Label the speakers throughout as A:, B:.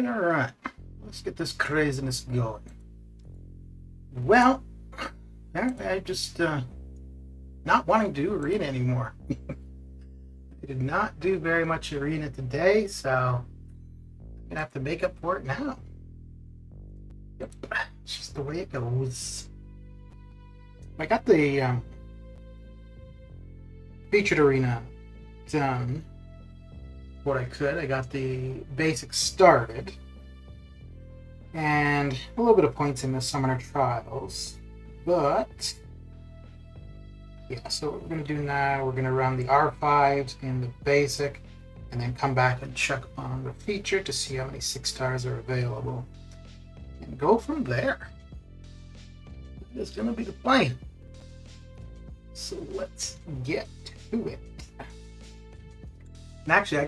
A: Alright. Let's get this craziness going. Well, apparently I just not wanting to do arena anymore. I did not do very much arena today, so I'm gonna have to make up for it now. Yep, it's just the way it goes. I got the featured arena done. What I could. I got the basics started. And a little bit of points in the Summoner Trials. But yeah, so what we're going to do now, we're going to run the R5s in the basic, and then come back and check on the feature to see how many 6 stars are available. And go from there. That's going to be the plan. So let's get to it. And actually,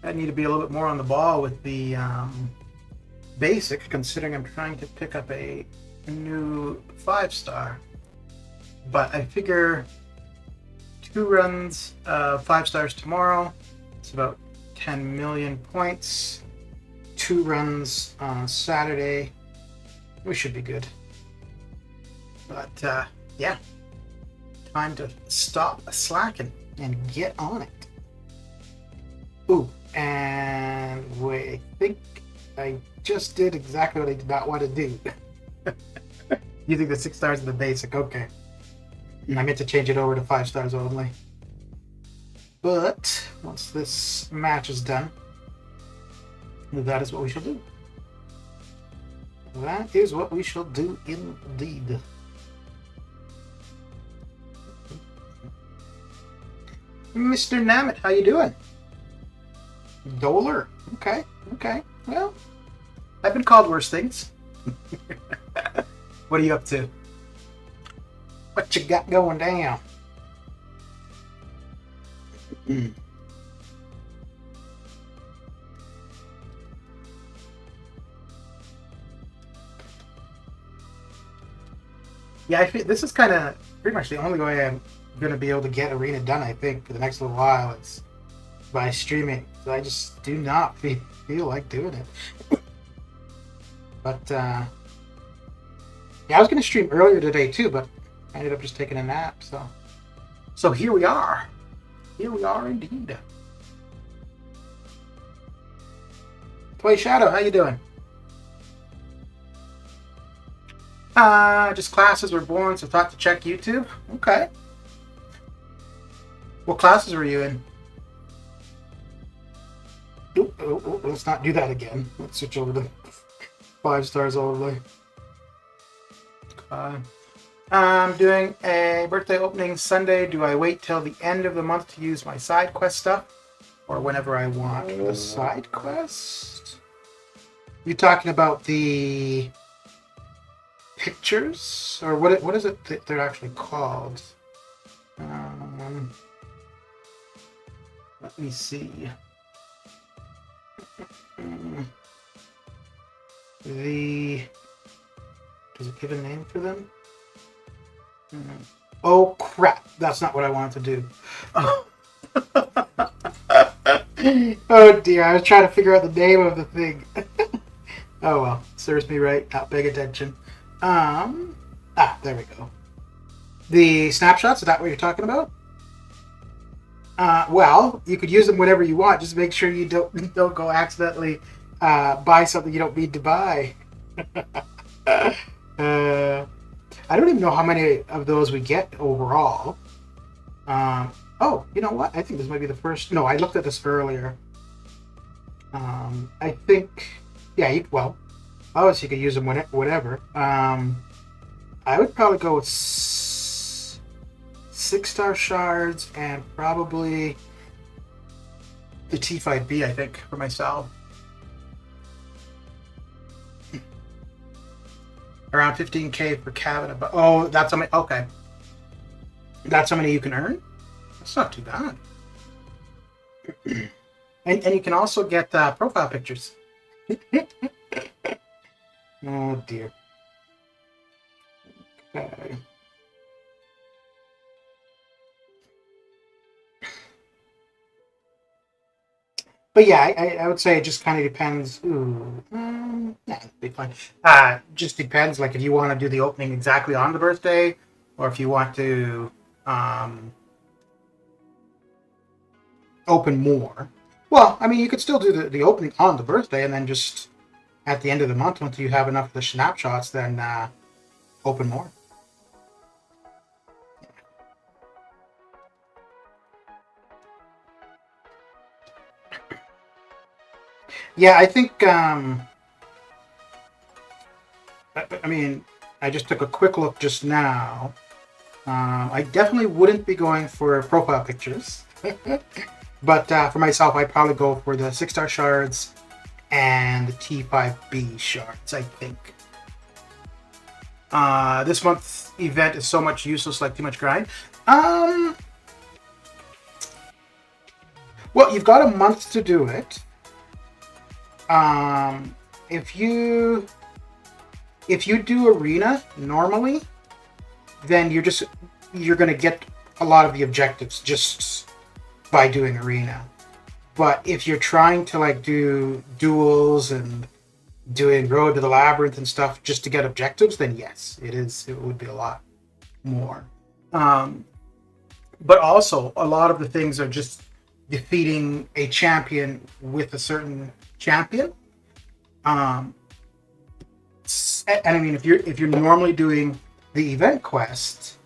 A: I need to be a little bit more on the ball with the basic, considering I'm trying to pick up a new 5-star. But I figure 2 runs, 5 stars tomorrow. It's about 10 million points. 2 runs on Saturday. We should be good. But yeah, time to stop slacking and get on it. Ooh, and wait, I think I just did exactly what I did not want to do. Using the 6 stars in the basic, okay. And I meant to change it over to 5 stars only. But once this match is done, that is what we shall do. That is what we shall do indeed. Mr. Namit, how you doing? Doler. Okay. Well, I've been called worse things. What are you up to? What you got going down? Yeah, I think this is kind of pretty much the only way I'm going to be able to get arena done, I think, for the next little while. It's by streaming. So I just do not feel like doing it. But yeah, I was going to stream earlier today too, but I ended up just taking a nap. So here we are. Here we are indeed. Toy Shadow, how you doing? Just classes were born, so thought to check YouTube. Okay. What classes were you in? Oh, let's not do that again. Let's switch over to 5 stars only. I'm doing a birthday opening Sunday. Do I wait till the end of the month to use my side quest stuff? Or whenever I want the side quest? You talking about the pictures? Or what is it that they're actually called? Let me see. Does it give a name for them? Oh crap, that's not what I wanted to do. Oh. Oh dear, I was trying to figure out the name of the thing. Oh well, serves me right, not paying attention. There we go. The snapshots, is that what you're talking about? Well, you could use them whenever you want. Just make sure you don't go accidentally buy something you don't need to buy. I don't even know how many of those we get overall. Oh, you know what? I think this might be the first. No, I looked at this earlier. I think, yeah. Well, obviously you could use them whenever. I would probably go with 6-star shards and probably the T5B, I think, for myself. Around 15k per cabinet. But oh, that's how many. Okay, that's how many you can earn. That's not too bad. and you can also get profile pictures. Oh dear. Okay. But But yeah, I would say it just kind of depends. Ooh, yeah, it'd be fine. Just depends. Like if you want to do the opening exactly on the birthday, or if you want to open more. Well, I mean, you could still do the opening on the birthday, and then just at the end of the month, once you have enough of the snapshots, then open more. Yeah, I think. I mean, I just took a quick look just now. I definitely wouldn't be going for profile pictures, but for myself, I'd probably go for the 6-star shards and the T5B shards. I think. This month's event is so much useless, like too much grind. Well, you've got a month to do it. If you do arena normally, then you're gonna get a lot of the objectives just by doing arena. But if you're trying to like do duels and doing Road to the Labyrinth and stuff just to get objectives, then yes, it would be a lot more. But also, a lot of the things are just defeating a champion with a certain champion. And I mean, if you're normally doing the event quest,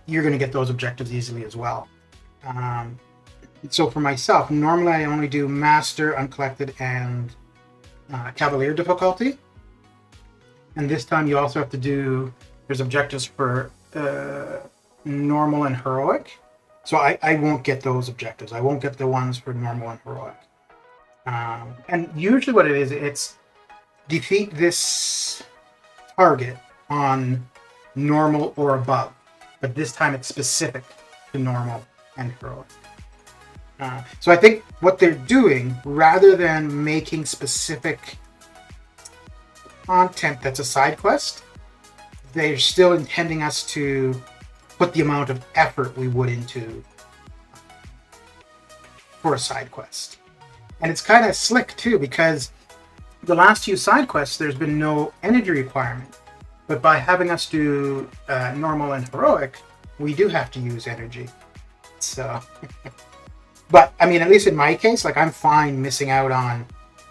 A: you're going to get those objectives easily as well. So for myself, normally I only do Master, Uncollected, and Cavalier difficulty. And this time you also have to do, there's objectives for Normal and Heroic. So I won't get those objectives. I won't get the ones for Normal and Heroic. And usually what it is, it's defeat this target on Normal or above. But this time it's specific to Normal and Heroic. So I think what they're doing, rather than making specific content that's a side quest, they're still intending us to put the amount of effort we would into for a side quest. And it's kind of slick too, because the last few side quests, there's been no energy requirement. But by having us do Normal and Heroic, we do have to use energy. So... But, I mean, at least in my case, like, I'm fine missing out on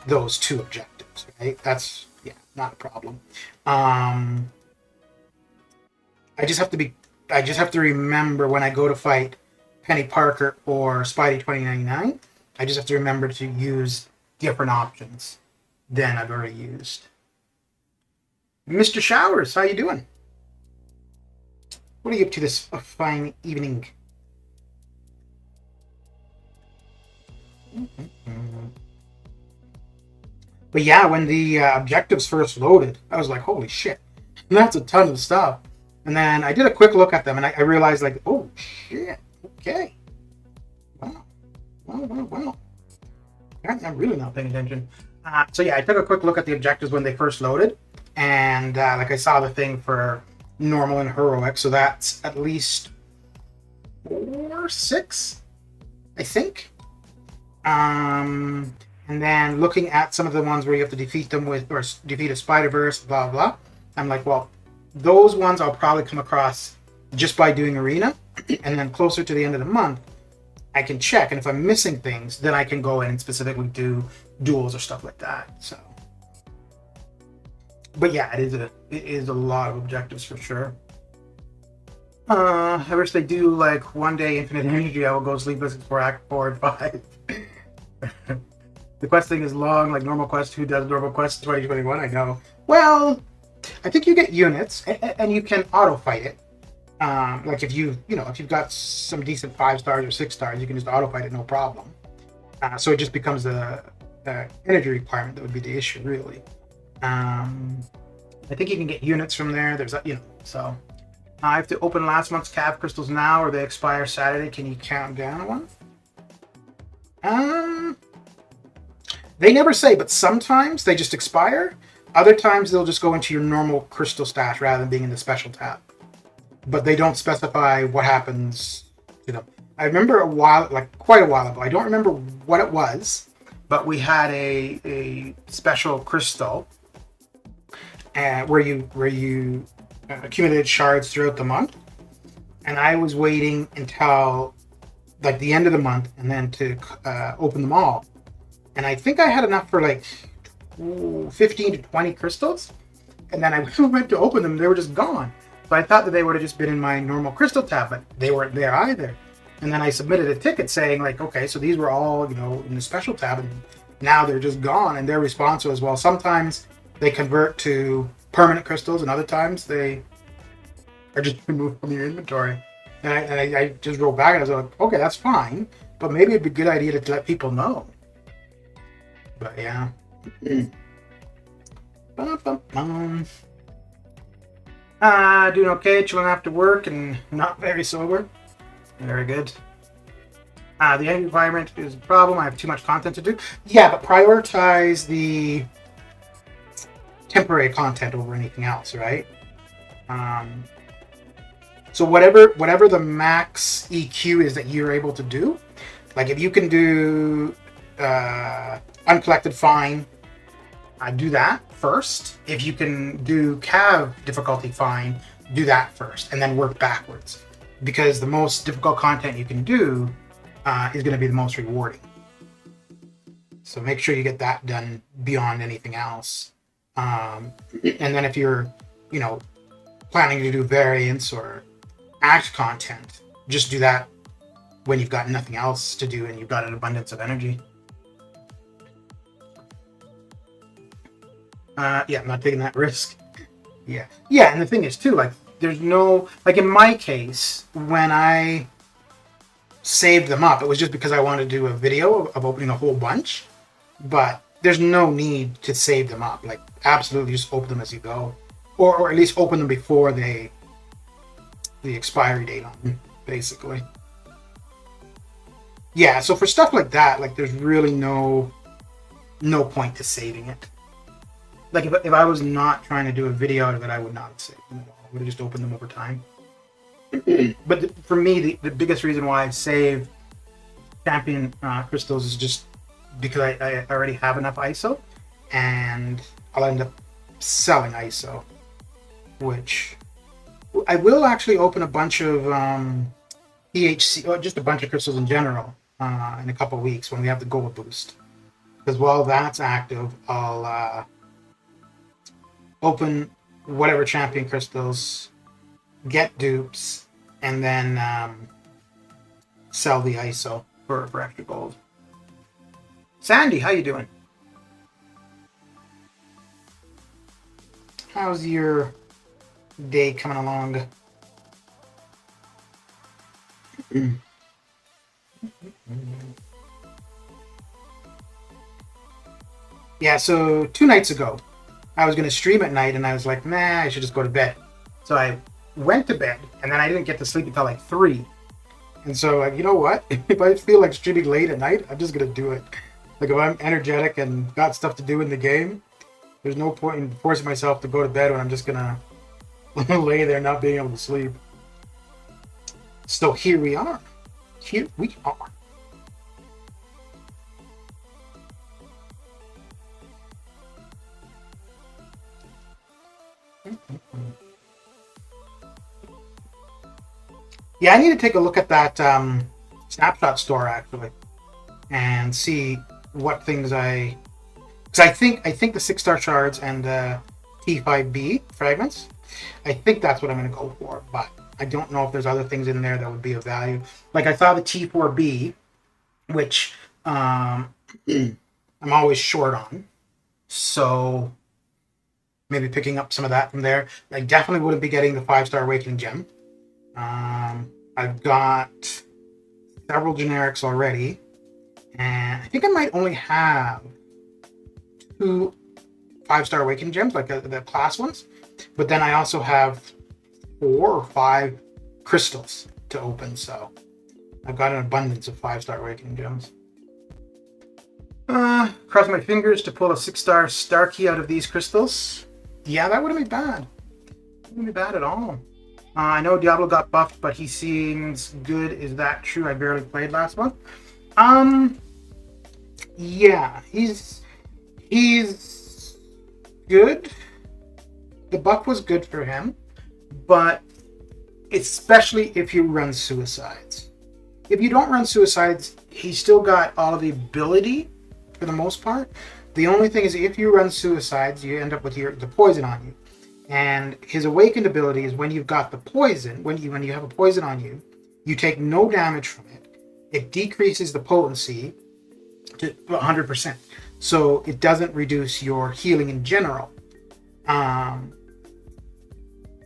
A: those two objectives, right? That's, yeah, not a problem. I just have to remember when I go to fight Penny Parker or Spidey 2099, I just have to remember to use different options than I've already used. Mr. Showers, how you doing? What are you up to this fine evening? But yeah, when the objectives first loaded, I was like, holy shit, that's a ton of stuff. And then I did a quick look at them and I realized, like, oh shit, okay. Wow. I'm really not paying attention. So yeah, I took a quick look at the objectives when they first loaded. And like I saw the thing for Normal and Heroic, so that's at least 4, 6, I think. And then looking at some of the ones where you have to defeat them with, or defeat a Spider-Verse, blah, blah. I'm like, well, those ones I'll probably come across just by doing Arena. And then closer to the end of the month, I can check. And if I'm missing things, then I can go in and specifically do duels or stuff like that. So, but yeah, it is a lot of objectives for sure. I wish they do like one day infinite energy. I will go sleepless for Act 4 and 5. The quest thing is long, like normal quest. Who does normal quest 2021? I know. Well, I think you get units, and you can auto fight it. Like if you've got some decent 5 stars or 6 stars, you can just auto fight it, no problem. So it just becomes the energy requirement that would be the issue, really. I think you can get units from there. There's so. I have to open last month's Cav crystals now, or they expire Saturday. Can you count down one? They never say, but sometimes they just expire. Other times they'll just go into your normal crystal stash rather than being in the special tab. But they don't specify what happens to them. I remember quite a while ago. I don't remember what it was, but we had a special crystal where you accumulated shards throughout the month, and I was waiting until like the end of the month and then to open them all, and I think I had enough for like 15 to 20 crystals, and then I went to open them, they were just gone. So I thought that they would have just been in my normal crystal tab, but they weren't there either. And then I submitted a ticket saying like, okay, so these were all, you know, in the special tab, and now they're just gone. And their response was, well, sometimes they convert to permanent crystals, and other times they are just removed from your inventory. And I just wrote back and I was like, okay, that's fine, but maybe it'd be a good idea to let people know. But yeah. Doing okay, chilling after work and not very sober. Very good. The end environment is a problem. I have too much content to do. Yeah, but prioritize the temporary content over anything else, right? So whatever the max EQ is that you're able to do, like if you can do uncollected fine, do that first. If you can do cav difficulty fine, do that first, and then work backwards. Because the most difficult content you can do is going to be the most rewarding. So make sure you get that done beyond anything else. And then if you're, you know, planning to do variants or act content, just do that when you've got nothing else to do and you've got an abundance of energy. Yeah, I'm not taking that risk. Yeah, and the thing is too, like, there's no, like in my case, when I saved them up, it was just because I wanted to do a video of opening a whole bunch, but there's no need to save them up. Like, absolutely just open them as you go, or at least open them before the expiry date on them, basically. Yeah, so for stuff like that, like, there's really no point to saving it. Like, if I was not trying to do a video out of it, I would not have saved them at all. I would have just opened them over time. But for me, the biggest reason why I save champion crystals is just because I already have enough ISO, and I'll end up selling ISO, which I will actually open a bunch of EHC, or just a bunch of crystals in general, in a couple of weeks when we have the gold boost. Because while that's active, I'll open whatever champion crystals, get dupes, and then sell the ISO for extra gold. Sandy, how you doing? How's your day coming along? Yeah, so 2 nights ago, I was going to stream at night, and I was like, nah, I should just go to bed. So I went to bed, and then I didn't get to sleep until like 3. And so, like, you know what? If I feel like streaming late at night, I'm just going to do it. Like, if I'm energetic and got stuff to do in the game, there's no point in forcing myself to go to bed when I'm just going to lay there not being able to sleep. So here we are. Here we are. Yeah, I need to take a look at that snapshot store actually, and see what things because I think the 6-star shards and the T5B fragments, I think that's what I'm going to go for. But I don't know if there's other things in there that would be of value. Like I saw the T4B, which I'm always short on, so maybe picking up some of that from there. I definitely wouldn't be getting the 5-star awakening gem. I've got several generics already, and I think I might only have 2 5-star awakening gems, like the class ones, but then I also have 4 or 5 crystals to open, so I've got an abundance of 5-star awakening gems. Cross my fingers to pull a 6-star star key out of these crystals. Yeah, that wouldn't be bad. Wouldn't be bad at all. I know Diablo got buffed, but he seems good. Is that true? I barely played last month. Yeah, he's good. The buff was good for him, but especially if you run suicides. If you don't run suicides, he's still got all of the ability for the most part. The only thing is, if you run suicides, you end up with the poison on you. And his awakened ability is when you've got the poison, when you have a poison on you, you take no damage from it. It decreases the potency to 100%. So it doesn't reduce your healing in general.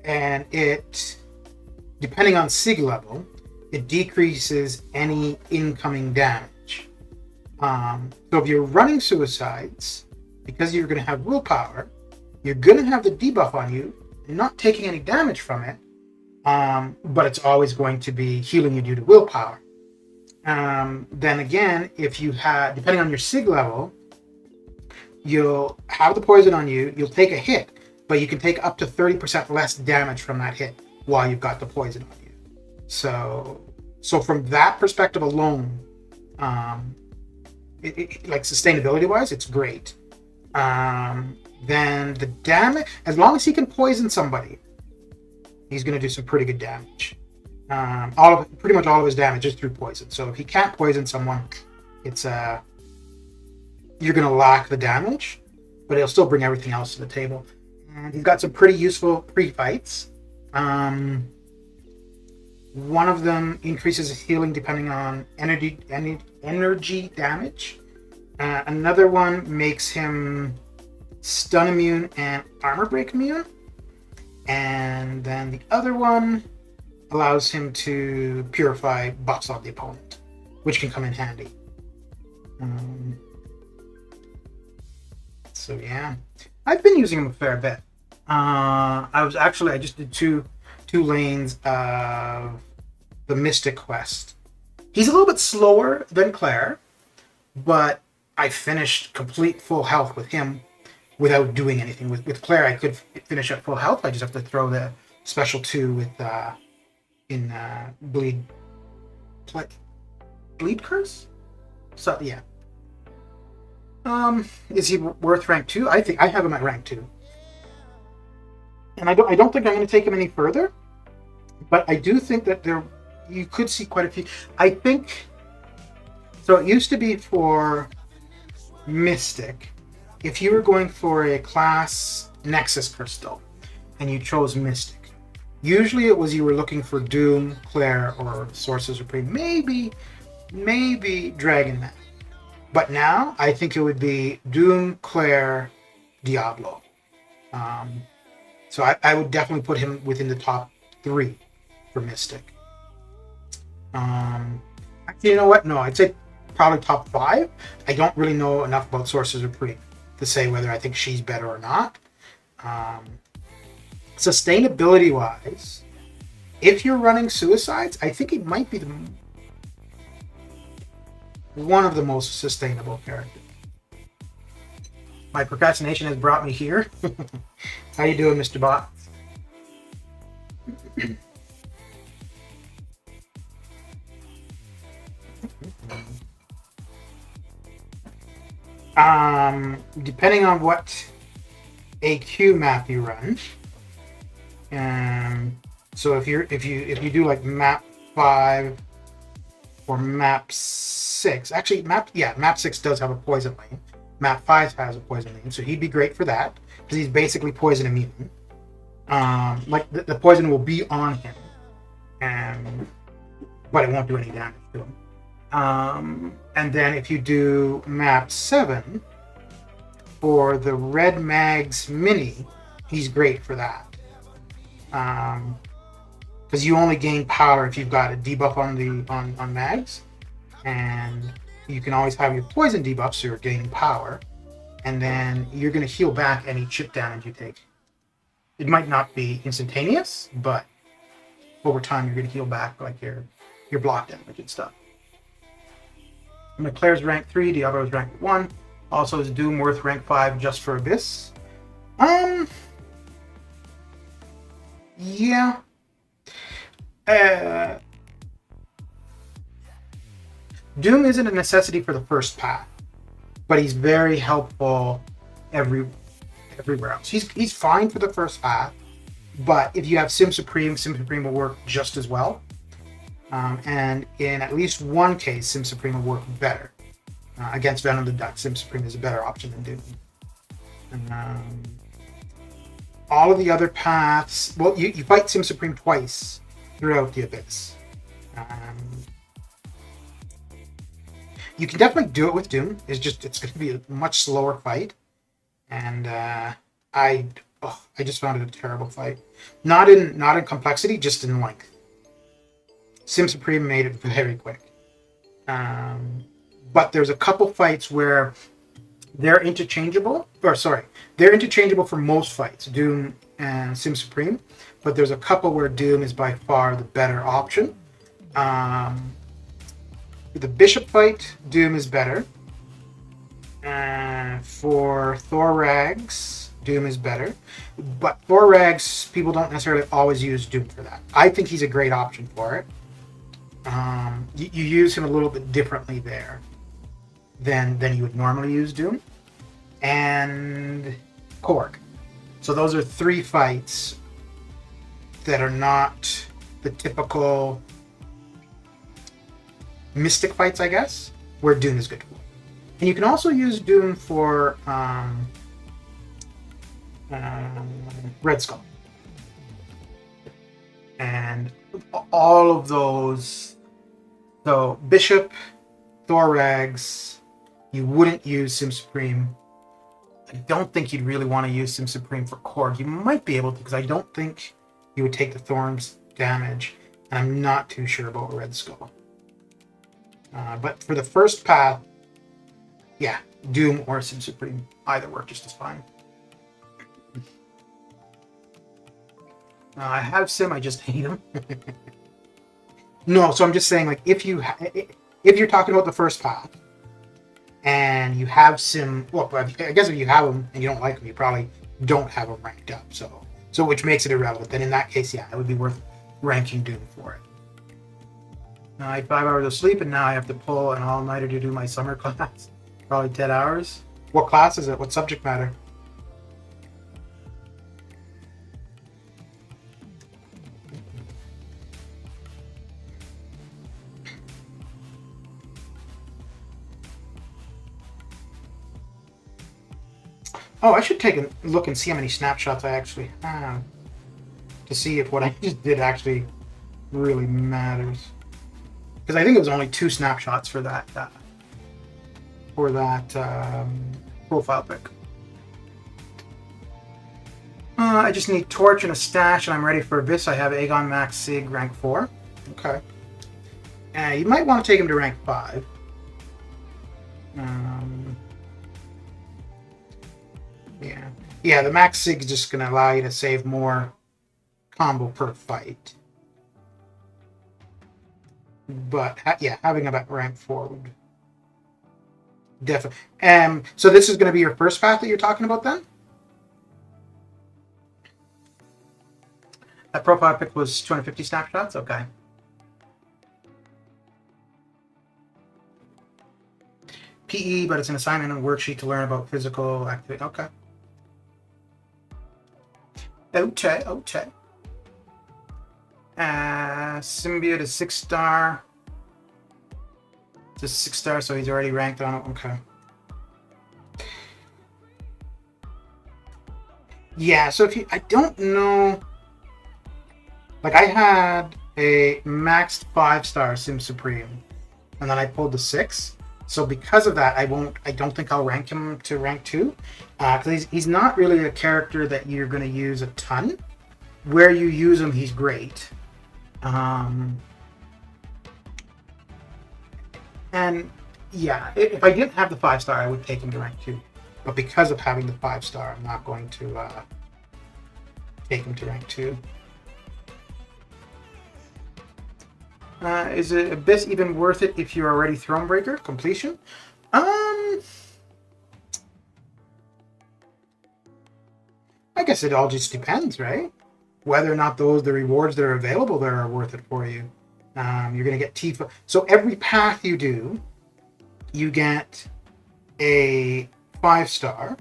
A: And it, depending on SIG level, it decreases any incoming damage. So if you're running suicides, because you're going to have willpower, you're going to have the debuff on you, and not taking any damage from it, but it's always going to be healing you due to willpower. Then again, if you have, depending on your SIG level, you'll have the poison on you, you'll take a hit, but you can take up to 30% less damage from that hit while you've got the poison on you. So from that perspective alone, like sustainability wise, it's great. Then the damage, as long as he can poison somebody, he's going to do some pretty good damage. Pretty much all of his damage is through poison. So if he can't poison someone, it's you're going to lack the damage, but he'll still bring everything else to the table. And he's got some pretty useful pre-fights. One of them increases his healing depending on energy damage. Another one makes him stun immune and armor break immune. And then the other one allows him to purify buffs on the opponent, which can come in handy. So yeah, I've been using him a fair bit. I just did two lanes of the Mystic quest. He's a little bit slower than Claire, but I finished complete full health with him without doing anything. With Claire, I could finish at full health. I just have to throw the special 2 with bleed curse. So yeah. Is he worth rank 2? I think I have him at rank 2. And I don't think I'm going to take him any further, but I do think that you could see quite a few. I think so. It used to be for Mystic. If you were going for a class Nexus crystal and you chose Mystic, usually it was you were looking for Doom, Claire, or Sorcerer Supreme, maybe Dragon Man. But now I think it would be Doom, Claire, Diablo. So I would definitely put him within the top 3 for Mystic. Actually, you know what? No, I'd say probably top 5. I don't really know enough about Sorcerer Supreme to say whether I think she's better or not. Sustainability-wise, if you're running suicides, I think it might be one of the most sustainable characters. My procrastination has brought me here. How you doing, Mr. Bot? Depending on what AQ map you run, so if you do like map 5 or map 6, actually map 6 does have a poison lane. Map 5 has a poison lane, so he'd be great for that because he's basically poison immune. Like the poison will be on him, but it won't do any damage to him. And then if you do map 7 for the Red Mags Mini, he's great for that. Because you only gain power if you've got a debuff on mags, and you can always have your poison debuff, so you're gaining power, and then you're going to heal back any chip damage you take. It might not be instantaneous, but over time you're going to heal back like your block damage and stuff. Claire's rank 3, Diablo's rank 1. Also is Doom worth rank 5 just for Abyss? Yeah. Doom isn't a necessity for the first path. but he's very helpful everywhere else. He's fine for the first path, but if you have Sim Supreme will work just as well. And in at least one case, Sim Supreme will work better. Against Venom the Duck, Sim Supreme is a better option than Doom. And, all of the other paths, well, you fight Sim Supreme twice throughout the Abyss. You can definitely do it with Doom. It's going to be a much slower fight, and I just found it a terrible fight. Not in complexity, just in length. Sim Supreme made it very quick. But there's a couple fights where they're interchangeable. They're interchangeable for most fights, Doom and Sim Supreme. But there's a couple where Doom is by far the better option. The Bishop fight, Doom is better. For Thorax, Doom is better. But Thorax, people don't necessarily always use Doom for that. I think he's a great option for it. You use him a little bit differently there than you would normally use Doom. And Korg. So those are three fights that are not the typical Mystic fights, I guess, where Doom is good for. And you can also use Doom for Red Skull. And all of those, so Bishop, Thorax, you wouldn't use Sim Supreme. I don't think you'd really want to use Sim Supreme for Korg. You might be able to, because I don't think you would take the Thorns damage, and I'm not too sure about Red Skull. But for the first path, yeah, Doom or Sim Supreme, either work just as fine. I have Sim, I just hate him. No, so I'm just saying, like, if you're talking about the first path, and you have Sim, well, I guess if you have him and you don't like him, you probably don't have him ranked up, so which makes it irrelevant. Then in that case, yeah, it would be worth ranking Doom for it. Now I had 5 hours of sleep, and now I have to pull an all-nighter to do my summer class. Probably 10 hours. What class is it? What subject matter? Oh, I should take a look and see how many snapshots I actually have to see if what I just did actually really matters. Because I think it was only 2 snapshots for that profile pic. I just need Torch and a stash, and I'm ready for Abyss. I have Aegon Max Sig rank 4. Okay. You might want to take him to rank 5. Yeah, the Max Sig is just going to allow you to save more combo per fight. But, yeah, having him at rank 4 would definitely... so this is going to be your first path that you're talking about then? That profile pic was 250 snapshots? Okay. PE, but it's an assignment and worksheet to learn about physical activity. Okay. Okay. Symbiote is 6-star. It's a 6-star, so he's already ranked on it. Okay. Yeah, so I don't know. Like, I had a maxed 5-star Sim Supreme, and then I pulled the 6. So because of that, I don't think I'll rank him to rank 2. Because he's not really a character that you're going to use a ton. Where you use him, he's great. And yeah, if I didn't have the 5-star, I would take him to rank 2. But because of having the 5-star, I'm not going to take him to rank 2. Is it Abyss even worth it if you're already Thronebreaker completion? I guess it all just depends, right? Whether or not the rewards that are available there are worth it for you. You're going to get Tifa. So every path you do, you get a 5-star,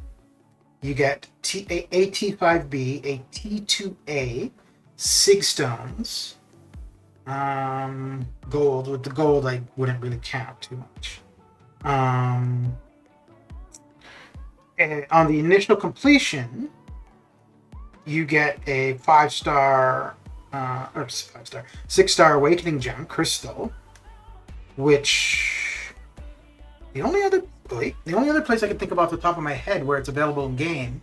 A: you get a T5B, a T2A, Sig Stones, gold. With the gold, I wouldn't really count too much. On the initial completion, you get a 5-star, or 5-star, 6-star Awakening Gem Crystal, which the only other place I can think of off the top of my head where it's available in game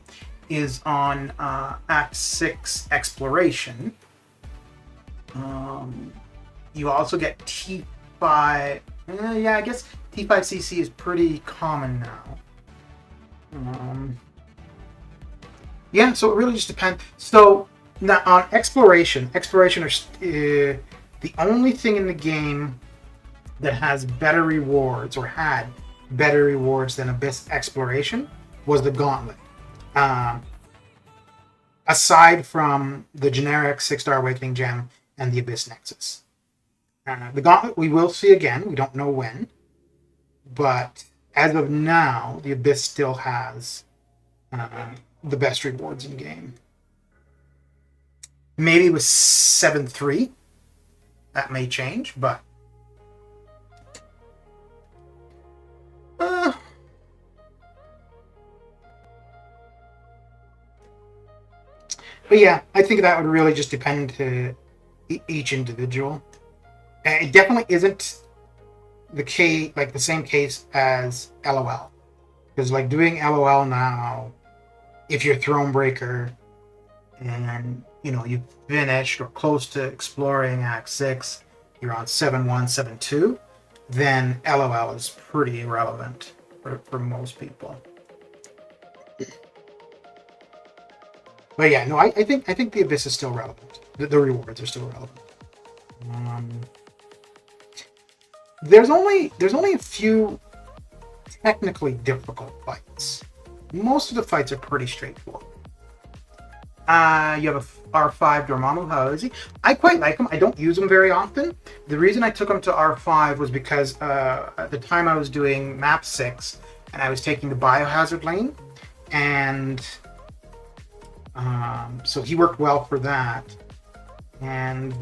A: is on Act 6 Exploration. You also get T5. I guess T5CC is pretty common now. So it really just depends. So now on exploration are the only thing in the game that has better rewards or had better rewards than Abyss Exploration was the Gauntlet. Aside from the generic 6-star Awakening Gem and the Abyss Nexus. The Gauntlet we will see again. We don't know when. But as of now, the Abyss still has the best rewards in game. Maybe with 7.3, that may change, but yeah, I think that would really just depend to each individual. It definitely isn't the same case as LOL, because like doing LOL now, if you're Thronebreaker and you've finished or close to exploring Act 6, you're on 7.1, 7.2, then LOL is pretty irrelevant for most people. But yeah, no, I think the Abyss is still relevant. The rewards are still relevant. There's only a few technically difficult fights. Most of the fights are pretty straightforward. You have a R5 Dormammu Haozi. I quite like him. I don't use him very often. The reason I took him to R5 was because at the time I was doing Map 6 and I was taking the Biohazard lane, and so he worked well for that. And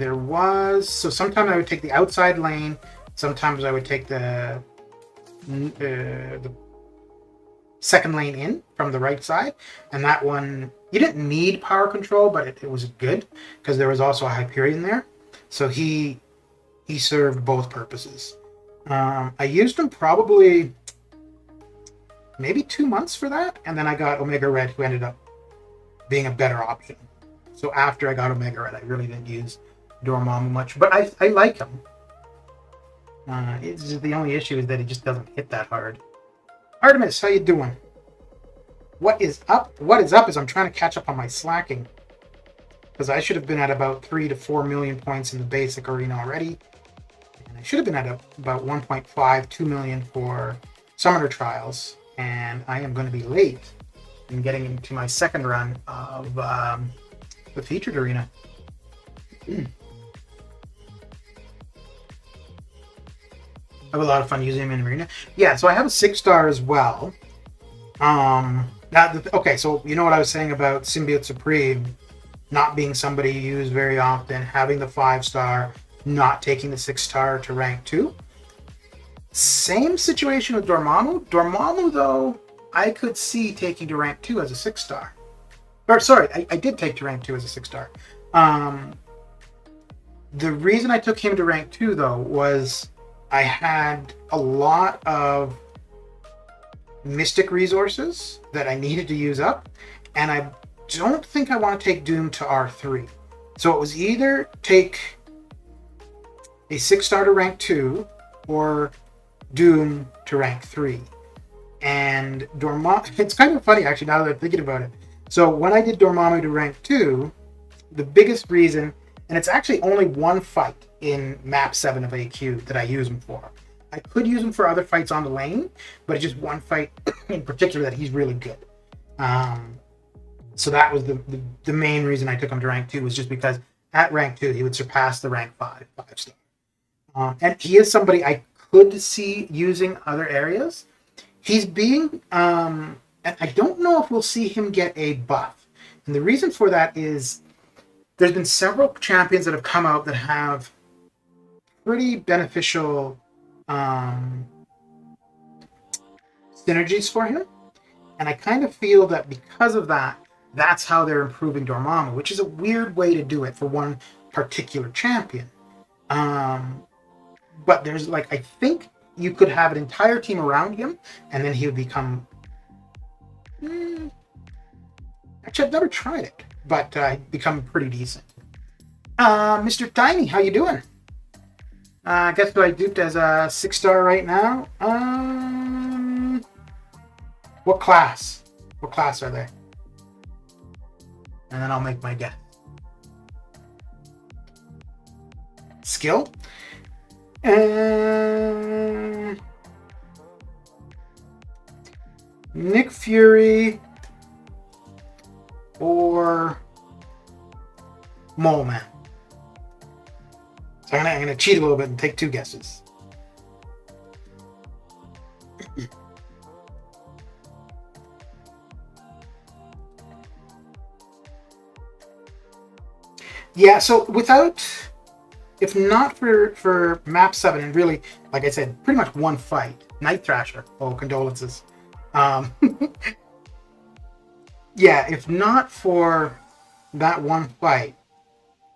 A: sometimes I would take the outside lane, sometimes I would take the second lane in from the right side, and that one you didn't need power control, but it was good because there was also a Hyperion there, so he served both purposes. I used him probably maybe 2 months for that, and then I got Omega Red, who ended up being a better option. So after I got Omega Red, I really didn't use Dormammu much, but I like him. It's just the only issue is that he just doesn't hit that hard. Artemis, how you doing? What is up? What is up is I'm trying to catch up on my slacking, because I should have been at about 3 to 4 million points in the basic arena already, and I should have been at about 1.5, 2 million for Summoner Trials, and I am going to be late in getting into my second run of the featured arena. I have a lot of fun using him in arena. Yeah, so I have a 6-star as well. So you know what I was saying about Symbiote Supreme not being somebody you use very often, having the 5-star, not taking the 6-star to rank 2. Same situation with Dormammu. Dormammu, though, I could see taking to rank 2 as a 6-star. Or sorry, I did take to rank 2 as a 6-star. The reason I took him to rank 2, though, was I had a lot of mystic resources that I needed to use up, and I don't think I want to take Doom to R3. So it was either take a 6-star to rank 2 or Doom to rank 3. And Dormammu, it's kind of funny actually now that I'm thinking about it. So when I did Dormammu to rank 2, the biggest reason, and it's actually only one fight in map 7 of AQ that I use him for. I could use him for other fights on the lane, but it's just one fight in particular that he's really good. So that was the main reason I took him to rank 2, was just because at rank 2 he would surpass the rank 5-star. And he is somebody I could see using other areas. He's being, and I don't know if we'll see him get a buff. And the reason for that is there's been several champions that have come out that have pretty beneficial synergies for him. And I kind of feel that because of that, that's how they're improving Dormammu, which is a weird way to do it for one particular champion. But there's like, I think you could have an entire team around him, and then he would become. Actually, I've never tried it, but become pretty decent. Mr. Tiny, how you doing? Guess who I duped as a 6-star right now? What class? What class are they? And then I'll make my guess. Skill? Nick Fury or Mole Man. So I'm gonna cheat a little bit and take 2 guesses. Yeah, so if not for map 7, and really, like I said, pretty much one fight, Night Thrasher. Oh, condolences. Yeah, if not for that one fight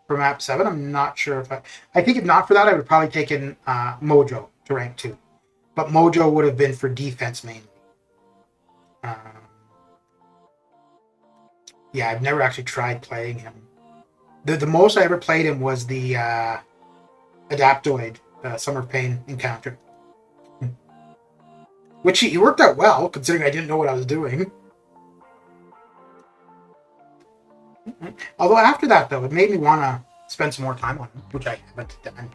A: for map 7, I'm not sure if I think if not for that, I would probably take in Mojo to rank 2. But Mojo would have been for defense mainly. Yeah, I've never actually tried playing him. The most I ever played him was the Adaptoid Summer Pain encounter. Which he worked out well, considering I didn't know what I was doing. Although after that, though, it made me want to spend some more time on him, which I haven't done.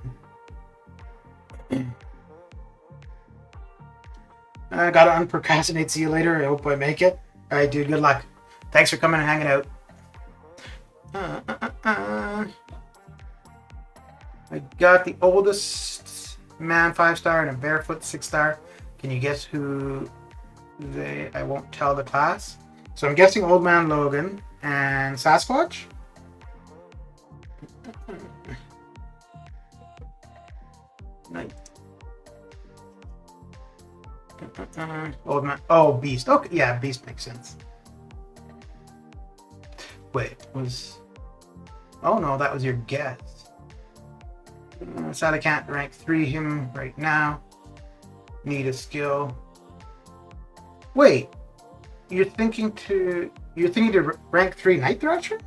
A: I gotta unprocrastinate. See you later. I hope I make it. All right, dude. Good luck. Thanks for coming and hanging out. I got the oldest man 5-star and a barefoot 6-star. Can you guess who they? I won't tell the class. So I'm guessing Old Man Logan and Sasquatch. Nice. Old Man. Oh, Beast. Okay, yeah, Beast makes sense. Wait, was. Oh no, that was your guess. Sad I can't rank 3 him right now. Need a skill. Wait, you're thinking to rank 3 Night Thrasher?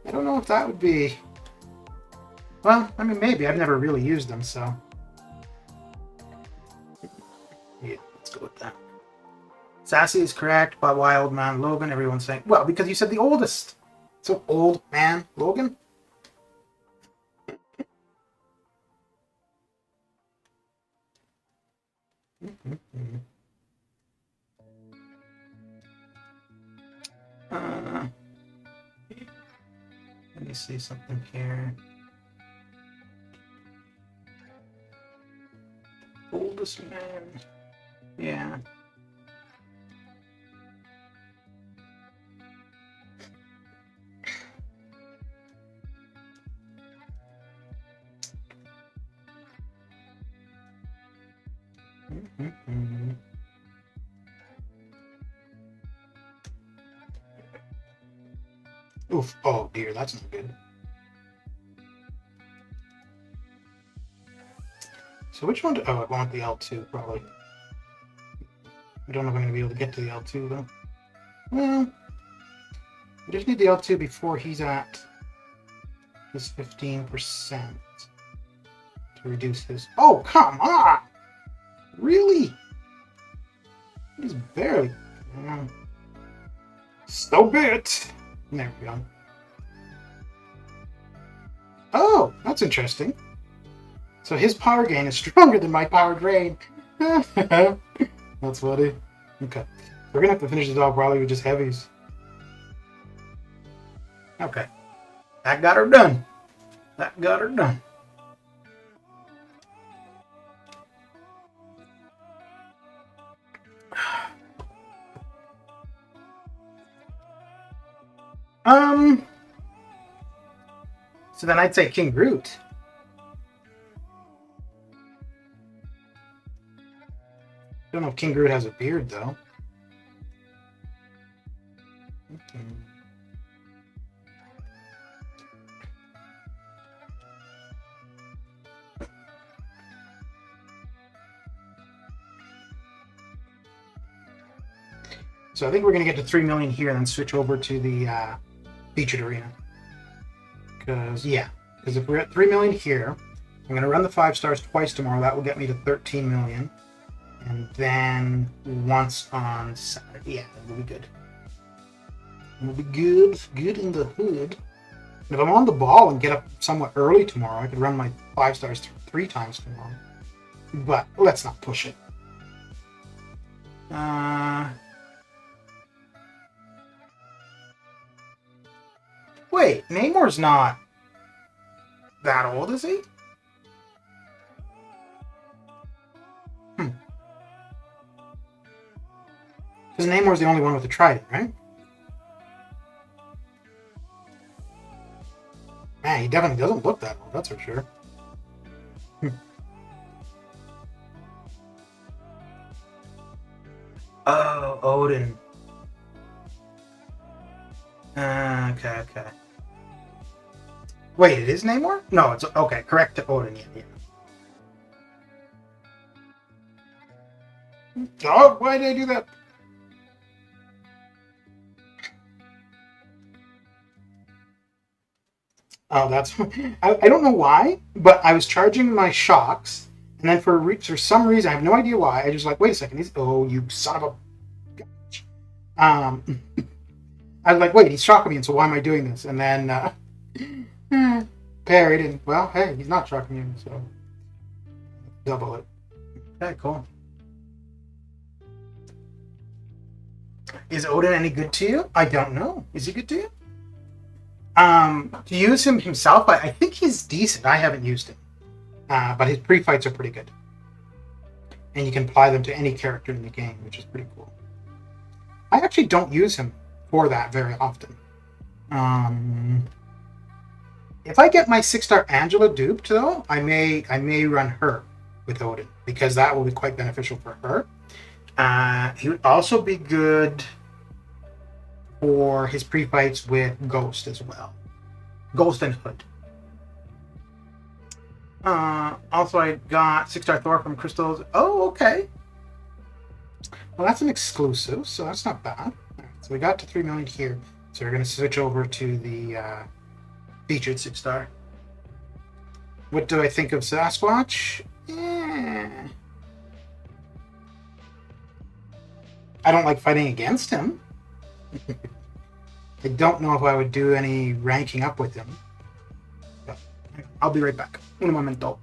A: I don't know if that would be. Well, I mean, maybe. I've never really used them, so. Yeah, let's go with that. Sassy is correct, but why Old Man Logan? Everyone's saying, well, because you said the oldest. So, Old Man Logan? Let me see something here. Oldest man. Yeah. Oof. Oh dear, that's not good. So which one? Oh, I want the L2 probably. I don't know if I'm going to be able to get to the L2 though. Well, we just need the L2 before he's at his 15% to reduce his. Oh, come on! Really? He's barely. So bit. There we go. Oh, that's interesting. So his power gain is stronger than my power drain. That's funny. Okay. We're gonna have to finish this off probably with just heavies. Okay. That got her done. That got her done. So then I'd say King Groot. Don't know if King Groot has a beard though. Okay. So I think we're going to get to 3 million here and then switch over to the featured arena. Because if we're at 3 million here, I'm going to run the 5 stars twice tomorrow. That will get me to 13 million. And then once on Saturday. Yeah, that will be good. It'll be good. Good in the hood. And if I'm on the ball and get up somewhat early tomorrow, I could run my 5 stars 3 times tomorrow. But let's not push it. Wait, Namor's not that old, is he? Because Namor's the only one with a trident, right? Man, he definitely doesn't look that old, that's for sure. Oh, Odin. Okay. Wait, it is Namor? No, it's okay. Correct to Odin. Yeah. Oh, why did I do that? Oh, that's. I don't know why, but I was charging my shocks, and then for some reason, I have no idea why. I just like, wait a second. Oh, you son of a. I was like, wait, he's shocking me, and so why am I doing this? And then parried, and well, hey, he's not shocking you, so double it. Okay, cool. Is Odin any good to you? I don't know. Is he good to you? To use him himself, I think he's decent. I haven't used him, but his pre-fights are pretty good, and you can apply them to any character in the game, which is pretty cool. I actually don't use him for that very often. If I get my 6-star Angela duped, though, I may run her with Odin, because that will be quite beneficial for her. He would also be good for his pre-fights with Ghost as well. Ghost and Hood. Also, I got 6-star Thor from Crystals. Oh, okay. Well, that's an exclusive, so that's not bad. Right, so we got to 3 million here. So we're going to switch over to the featured 6-star. What do I think of Sasquatch? I don't like fighting against him. I don't know if I would do any ranking up with him. But I'll be right back. Un momento.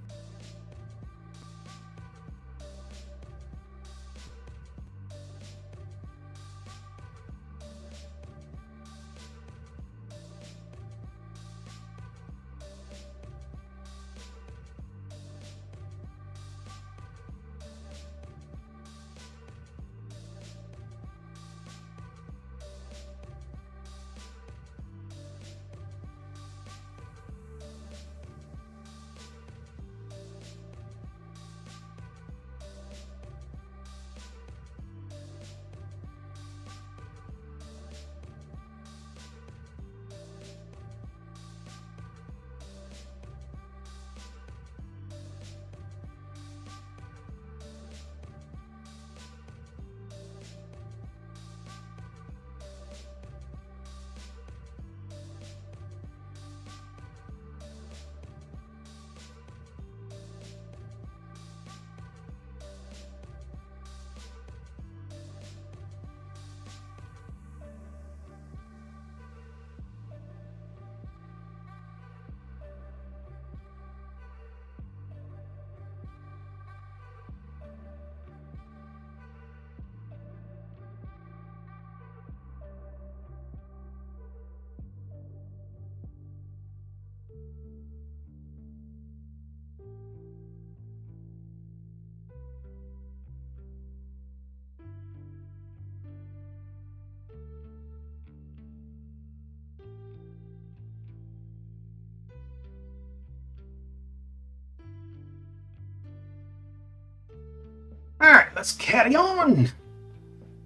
A: let's carry on.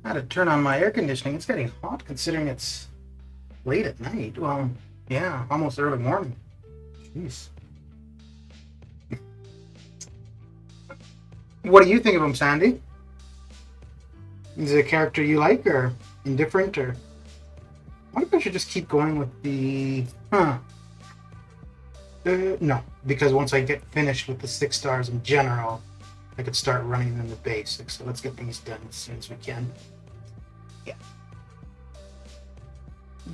A: I had to turn on my air conditioning. It's getting hot considering it's late at night. Well, yeah, almost early morning. Jeez. What do you think of him, Sandy? Is it a character you like or indifferent or? I wonder if I should just keep going with the... no, because once I get finished with the 6 stars in general, I could start running them the basics. So let's get these done as soon as we can. Yeah.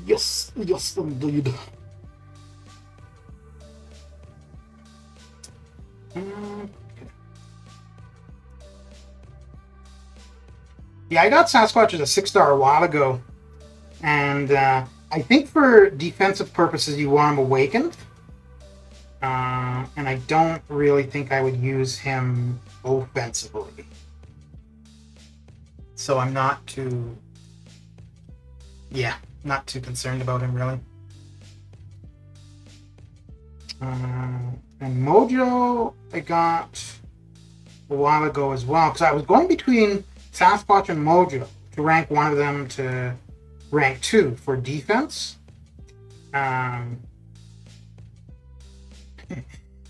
A: Yes, yes, indeed. Okay. Yeah, I got Sasquatch as a 6-star a while ago, and I think for defensive purposes you want him awakened. And I don't really think I would use him offensively. So I'm not too... Yeah, not too concerned about him, really. And Mojo I got a while ago as well, because I was going between Sasquatch and Mojo to rank one of them to rank 2 for defense.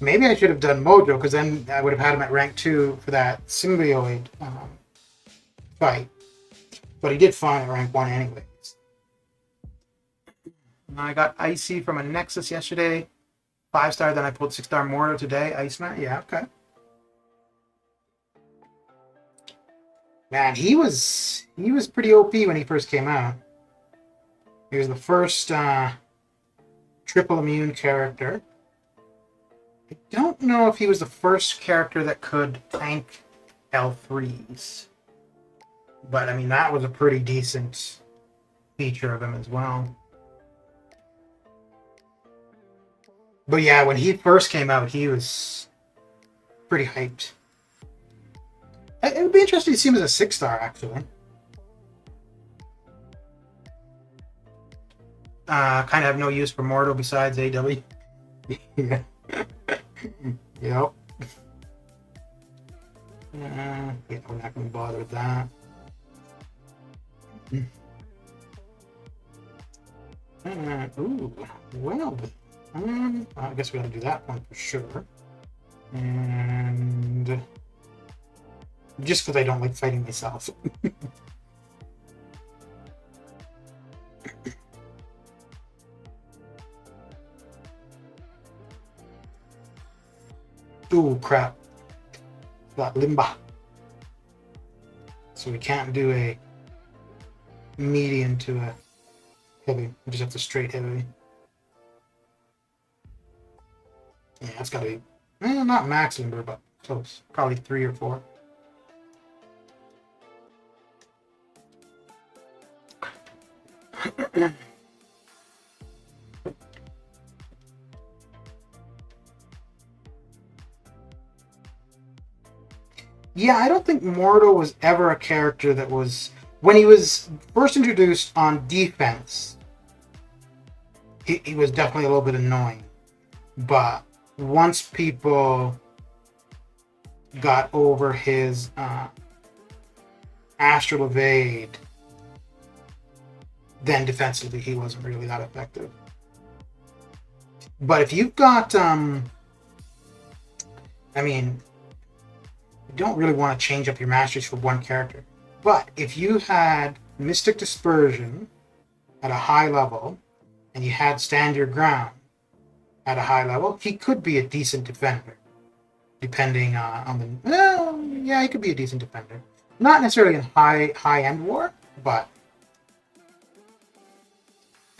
A: Maybe I should have done Mojo, because then I would have had him at rank 2 for that symbioid fight. But he did fine at rank 1 anyways. I got Icy from a Nexus yesterday. 5-star, then I pulled 6-star Mordo today. Iceman, yeah, okay. Man, he was pretty OP when he first came out. He was the first triple immune character. I don't know if he was the first character that could tank L3s. But, I mean, that was a pretty decent feature of him as well. But yeah, when he first came out, he was pretty hyped. It would be interesting to see him as a 6-star, actually. Kind of have no use for Mordo besides AW. Yeah. Yep. Yeah, we're not going to bother with that. Ooh, well, I guess we got to do that one for sure. And just because I don't like fighting myself. Ooh, crap. Got Limba. So we can't do a medium to a heavy. We just have to straight heavy. Yeah, it's got to be, not max Limber, but close. Probably 3 or 4. Yeah, I don't think Mordo was ever a character that was... When he was first introduced on defense, he was definitely a little bit annoying. But once people got over his Astral Evade, then defensively he wasn't really that effective. But if you've got... I mean... You don't really want to change up your masteries for one character. But if you had Mystic Dispersion at a high level, and you had Stand Your Ground at a high level, he could be a decent defender. Depending on the... Well, yeah, he could be a decent defender. Not necessarily in high-end war, but...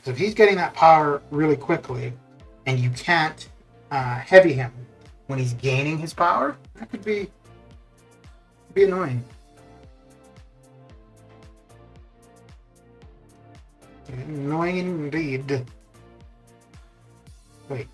A: So if he's getting that power really quickly, and you can't heavy him when he's gaining his power, that could be annoying. Annoying indeed. Wait.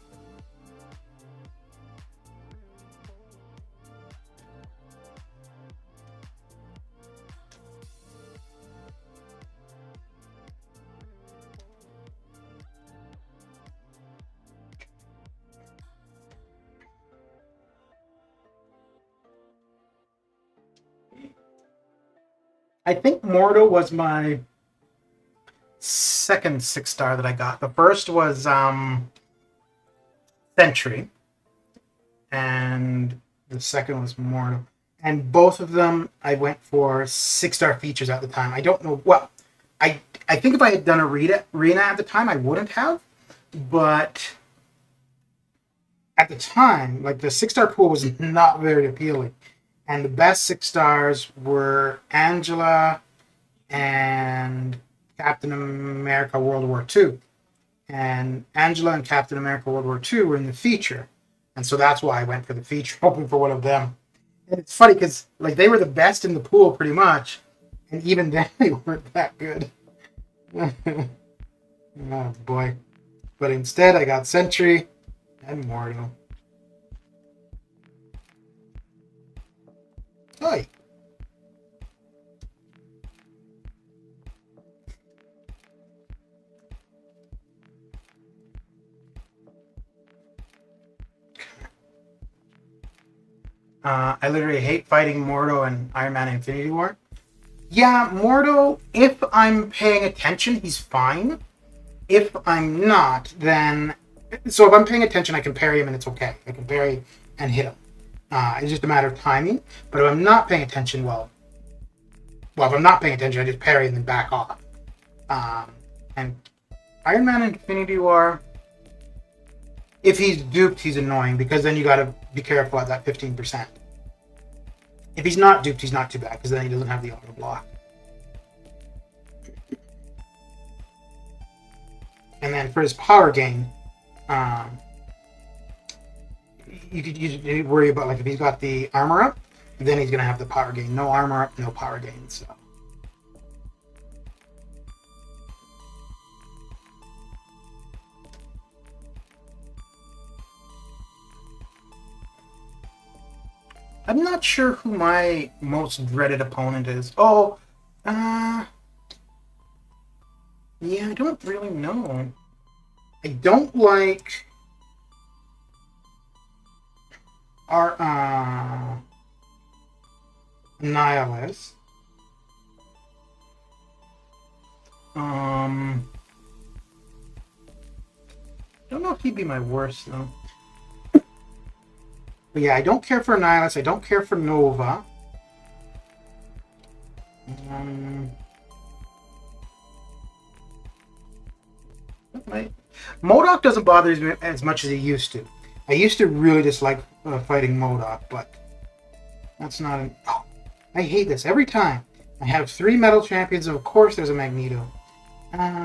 A: I think Mordo was my second 6-star that I got. The first was Sentry, and the second was Mordo. And both of them, I went for 6-star features at the time. I don't know. Well, I think if I had done arena at the time, I wouldn't have. But at the time, like the 6-star pool was not very appealing. And the best 6 stars were Angela and Captain America World War II. And Angela and Captain America World War II were in the feature. And so that's why I went for the feature, hoping for one of them. And it's funny because like they were the best in the pool pretty much. And even then they weren't that good. Oh boy. But instead I got Sentry and Mordo. Oi. I literally hate fighting Mordo and Iron Man Infinity War. Yeah, Mordo, if I'm paying attention, he's fine. If I'm not, then... So if I'm paying attention, I can parry him and it's okay. I can parry and hit him. It's just a matter of timing. But if I'm not paying attention, well, if I'm not paying attention, I just parry and then back off. And Iron Man Infinity War... If he's duped, he's annoying, because then you gotta be careful at that 15%. If he's not duped, he's not too bad, because then he doesn't have the auto block. And then for his power gain, you worry about, like, if he's got the armor up, then he's gonna have the power gain. No armor up, no power gain, so... I'm not sure who my most dreaded opponent is. Oh, yeah, I don't really know. I don't like our Nihilus. I don't know if he'd be my worst though. But yeah, I don't care for Nihilus. I don't care for Nova. MODOK doesn't bother me as much as he used to. I used to really dislike fighting MODOK, but that's not an... Oh, I hate this every time. I have 3 metal champions, and of course there's a Magneto.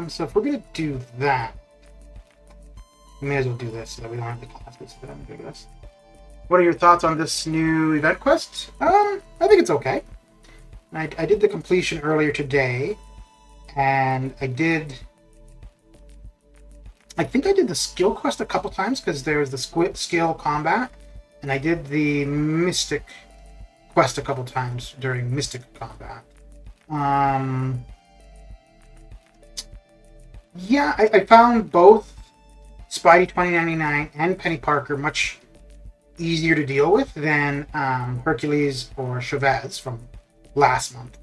A: So if we're going to do that, we may as well do this so that we don't have the classes for them to do this. What are your thoughts on this new event quest? I think it's okay. I did the completion earlier today, and I think I did the skill quest a couple times because there's the skill combat, and I did the mystic quest a couple times during mystic combat. Yeah, I found both Spidey 2099 and Penny Parker much easier to deal with than Hercules or Chavez from last month.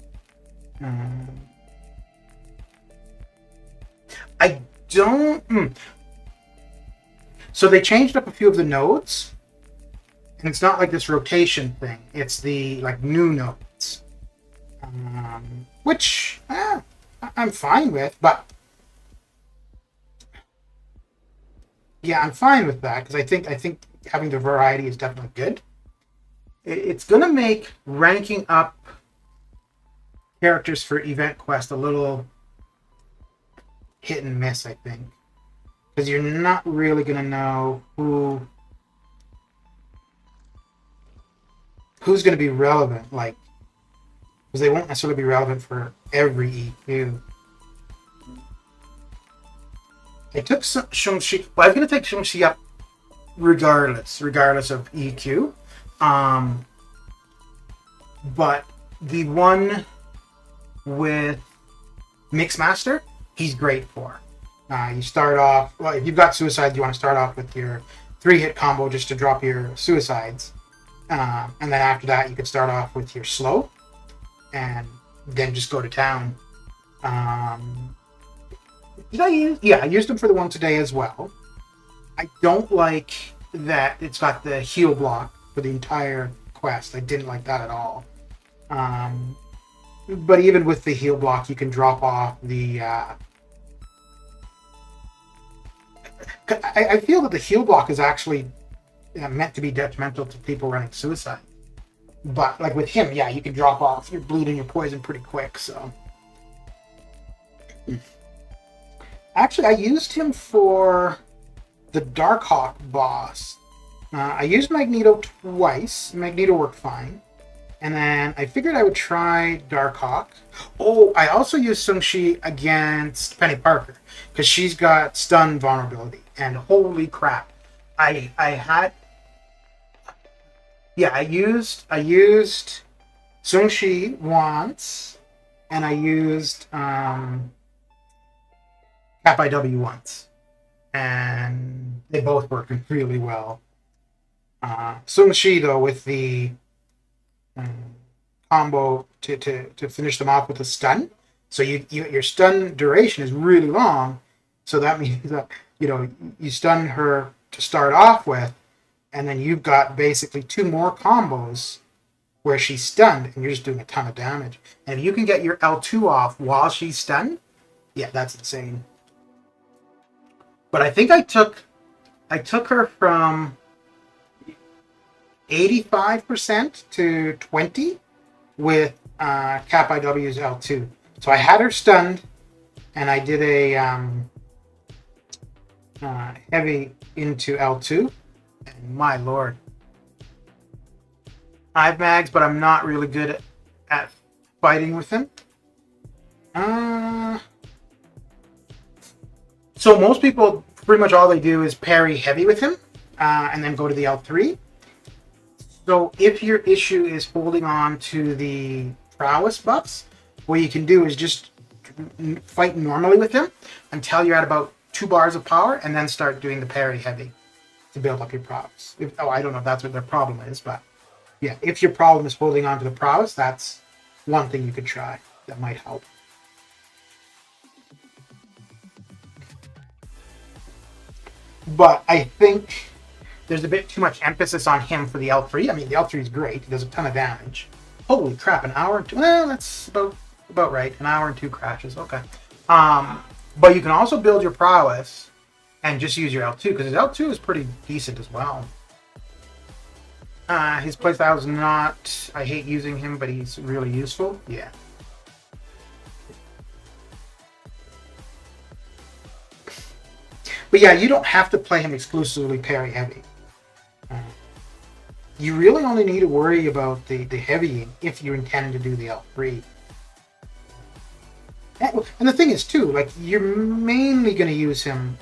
A: I don't... So they changed up a few of the nodes, and it's not like this rotation thing. It's the like new nodes, which I'm fine with. But yeah, I'm fine with that because I think having the variety is definitely good. It's gonna make ranking up characters for Event Quest a little hit and miss, I think, because you're not really gonna know who's gonna be relevant, like, because they won't necessarily be relevant for every EQ. I took Shang-Chi, but I'm gonna take Shang-Chi up regardless of EQ. But the one with Mixmaster, he's great for. You start off, well, if you've got suicides, you want to start off with your 3-hit combo just to drop your suicides. And then after that, you could start off with your slow and then just go to town. Did I use? Yeah, I used him for the one today as well. I don't like that it's got the heal block for the entire quest. I didn't like that at all. But even with the heal block, you can drop off the... I feel that the heal block is actually meant to be detrimental to people running suicide. But like with him, yeah, you can drop off your bleed and your poison pretty quick, so... Actually, I used him for the Darkhawk boss. I used Magneto twice. Magneto worked fine. And then I figured I would try Darkhawk. Oh, I also used Sung-Shi against Penny Parker, because she's got stun vulnerability. And holy crap. I used Sung-Shi once, and I used Cap IW once, and they both worked really well. Sung-Shi, though, with the combo to finish them off with a stun, so your stun duration is really long, so that means that you stun her to start off with, and then you've got basically 2 more combos where she's stunned, and you're just doing a ton of damage. And if you can get your L2 off while she's stunned, yeah, that's insane. But I think I took her from 85% to 20 with Cap IW's L2. So I had her stunned, and I did a heavy into L2, and my lord. I have mags, but I'm not really good at fighting with him. So most people, pretty much all they do is parry heavy with him, and then go to the L3. So if your issue is holding on to the prowess buffs, what you can do is just fight normally with him until you're at about 2 bars of power, and then start doing the parry heavy to build up your prowess. I don't know if that's what their problem is, but yeah, if your problem is holding on to the prowess, that's one thing you could try that might help. But I think there's a bit too much emphasis on him for the L3. I mean, the L3 is great. He does a ton of damage. Holy crap, an hour and 2... Well, that's about right. An hour and 2 crashes. Okay. But you can also build your prowess and just use your L2, because his L2 is pretty decent as well. His playstyle is not... I hate using him, but he's really useful. Yeah. But yeah, you don't have to play him exclusively parry heavy. You really only need to worry about the heavying if you intend to do the L3. And the thing is, too, like, you're mainly going to use him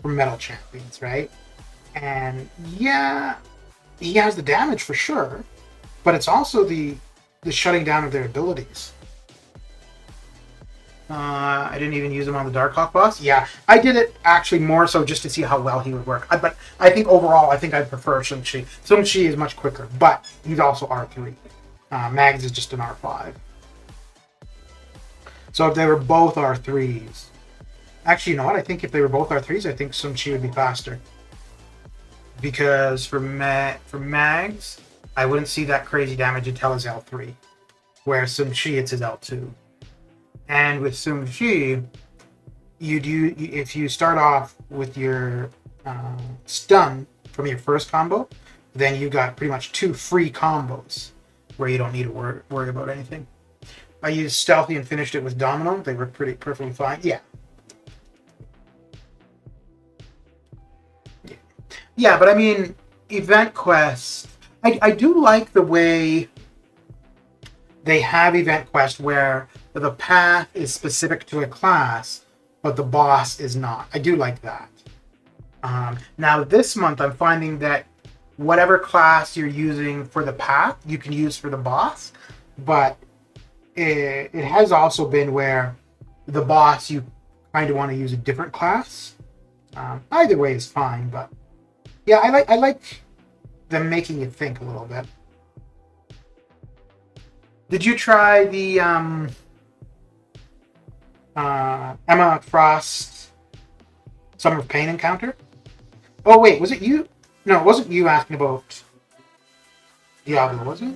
A: for metal champions, right? And yeah, he has the damage for sure, but it's also the shutting down of their abilities. I didn't even use him on the Darkhawk boss. Yeah, I did it actually more so just to see how well he would work. But I think overall, I think I'd prefer Shang-Chi. Shang-Chi is much quicker, but he's also R3. Mags is just an R5. So if they were both R3s... Actually, you know what? I think if they were both R3s, I think Shang-Chi would be faster. Because for Mags, I wouldn't see that crazy damage until his L3. Whereas Shang-Chi, it's his L2. And with Shang-Chi, if you start off with your stun from your first combo, then you got pretty much 2 free combos where you don't need to worry about anything. I used Stealthy and finished it with Domino. They were perfectly fine. Yeah. Yeah, but I mean, event quests. I do like the way they have event quests where the path is specific to a class, but the boss is not. I do like that. Now this month I'm finding that whatever class you're using for the path, you can use for the boss, but it has also been where the boss, you kind of want to use a different class. Either way is fine, but yeah, I like them making you think a little bit. Did you try the Emma Frost Summer of Pain encounter. Oh wait, was it you? No, it wasn't you asking about Diablo, was it?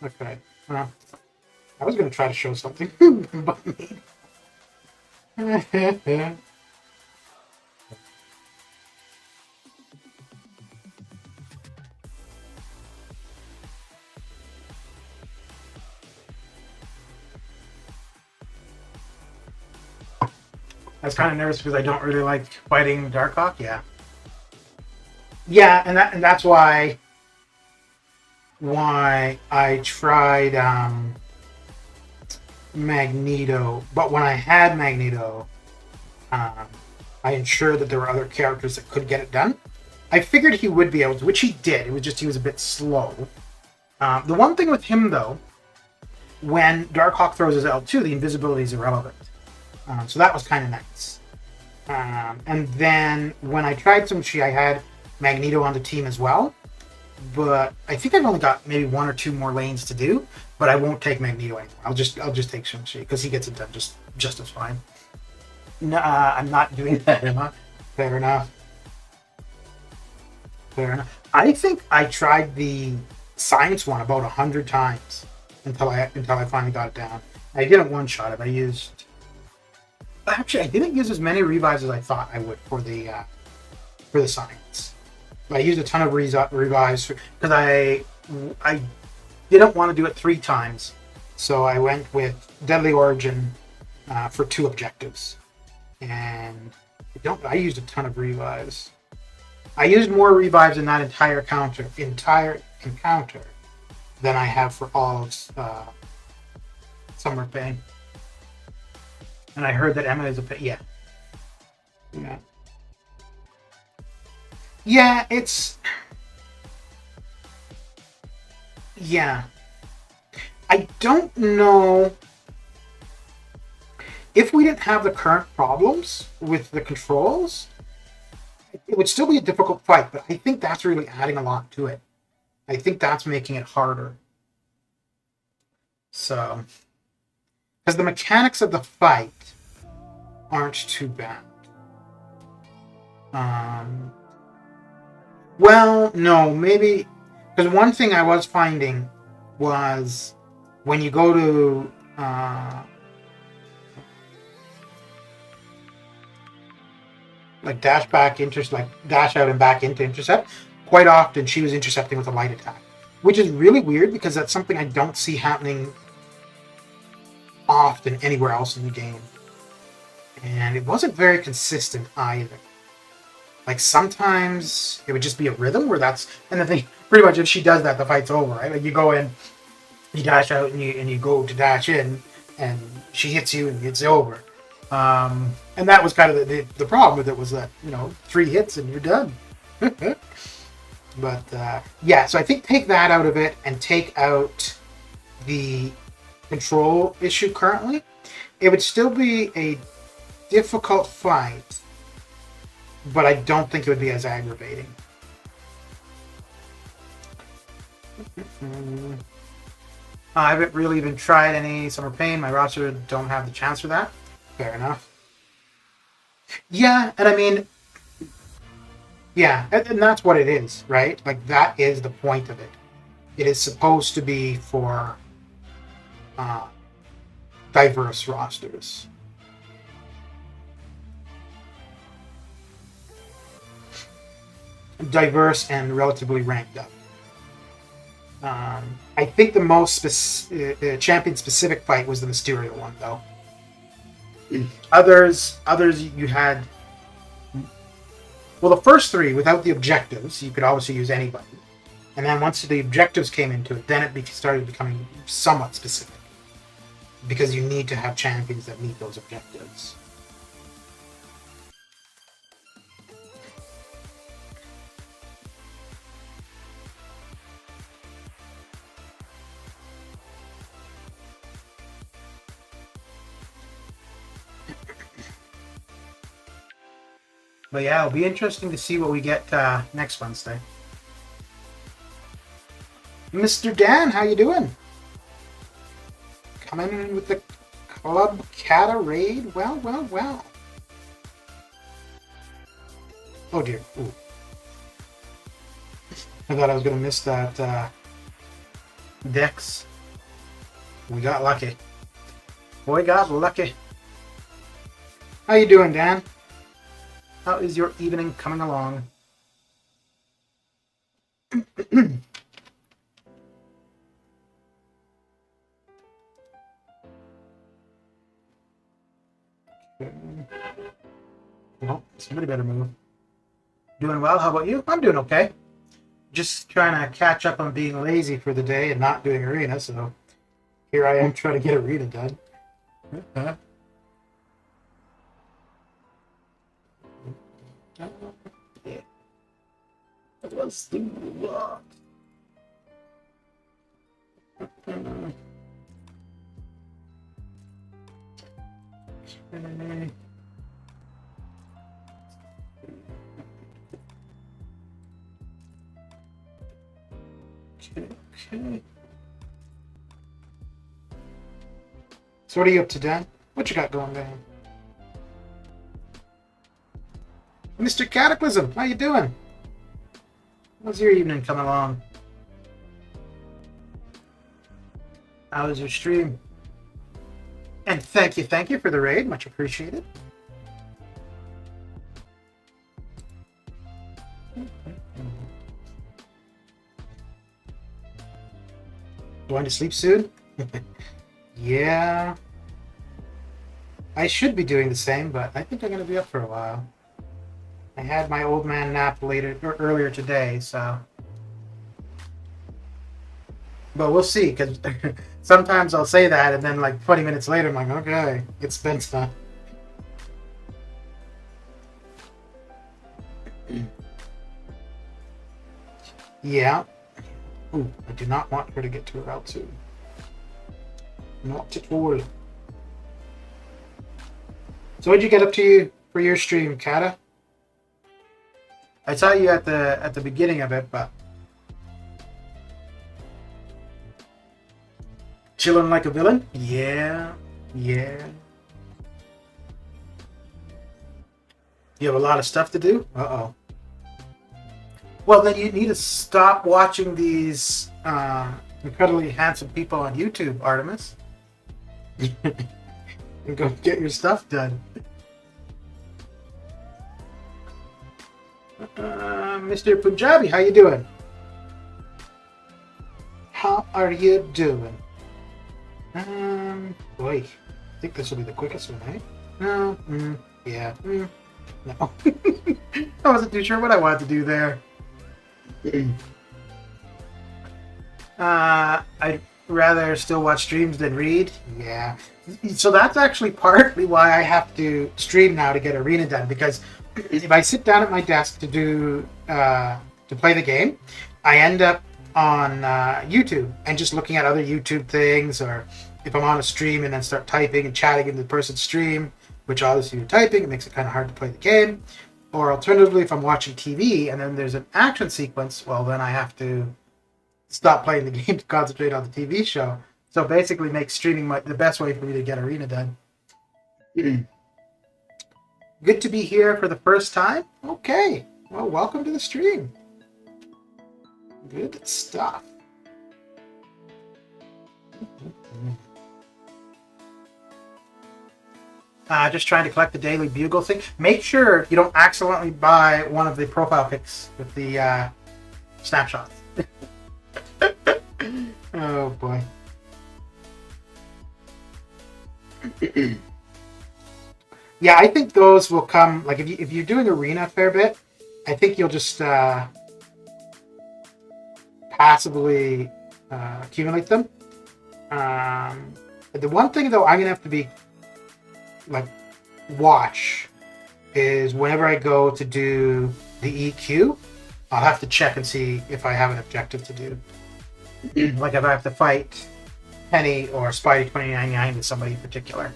A: Okay. Well, I was going to try to show something, but I was kind of nervous because I don't really like fighting Darkhawk. Yeah. Yeah, and that's why I tried Magneto. But when I had Magneto, I ensured that there were other characters that could get it done. I figured he would be able to, which he did. It was just he was a bit slow. The one thing with him, though, when Darkhawk throws his L2, the invisibility is irrelevant. So that was kind of nice. And then when I tried Sumchi, I had Magneto on the team as well. But I think I've only got maybe 1 or 2 more lanes to do. But I won't take Magneto anymore. I'll just take Sumchi because he gets it done just as fine. No, I'm not doing that, Emma. Fair enough. Fair enough. I think I tried the science one about 100 times until I finally got it down. I didn't one-shot it. I didn't use as many revives as I thought I would for the science. But I used a ton of revives because I didn't want to do it 3 times, so I went with Deadly Origin for 2 objectives, and I used a ton of revives. I used more revives in that entire encounter than I have for all of Summer Pain. And I heard that Emma is a bit, yeah. Yeah, it's... Yeah. I don't know if we didn't have the current problems with the controls, it would still be a difficult fight, but I think that's really adding a lot to it. I think that's making it harder. So, because the mechanics of the fight aren't too bad. Well, no, maybe, because one thing I was finding was when you go to like dash out and back into intercept, quite often she was intercepting with a light attack, which is really weird because that's something I don't see happening often anywhere else in the game. And it wasn't very consistent either. Like sometimes it would just be a rhythm where and the thing, pretty much if she does that, the fight's over, right? Like you go in, you dash out and you go to dash in and she hits you and it's over. And that was kind of the problem with it, was that, 3 hits and you're done. But yeah, so I think take that out of it and take out the control issue currently. It would still be a difficult fight, but I don't think it would be as aggravating. I haven't really even tried any Summer Pain. My roster don't have the chance for that. Fair enough. Yeah, and I mean, yeah, and that's what it is, right? Like, that is the point of it. It is supposed to be for diverse rosters. Diverse and relatively ranked up. I think the most champion-specific fight was the Mysterio one, though. Others you had... Well, the first 3, without the objectives, you could obviously use anybody. And then once the objectives came into it, then it started becoming somewhat specific. Because you need to have champions that meet those objectives. But yeah, it'll be interesting to see what we get next Wednesday. Mr. Dan, how you doing? Coming in with the Club Cata raid? Well, well, well. Oh dear. Ooh. I thought I was going to miss that Dex. We got lucky. Boy got lucky. How you doing, Dan? How is your evening coming along? Well, somebody better move. Doing well. How about you? I'm doing okay. Just trying to catch up on being lazy for the day and not doing arena, so here I am trying to get arena done. Yeah. Let's do what? Okay. So what are you up to, Dan? What you got going, Dan? Mr. Cataclysm, how you doing? How's your evening coming along? How was your stream? And thank you for the raid, much appreciated. Going to sleep soon? Yeah. I should be doing the same, but I think I'm going to be up for a while. I had my old man nap earlier today, so. But we'll see, because sometimes I'll say that, and then like 20 minutes later, I'm like, okay, it's been time. Yeah. Ooh, I do not want her to get to her altitude. Not at all. So what'd you get up to for your stream, Kata? I saw you at the beginning of it, but chilling like a villain? Yeah. You have a lot of stuff to do? Uh-oh. Well, then you need to stop watching these incredibly handsome people on YouTube, Artemis. And go get your stuff done. Mr. Punjabi, how you doing? How are you doing? Boy, I think this will be the quickest one, eh? No, yeah, no. I wasn't too sure what I wanted to do there. I'd rather still watch streams than read. Yeah. So that's actually partly why I have to stream now to get arena done, because if I sit down at my desk to do to play the game, I end up on YouTube and just looking at other YouTube things, or if I'm on a stream and then start typing and chatting in the person's stream, which obviously you're typing, it makes it kind of hard to play the game. Or alternatively, if I'm watching TV and then there's an action sequence, well, then I have to stop playing the game to concentrate on the TV show. So basically makes streaming the best way for me to get arena done. Good to be here for the first time? Okay. Well, welcome to the stream. Good stuff. Just trying to collect the Daily Bugle thing. Make sure you don't accidentally buy one of the profile pics with the snapshots. Oh boy. Yeah, I think those will come, like if you're doing arena a fair bit, I think you'll just passively accumulate them. The one thing though I'm gonna have to be like watch is whenever I go to do the EQ, I'll have to check and see if I have an objective to do. Like if I have to fight Penny or Spidey 2099 with somebody in particular.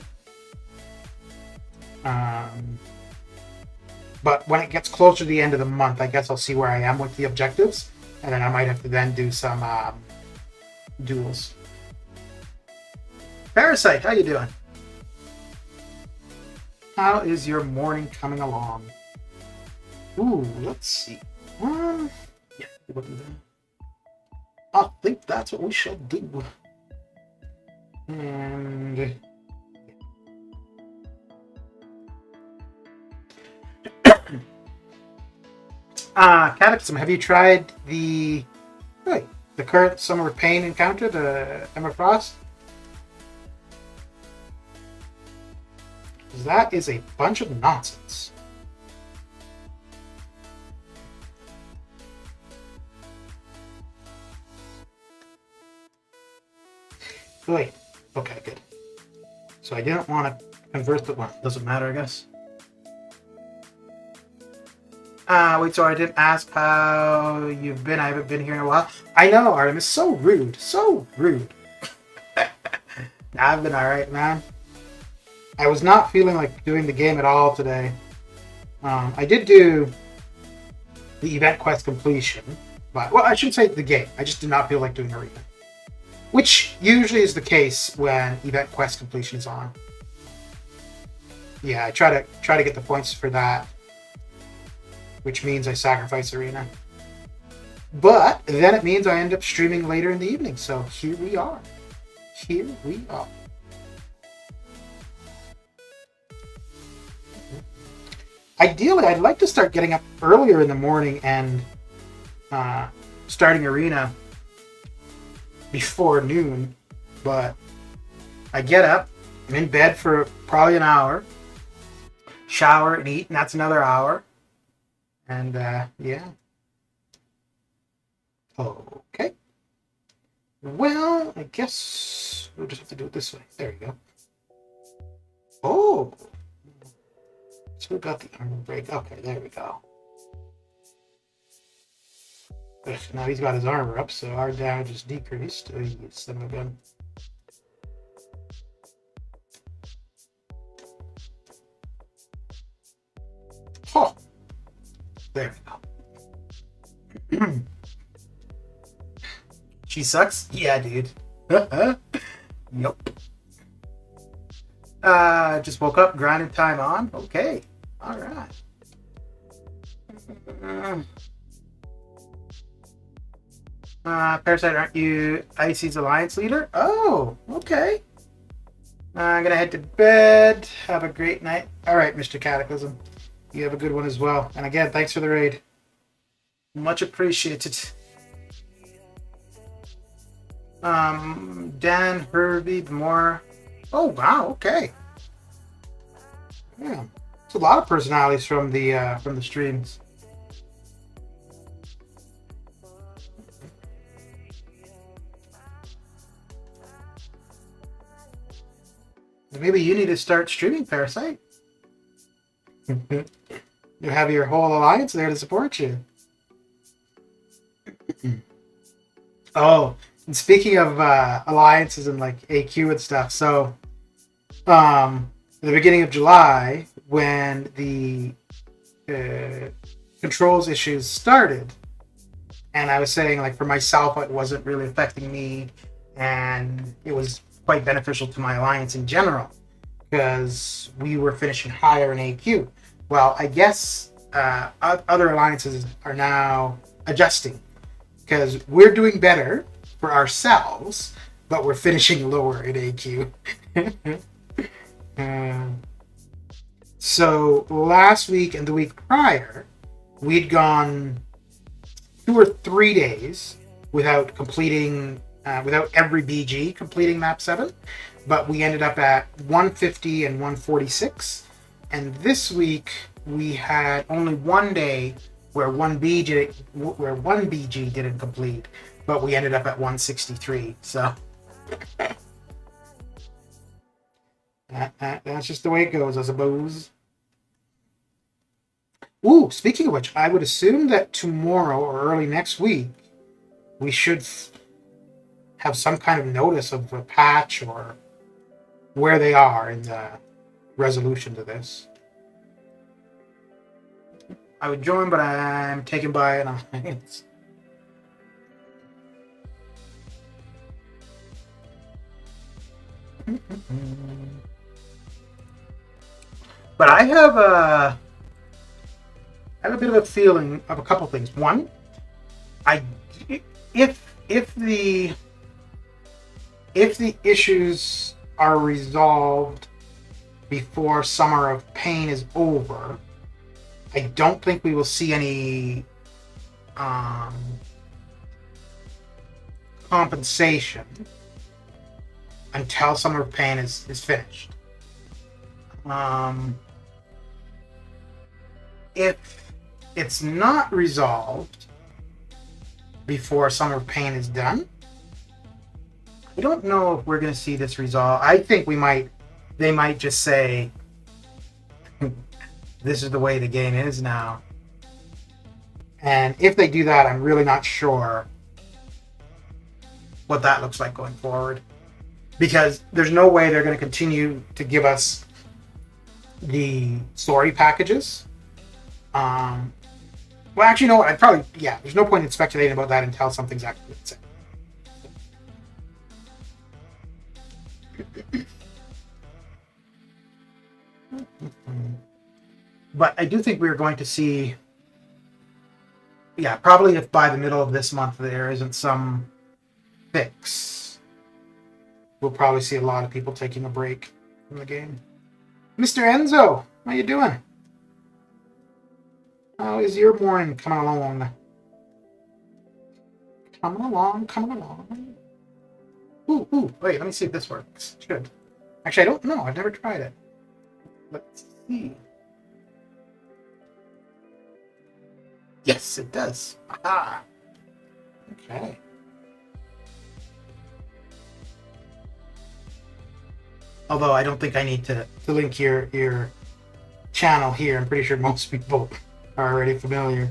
A: But when it gets closer to the end of the month, I guess I'll see where I am with the objectives, and then I might have to then do some duels. Parasite, how you doing? How is your morning coming along? Ooh, let's see. Yeah, we'll do that. I think that's what we should do. And Catechism, have you tried the current Summer Pain encounter, the Emma Frost? That is a bunch of nonsense. Wait, okay, good. So I didn't want to convert the one. Doesn't matter, I guess. Wait, so I didn't ask how you've been. I haven't been here in a while. I know, Artemis. So rude. So rude. I've been alright, man. I was not feeling like doing the game at all today. I did do the event quest completion, but, well, I shouldn't say the game. I just did not feel like doing arena. Which usually is the case when event quest completion is on. Yeah, I try to get the points for that, which means I sacrifice arena. But then it means I end up streaming later in the evening, so here we are. Here we are. Ideally, I'd like to start getting up earlier in the morning and starting arena before noon, but I get up, I'm in bed for probably an hour, shower and eat, and that's another hour, and yeah. Okay. Well, I guess we'll just have to do it this way. There we go. Oh! So we got the armor break. Okay, there we go. Ugh, now he's got his armor up, so our damage is decreased. Oh, you son of a gun. Oh! There we go. She sucks? Yeah, dude. Nope. Just woke up, grinding time on. Okay. Alright. Parasite, aren't you Icy's Alliance leader? Oh, okay. I'm gonna head to bed. Have a great night. Alright, Mr. Cataclysm. You have a good one as well. And again, thanks for the raid. Much appreciated. Dan, Herbie, more. Oh, wow, okay. Yeah. It's a lot of personalities from the streams. Maybe you need to start streaming, Parasite. You have your whole alliance there to support you. Oh, and speaking of alliances and like AQ and stuff, so at the beginning of July, when the controls issues started, and I was saying like for myself it wasn't really affecting me, and it was quite beneficial to my alliance in general because we were finishing higher in AQ. Well, I guess other alliances are now adjusting because we're doing better for ourselves, but we're finishing lower in AQ. So last week and the week prior, we'd gone 2 or 3 days without completing, without every BG completing map 7, but we ended up at 150 and 146. And this week we had only 1 day where one BG didn't complete, but we ended up at 163. So that's just the way it goes, I suppose. Ooh, speaking of which, I would assume that tomorrow or early next week we should have some kind of notice of a patch or where they are in the resolution to this. I would join, but I'm taken by an alliance. But I have a bit of a feeling of a couple things. One, if the issues are resolved before Summer of Pain is over, I don't think we will see any compensation until Summer of Pain is finished. If it's not resolved before Summer of Pain is done, I don't know if we're going to see this resolved. I think they might just say, this is the way the game is now. And if they do that, I'm really not sure what that looks like going forward. Because there's no way they're going to continue to give us the story packages. Well, actually, you know what? There's no point in speculating about that until something's actually said. But I do think we're going to see, probably if by the middle of this month there isn't some fix, we'll probably see a lot of people taking a break from the game. Mr. Enzo, how you doing? How is your morning coming along? Coming along. Ooh, wait, let me see if this works. It should. Actually, I don't know. I've never tried it. Let's see. Yes, it does. Aha. Okay. Although I don't think I need to link your channel here. I'm pretty sure most people are already familiar.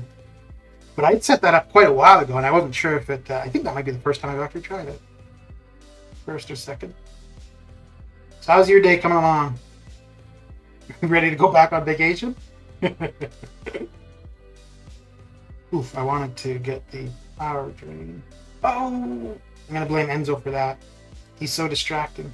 A: But I'd set that up quite a while ago, and I wasn't sure if it... I think that might be the first time I've actually tried it. First or second. So how's your day coming along? Ready to go back on vacation? Oof, I wanted to get the power drain. Oh! I'm going to blame Enzo for that. He's so distracting.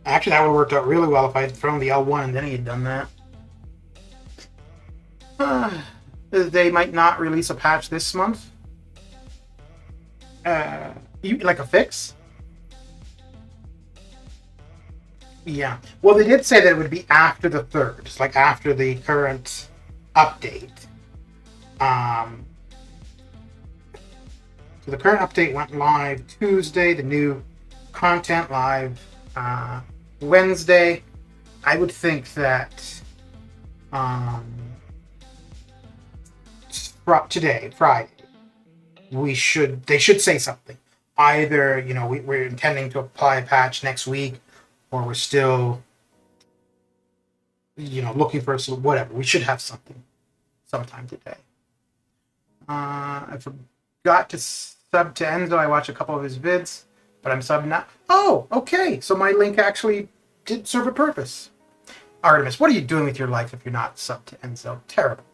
A: Actually, that would have worked out really well if I had thrown the L1 and then he had done that. They might not release a patch this month. Like a fix? Yeah. Well, they did say that it would be after the 3rd. It's like after the current update. So the current update went live Tuesday. The new content live Wednesday. I would think that today, Friday, they should say something. Either, we're intending to apply a patch next week, or we're still, looking for whatever. We should have something sometime today. I forgot to sub to Enzo. I watched a couple of his vids, but I'm subbed now. Oh, okay. So my link actually did serve a purpose. Artemis, what are you doing with your life if you're not subbed to Enzo? Terrible.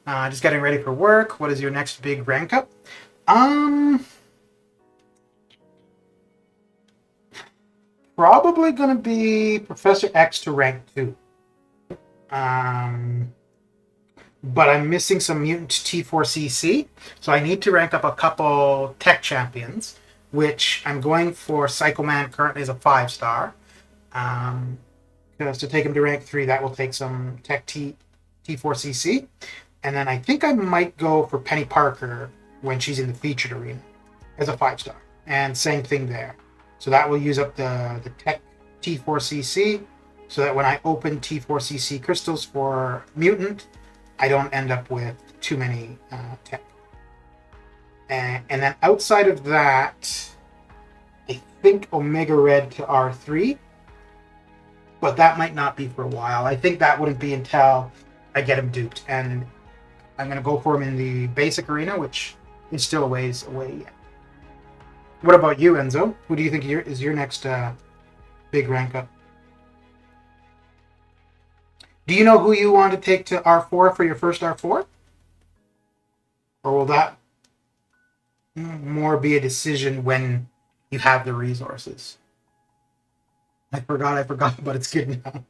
A: Just getting ready for work. What is your next big rank up? Probably going to be Professor X to rank 2. But I'm missing some mutant T4CC, so I need to rank up a couple tech champions, which I'm going for PsychoMan currently as a 5-star. Because to take him to rank 3, that will take some tech T4CC. And then I think I might go for Penny Parker when she's in the featured arena as a 5-star. And same thing there. So that will use up the tech T4CC, so that when I open T4CC crystals for mutant, I don't end up with too many tech. And then outside of that, I think Omega Red to R3, but that might not be for a while. I think that wouldn't be until I get him duped, and I'm going to go for him in the basic arena, which is still a ways away yet. What about you, Enzo? Who do you think is your next big rank up? Do you know who you want to take to R4 for your first R4? Or will that more be a decision when you have the resources. I forgot, but it's good now.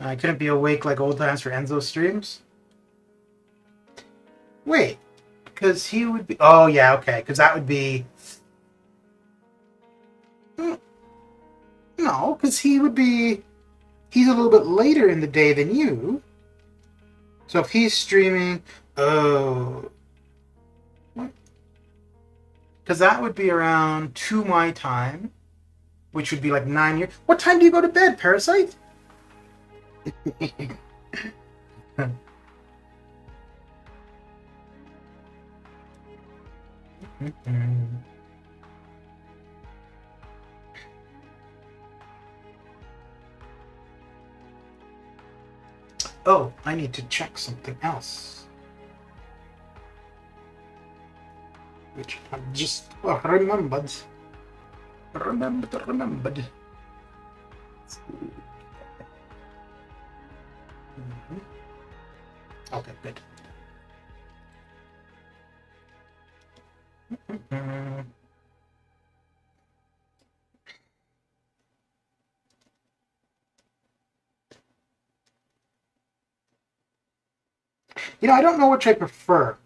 A: I couldn't be awake like old times for Enzo's streams. Wait, because he would be... Oh, yeah, okay, because that would be... No, because he would be... He's a little bit later in the day than you. So if he's streaming... Oh... Because that would be around 2 my time, which would be like 9 years. What time do you go to bed, Parasite? Oh, I need to check something else. Which I just remembered. Remembered. Okay, good. You know, I don't know which I prefer.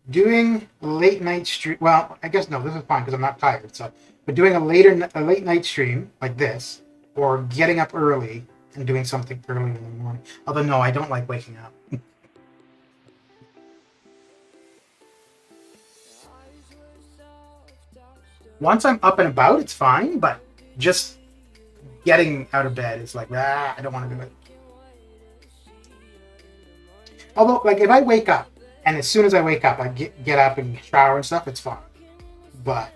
A: Doing a late night stream. Well, I guess no, this is fine because I'm not tired. So, but doing a late night stream like this, or getting up early and doing something early in the morning. Although no, I don't like waking up. Once I'm up and about, it's fine. But just getting out of bed is like, I don't want to do it. Although, like, if I wake up, and as soon as I wake up, I get up and shower and stuff, it's fine. But,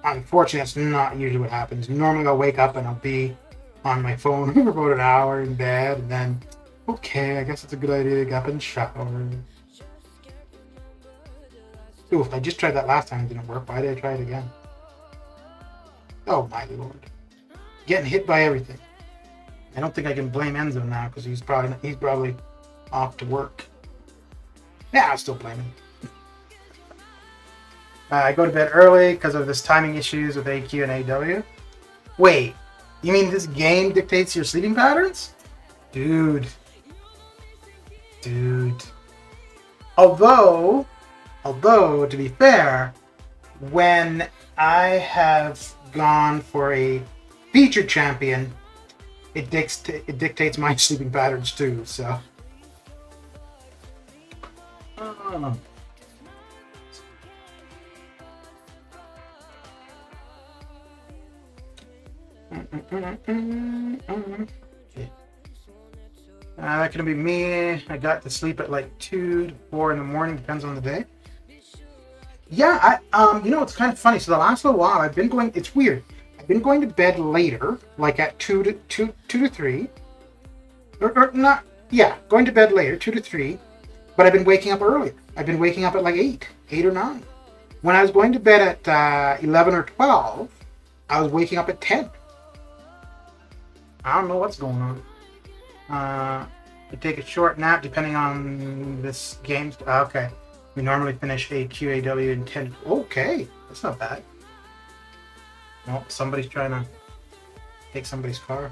A: unfortunately, that's not usually what happens. Normally, I'll wake up and I'll be on my phone for about an hour in bed, and then, okay, I guess it's a good idea to get up and shower. Oof, I just tried that last time, it didn't work. Why did I try it again? Oh, my lord. Getting hit by everything. I don't think I can blame Enzo now, because he's probably off to work. Yeah, I'll still blame him. I go to bed early because of this timing issues with AQ and AW. Wait, you mean this game dictates your sleeping patterns? Dude. Although, to be fair, when I have gone for a featured champion, it dictates my sleeping patterns too, so... Oh. That could be me. I got to sleep at like 2 to 4 in the morning, depends on the day. Yeah, you know, it's kind of funny. So the last little while, I've been going. It's weird. I've been going to bed later, like at 2 to 3, or not. Yeah, going to bed later, 2 to 3. But I've been waking up earlier. I've been waking up at like 8 or 9. When I was going to bed at 11 or 12, I was waking up at 10. I don't know what's going on. I take a short nap depending on this game. Okay. We normally finish AQAW in 10. Okay. That's not bad. No, somebody's trying to take somebody's car.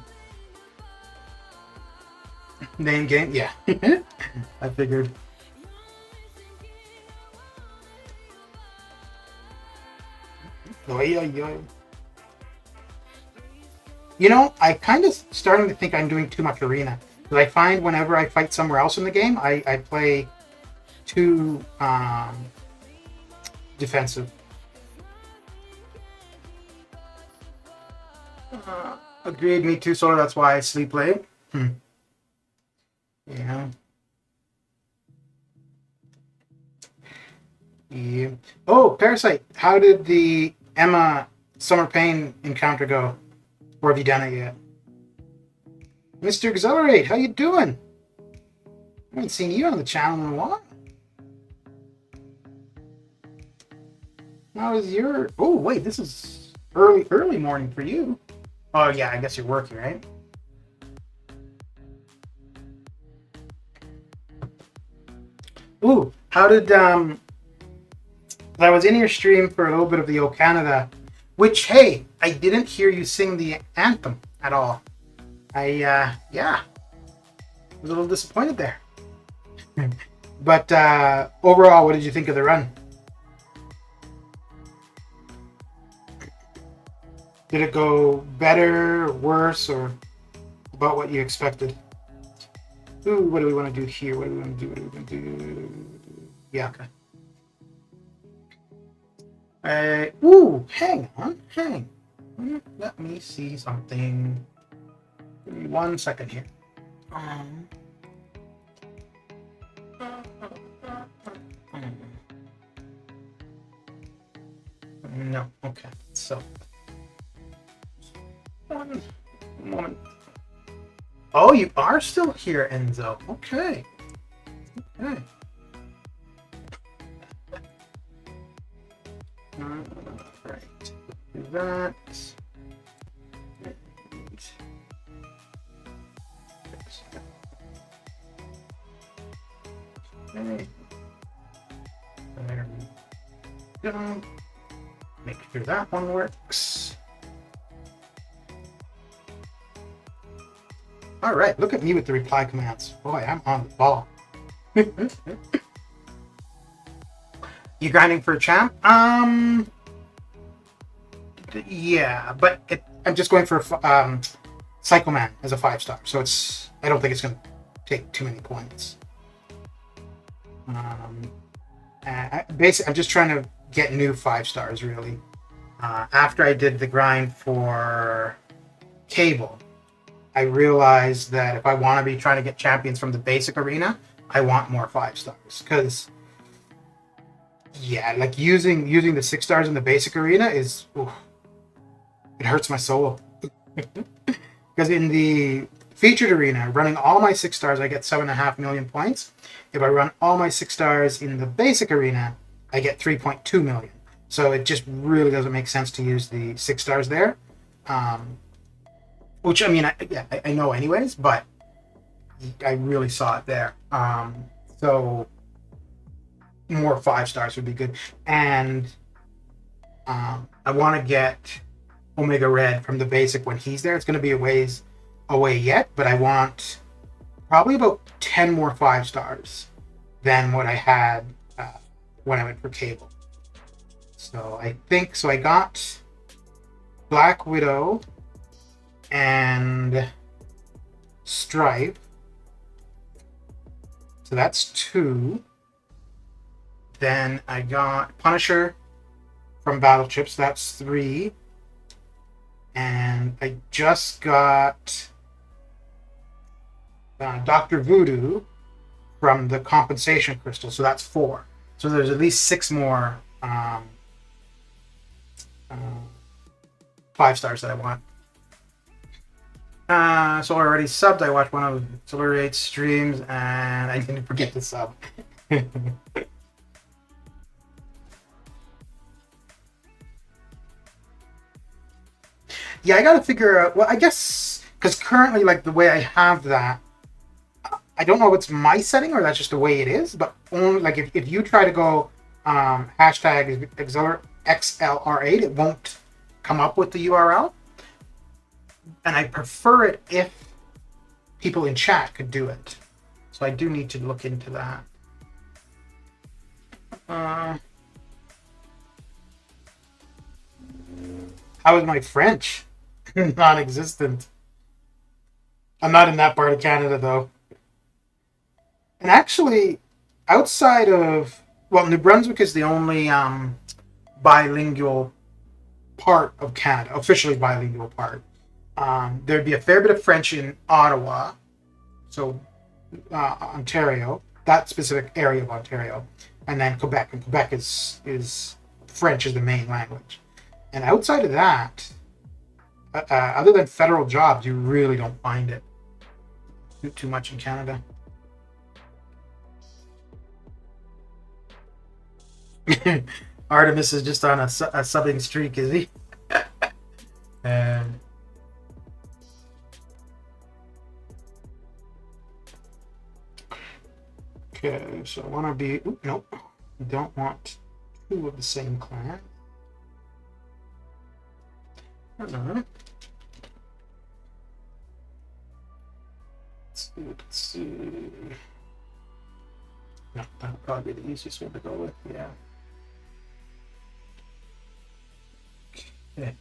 A: Name game? Yeah. I figured. You know, I kind of starting to think I'm doing too much arena. Because I find whenever I fight somewhere else in the game, I play too defensive. Agreed, me too, so that's why I sleep late. Yeah. Yeah. Oh, Parasite, how did the Emma Summer Pain encounter go? Or have you done it yet? Mr. Accelerate, how you doing? I haven't seen you on the channel in a while. How is your... Oh, wait, this is early morning for you. Oh, yeah, I guess you're working, right? Ooh, how did I was in your stream for a little bit of the O Canada, which, hey, I didn't hear you sing the anthem at all. Yeah, was a little disappointed there. But overall, what did you think of the run? Did it go better, worse, or about what you expected? Ooh, what do we want to do here? What do we want to do? What do we want to do? Yeah, okay. Ooh, hang on. Let me see something. Give me 1 second here. No, okay. So, 1 moment. Oh, you are still here, Enzo. Okay. Right. Do that. Okay. There we go. Make sure that one works. All right, look at me with the reply commands. Boy, I'm on the ball. You grinding for a champ? Yeah, but I'm just going for PsychoMan as a 5-star, so I don't think it's going to take too many points. Basically, I'm just trying to get new 5-stars, really. After I did the grind for Cable, I realized that if I want to be trying to get champions from the basic arena, I want more 5-stars. Because, yeah, like using the 6-stars in the basic arena is, it hurts my soul. Because in the featured arena, running all my 6-stars, I get 7.5 million points. If I run all my 6-stars in the basic arena, I get 3.2 million. So it just really doesn't make sense to use the 6-stars there. Which, I mean, I know anyways, but I really saw it there. So more 5-stars would be good. And I want to get Omega Red from the basic when he's there. It's going to be a ways away yet, but I want probably about 10 more 5-stars than what I had when I went for Cable. So I think, I got Black Widow and Stripe. So that's 2. Then I got Punisher from Battle Chips. That's 3. And I just got Dr. Voodoo from the Compensation Crystal. So that's 4. So there's at least 6 more 5-stars that I want. So I already subbed. I watched one of Accelerate's streams, and I didn't forget to sub. Yeah, I gotta figure out. Well, I guess because currently, like the way I have that, I don't know if it's my setting or that's just the way it is. But only like if you try to go hashtag XLR8, it won't come up with the URL. And I prefer it if people in chat could do it. So I do need to look into that. How is my French? Non-existent. I'm not in that part of Canada, though. And actually, outside of... Well, New Brunswick is the only bilingual part of Canada, officially bilingual part. There'd be a fair bit of French in Ottawa, so Ontario, that specific area of Ontario, and then Quebec. And Quebec is French is the main language. And outside of that, other than federal jobs, you really don't find it too much in Canada. Artemis is just on a subbing streak, is he? And okay, so I want to be. Nope, don't want two of the same clan. Let's see. No, that'll probably be the easiest one to go with, yeah. Okay.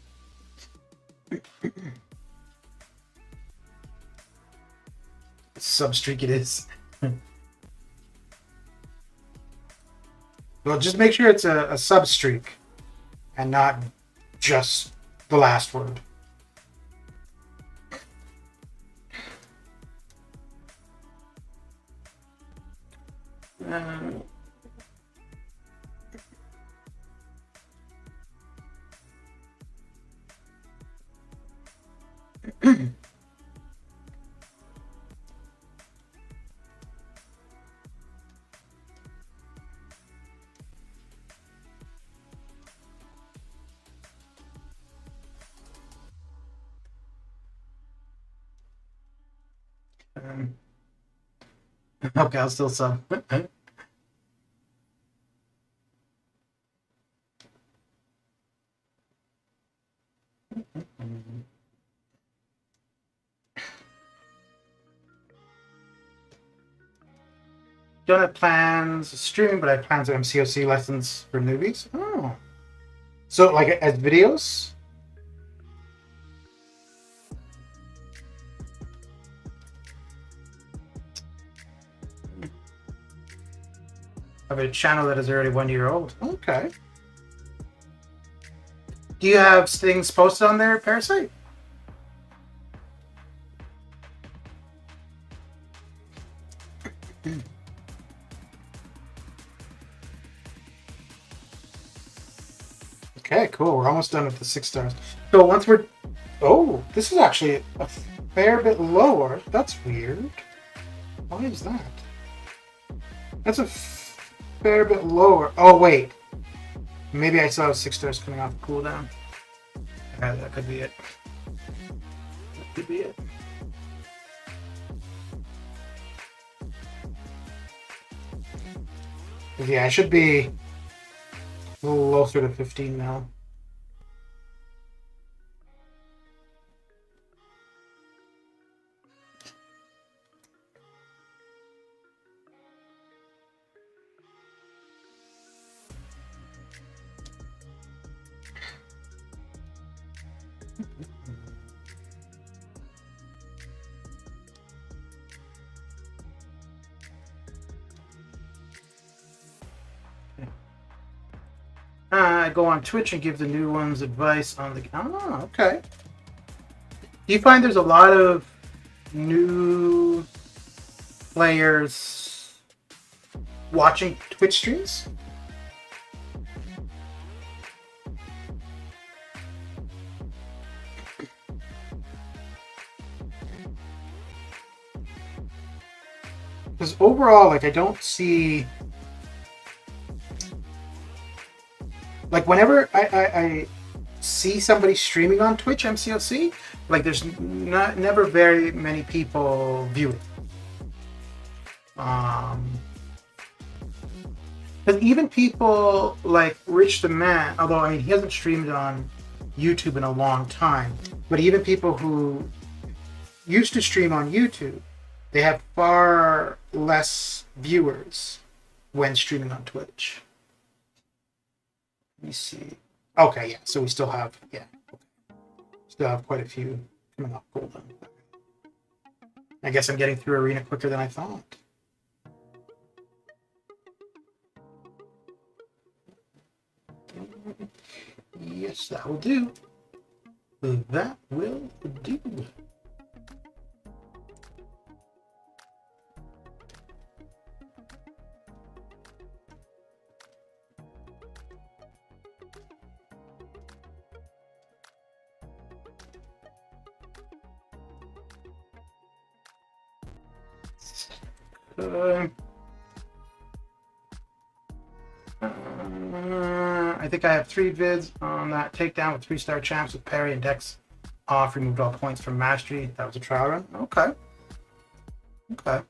A: Substreak it is. Well, just make sure it's a substreak and not just the last word. Okay, I'll still sub. Don't have plans of streaming, but I have plans of MCOC lessons for newbies. Oh. So, like, as videos? Of a channel that is already 1 year old. Okay. Do you have things posted on there, Parasite? Okay, cool. We're almost done with the 6 stars. So once we're... Oh, this is actually a fair bit lower. That's weird. Why is that? That's a fair bit lower. Oh, wait. Maybe I saw 6 stars coming off cooldown. That could be it. That could be it. Yeah, I should be closer to 15 now. I go on Twitch and give the new ones advice on the... Oh, okay. Do you find there's a lot of new players watching Twitch streams? Because overall, like, I don't see... Like, whenever I see somebody streaming on Twitch, MCOC, like, there's never very many people viewing. But even people like Rich the Man, although I mean, he hasn't streamed on YouTube in a long time, but even people who used to stream on YouTube, they have far less viewers when streaming on Twitch. Let me see. Okay, yeah. So we still have, yeah. Okay. Still have quite a few coming up golden. I guess I'm getting through Arena quicker than I thought. Yes, that will do. That will do. I think I have 3 vids on that takedown with 3-star champs with parry and dex off. Removed all points from mastery. That was a trial run. Okay. Okay.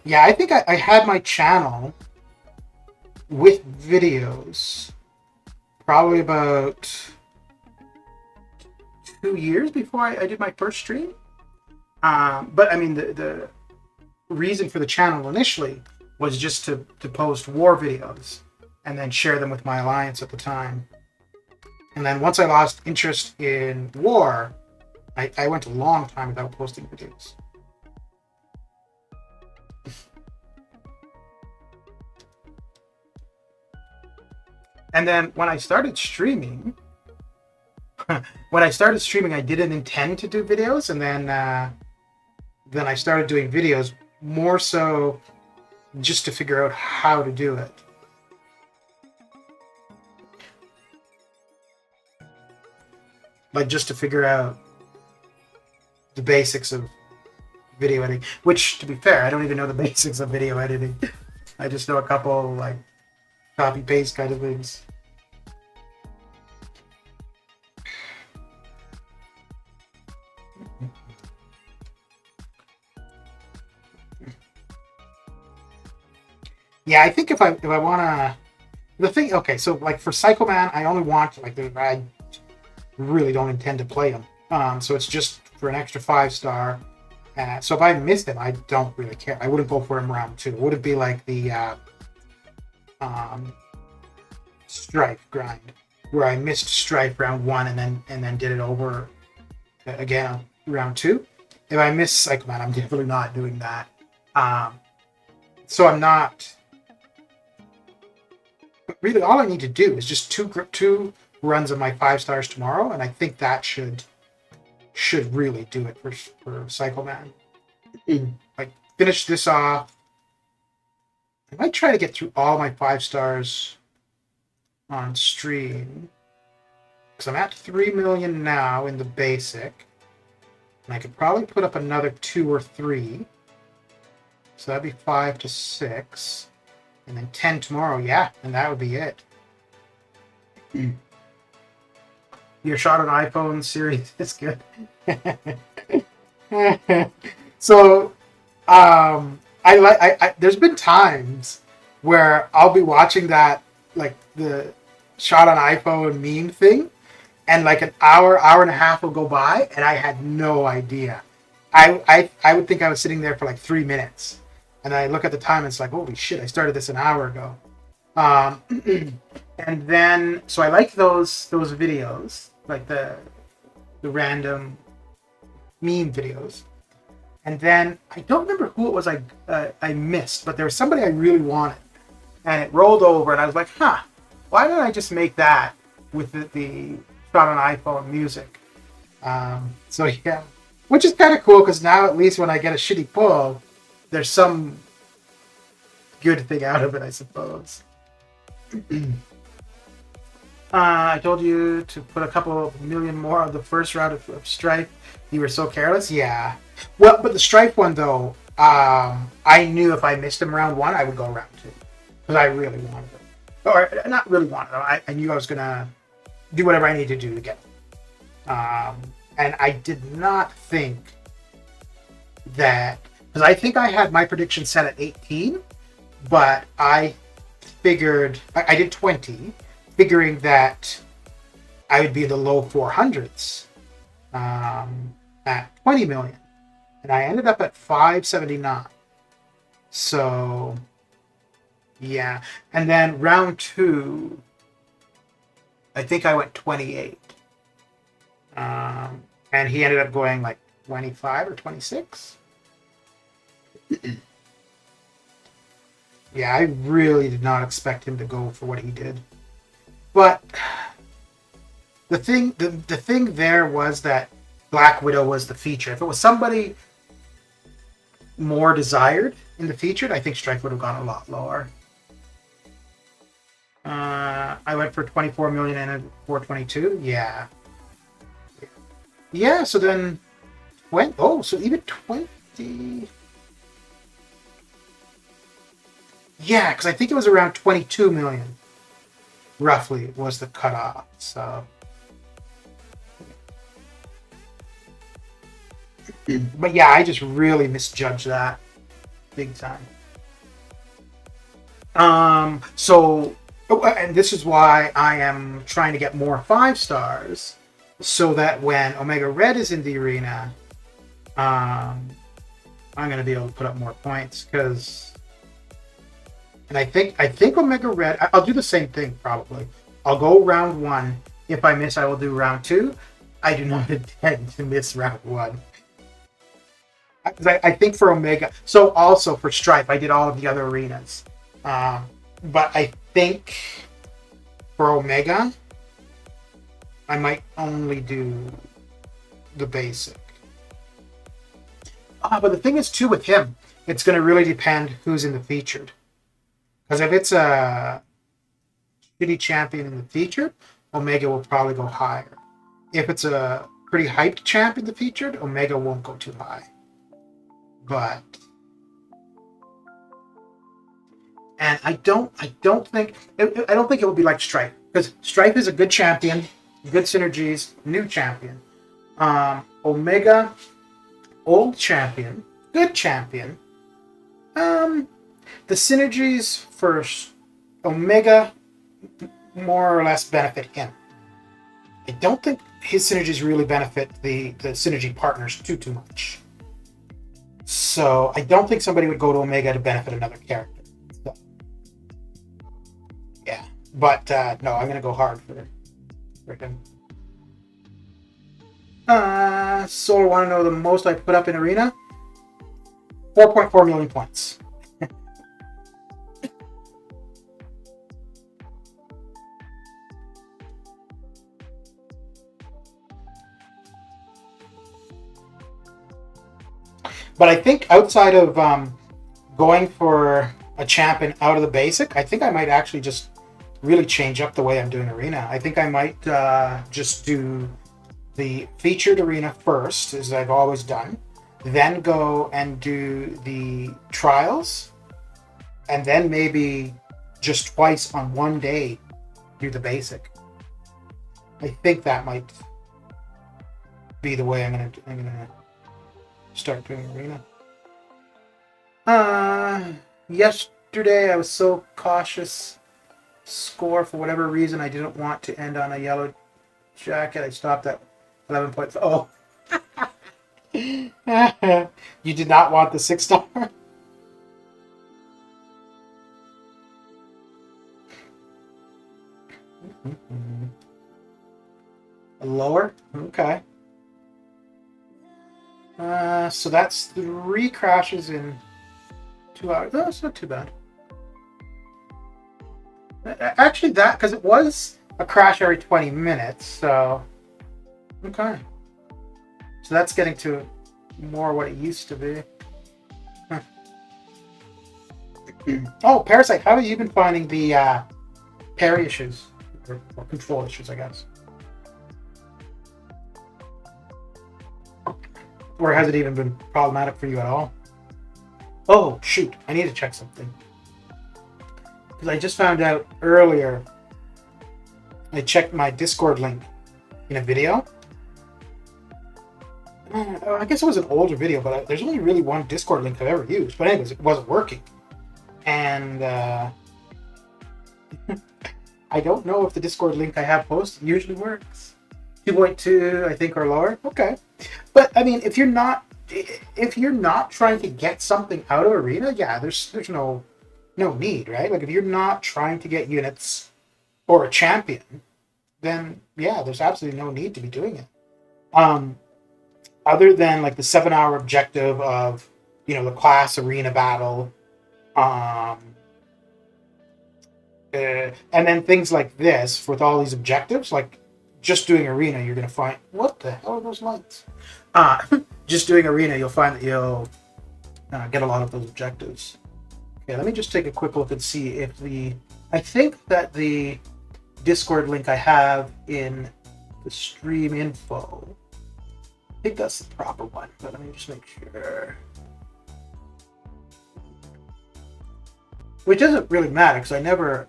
A: Yeah, I think I had my channel with videos probably about 2 years before I did my first stream. But I mean, the reason for the channel initially was just to post war videos and then share them with my alliance at the time. And then once I lost interest in war, I went a long time without posting videos. And then when I started streaming, I didn't intend to do videos, and then I started doing videos more so just to figure out how to do it. Like just to figure out the basics of video editing, which, to be fair, I don't even know the basics of video editing. I just know a couple like copy paste kind of things. Yeah, I think if I wanna, the thing, okay, so like for PsychoMan, I only want like I really don't intend to play him. So it's just for an extra 5-star. So if I missed him, I don't really care. I wouldn't go for him round 2. It would be like the Strife grind, where I missed Strife round 1 and then did it over again round 2. If I miss PsychoMan, I'm definitely not doing that. So I'm not. But really, all I need to do is just two runs of my 5-stars tomorrow, and I think that should really do it for PsychoMan. Like finish this off. I might try to get through all my 5-stars on stream, because I'm at 3 million now in the basic, and I could probably put up another 2 or 3. So that'd be 5 to 6. And then 10 tomorrow, yeah, and that would be it. Your shot on iPhone series is good. So, there's been times where I'll be watching that, like the shot on iPhone meme thing, and like an hour and a half will go by, and I had no idea. I would think I was sitting there for like 3 minutes. And I look at the time and it's like, holy shit, I started this an hour ago. And then, so I like those videos, like the random meme videos. And then, I don't remember who it was I missed, but there was somebody I really wanted. And it rolled over and I was like, why don't I just make that with the shot on iPhone music? So yeah, which is kind of cool because now at least when I get a shitty pull, there's some good thing out of it, I suppose. I told you to put a couple million more of the first round of Strife. You were so careless. Yeah. Well, but the Strife one though, I knew if I missed him round 1, I would go round 2 because I really wanted him, or not really wanted him. I knew I was gonna do whatever I needed to do to get him. And I did not think that. Because I think I had my prediction set at 18, but I figured I did 20, figuring that I would be in the low 400s at 20 million, and I ended up at 579. So yeah, and then round 2, I think I went 28, and he ended up going like 25 or 26. Yeah, I really did not expect him to go for what he did. But the thing there was that Black Widow was the feature. If it was somebody more desired in the featured, I think Strike would have gone a lot lower. I went for 24 million and 422. Yeah. Yeah, so then so even 20. Yeah, because I think it was around 22 million, roughly, was the cutoff. So, But yeah, I just really misjudged that big time. So, and this is why I am trying to get more 5 stars, so that when Omega Red is in the arena, I'm going to be able to put up more points. Because, and I think Omega Red, I'll do the same thing probably. I'll go round 1. If I miss, I will do round 2. I do not intend to miss round 1. Because I think for Omega, so also for Stripe, I did all of the other arenas. But I think for Omega, I might only do the basic. But the thing is, too, with him, it's going to really depend who's in the featured. Because if it's a shitty champion in the featured, Omega will probably go higher. If it's a pretty hyped champ in the featured, Omega won't go too high. But... And I don't think it will be like Stripe, because Stripe is a good champion, good synergies, new champion. Omega, old champion, good champion. The synergies for Omega more or less benefit him. I don't think his synergies really benefit the synergy partners too much. So I don't think somebody would go to Omega to benefit another character. Yeah, but no, I'm gonna go hard for him. Solar want to know the most I put up in arena? 4.4 million points. But I think outside of going for a champion out of the basic, I think I might actually just really change up the way I'm doing arena. I think I might just do the featured arena first, as I've always done, then go and do the trials, and then maybe just twice on one day do the basic. I think that might be the way I'm gonna start doing arena. Yesterday I was so cautious. Score, for whatever reason, I didn't want to end on a yellow jacket. I stopped at 11 points. Oh. You did not want the 6-star? Lower? Okay. So that's 3 crashes in 2 hours. Oh, that's not too bad. Actually, that, because it was a crash every 20 minutes, so... Okay. So that's getting to more what it used to be. Huh. Oh, Parasite, how have you been finding the parry issues? Or control issues, I guess. Or has it even been problematic for you at all? Oh, shoot, I need to check something. Because I just found out earlier, I checked my Discord link in a video. I guess it was an older video, but there's only really one Discord link I've ever used. But anyways, it wasn't working. And I don't know if the Discord link I have posted usually works. 2.2, I think, or lower. Okay. But, I mean, if you're not trying to get something out of arena, yeah, there's no need, right? Like, if you're not trying to get units or a champion, then yeah, there's absolutely no need to be doing it. Other than like the 7-hour objective of, the class arena battle, and then things like this with all these objectives, like just doing arena, you're gonna find, what the hell are those lights? Just doing arena, you'll find that you'll get a lot of those objectives. Okay, let me just take a quick look and see if I think that the Discord link I have in the stream info, I think that's the proper one, but let me just make sure. Which doesn't really matter, because I never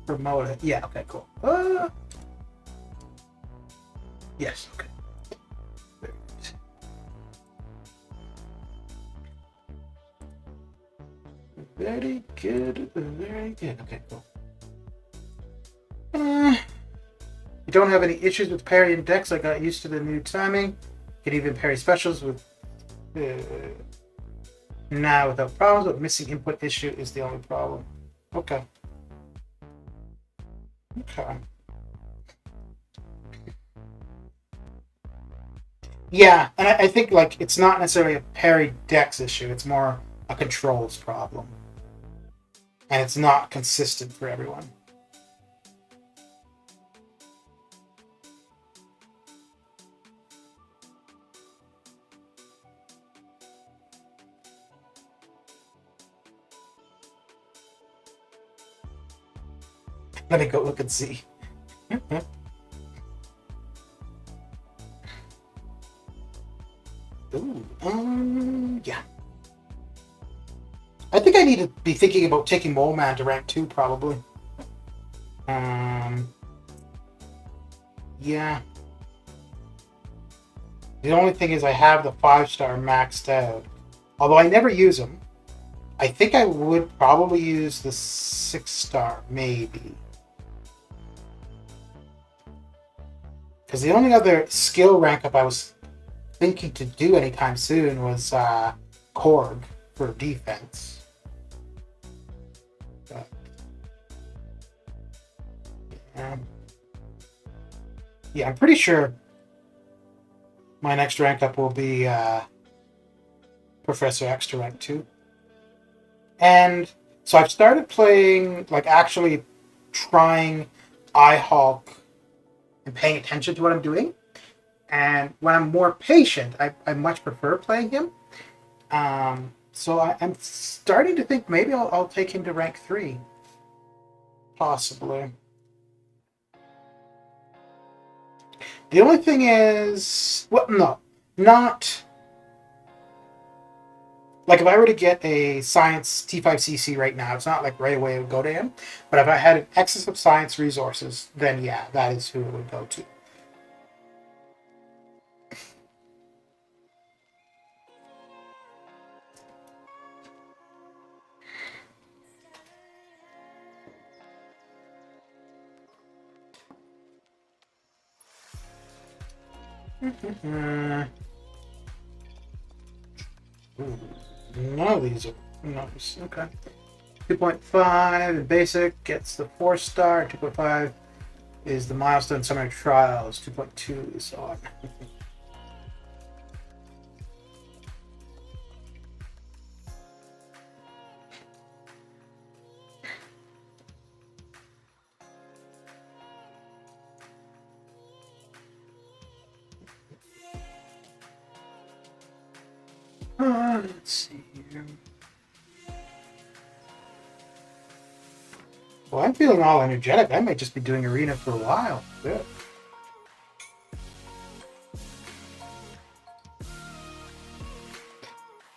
A: promote it. Yeah, okay, cool. Yes, okay. Very good, very good. Okay, cool. You don't have any issues with parry and dex. I got used to the new timing. Can even parry specials with now without problems, but missing input issue is the only problem. Okay. Okay. Yeah, and I think like it's not necessarily a parry dex issue. It's more a controls problem, and it's not consistent for everyone. Let me go look and see. Ooh, yeah. I think I need to be thinking about taking Mole Man to rank 2, probably. Yeah. The only thing is I have the 5-star maxed out. Although I never use them. I think I would probably use the 6-star, maybe. Because the only other skill rank up I was thinking to do anytime soon was Korg for defense. But, yeah, I'm pretty sure my next rank up will be Professor X to rank 2. And so I've started playing, like actually trying iHawk and paying attention to what I'm doing. And when I'm more patient, I much prefer playing him. So I'm starting to think maybe I'll take him to rank 3. Possibly. The only thing is... Well, no. Not... Like, if I were to get a Science T5CC right now, it's not like right away it would go to him. But if I had an excess of Science resources, then yeah, that is who it would go to. Ooh, none of these are nice. Okay. 2.5 in basic gets the 4-star. 2.5 is the milestone summer trials. 2.2 is on. Let's see here. Well, I'm feeling all energetic. I might just be doing arena for a while. Good.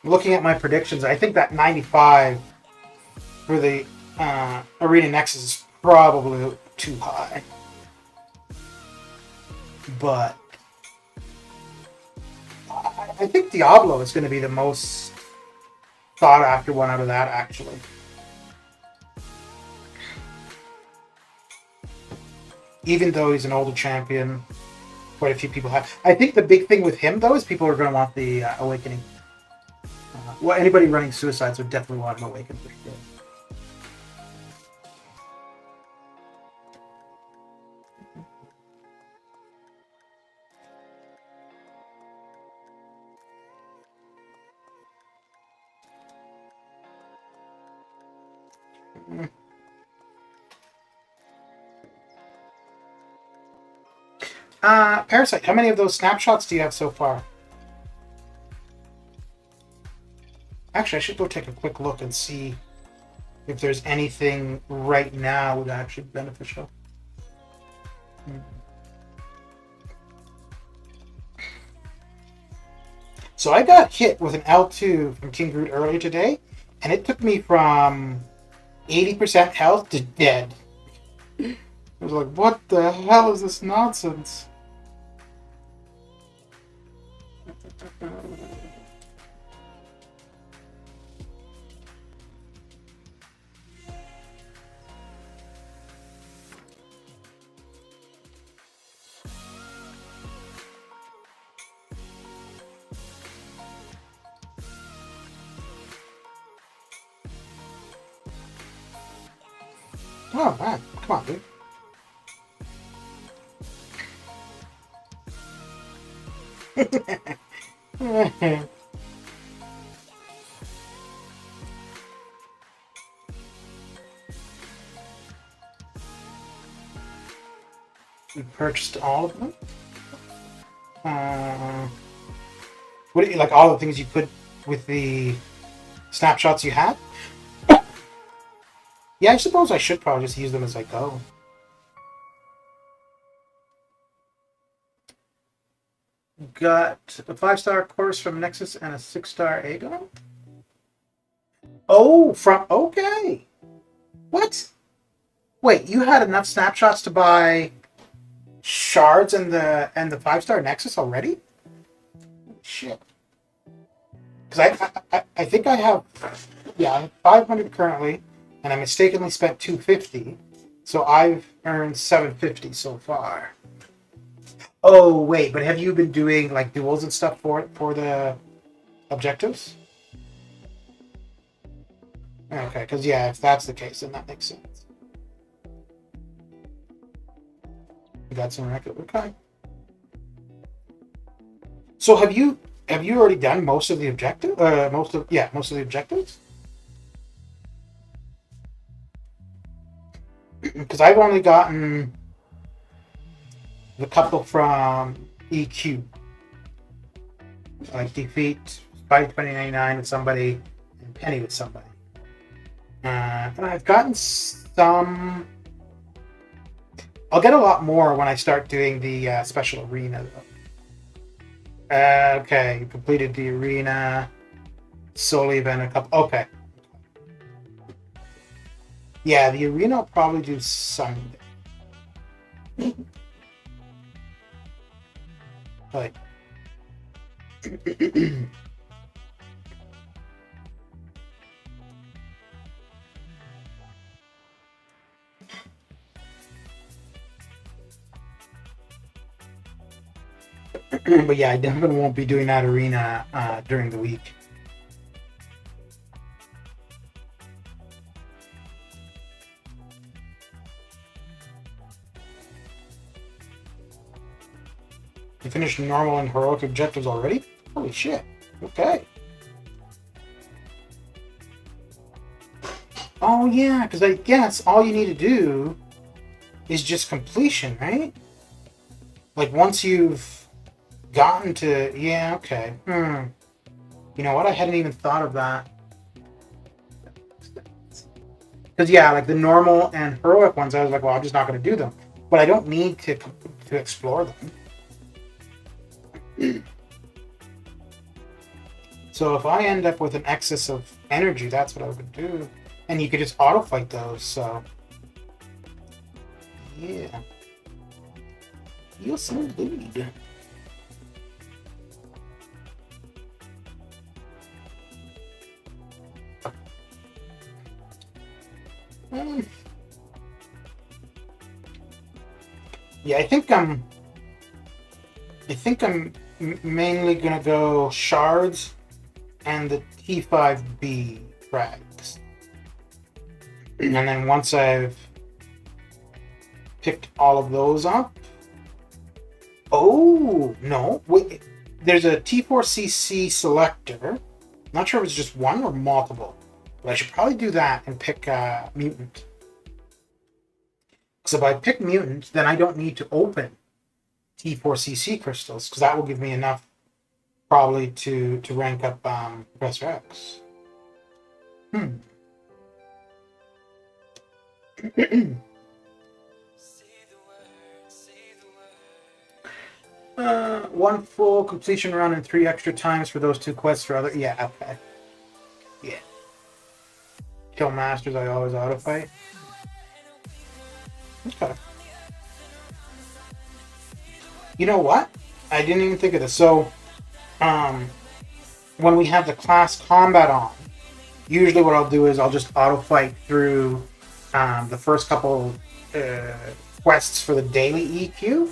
A: Looking at my predictions, I think that 95 for the arena Nexus is probably too high. But I think Diablo is going to be the most sought after one out of that, actually. Even though he's an older champion, quite a few people have. I think the big thing with him, though, is people are going to want the Awakening. Well, anybody running Suicides would definitely want an Awaken for sure. Parasite, how many of those snapshots do you have so far? Actually, I should go take a quick look and see if there's anything right now that's actually beneficial. So I got hit with an L2 from King Groot earlier today, and it took me from 80% health to dead. I was like, what the hell is this nonsense? Oh man, come on, dude. We purchased all of them. What do you, like all the things you put with the snapshots you had? Yeah, I suppose I should probably just use them as I go. Got a 5-star course from Nexus and a 6-star Aegon. Oh, from okay. What? Wait, you had enough snapshots to buy shards and the 5-star Nexus already? Shit. Because I think I have, yeah, I have 500 currently, and I mistakenly spent 250, so I've earned 750 so far. Oh wait, but have you been doing like duels and stuff for the objectives? Okay, because yeah, if that's the case, then that makes sense. You got some record. Okay. So have you already done most of the objective? Most of the objectives. Because I've only gotten the couple from EQ, like defeat Spy 2099 with somebody and Penny with somebody. And I've gotten some. I'll get a lot more when I start doing the special arena, though. Okay, you completed the arena. Solo event, a couple. Okay. Yeah, the arena I'll probably do Sunday. Like. But yeah, I definitely won't be doing that arena during the week. You finished normal and heroic objectives already? Holy shit. Okay. Oh yeah, because I guess all you need to do is just completion, right? Like once you've gotten to... Yeah, okay. You know what? I hadn't even thought of that. Because yeah, like the normal and heroic ones, I was like, well, I'm just not going to do them. But I don't need to explore them. So if I end up with an excess of energy, that's what I would do. And you could just auto fight those, so... Yeah. Yes, indeed. Yeah, I think I'm mainly gonna go shards and the T5B frags. And then once I've picked all of those up... Oh, no. Wait, there's a T4CC selector. Not sure if it's just one or multiple. But I should probably do that and pick Mutant. Because if I pick Mutant, then I don't need to open T4CC crystals, because that will give me enough probably to rank up Professor X. One full completion run and 3 extra times for those 2 quests for other... Yeah, okay. Yeah. Kill masters, I always auto fight. Okay. You know what? I didn't even think of this. So, when we have the class combat on, usually what I'll do is I'll just auto fight through the first couple quests for the daily EQ.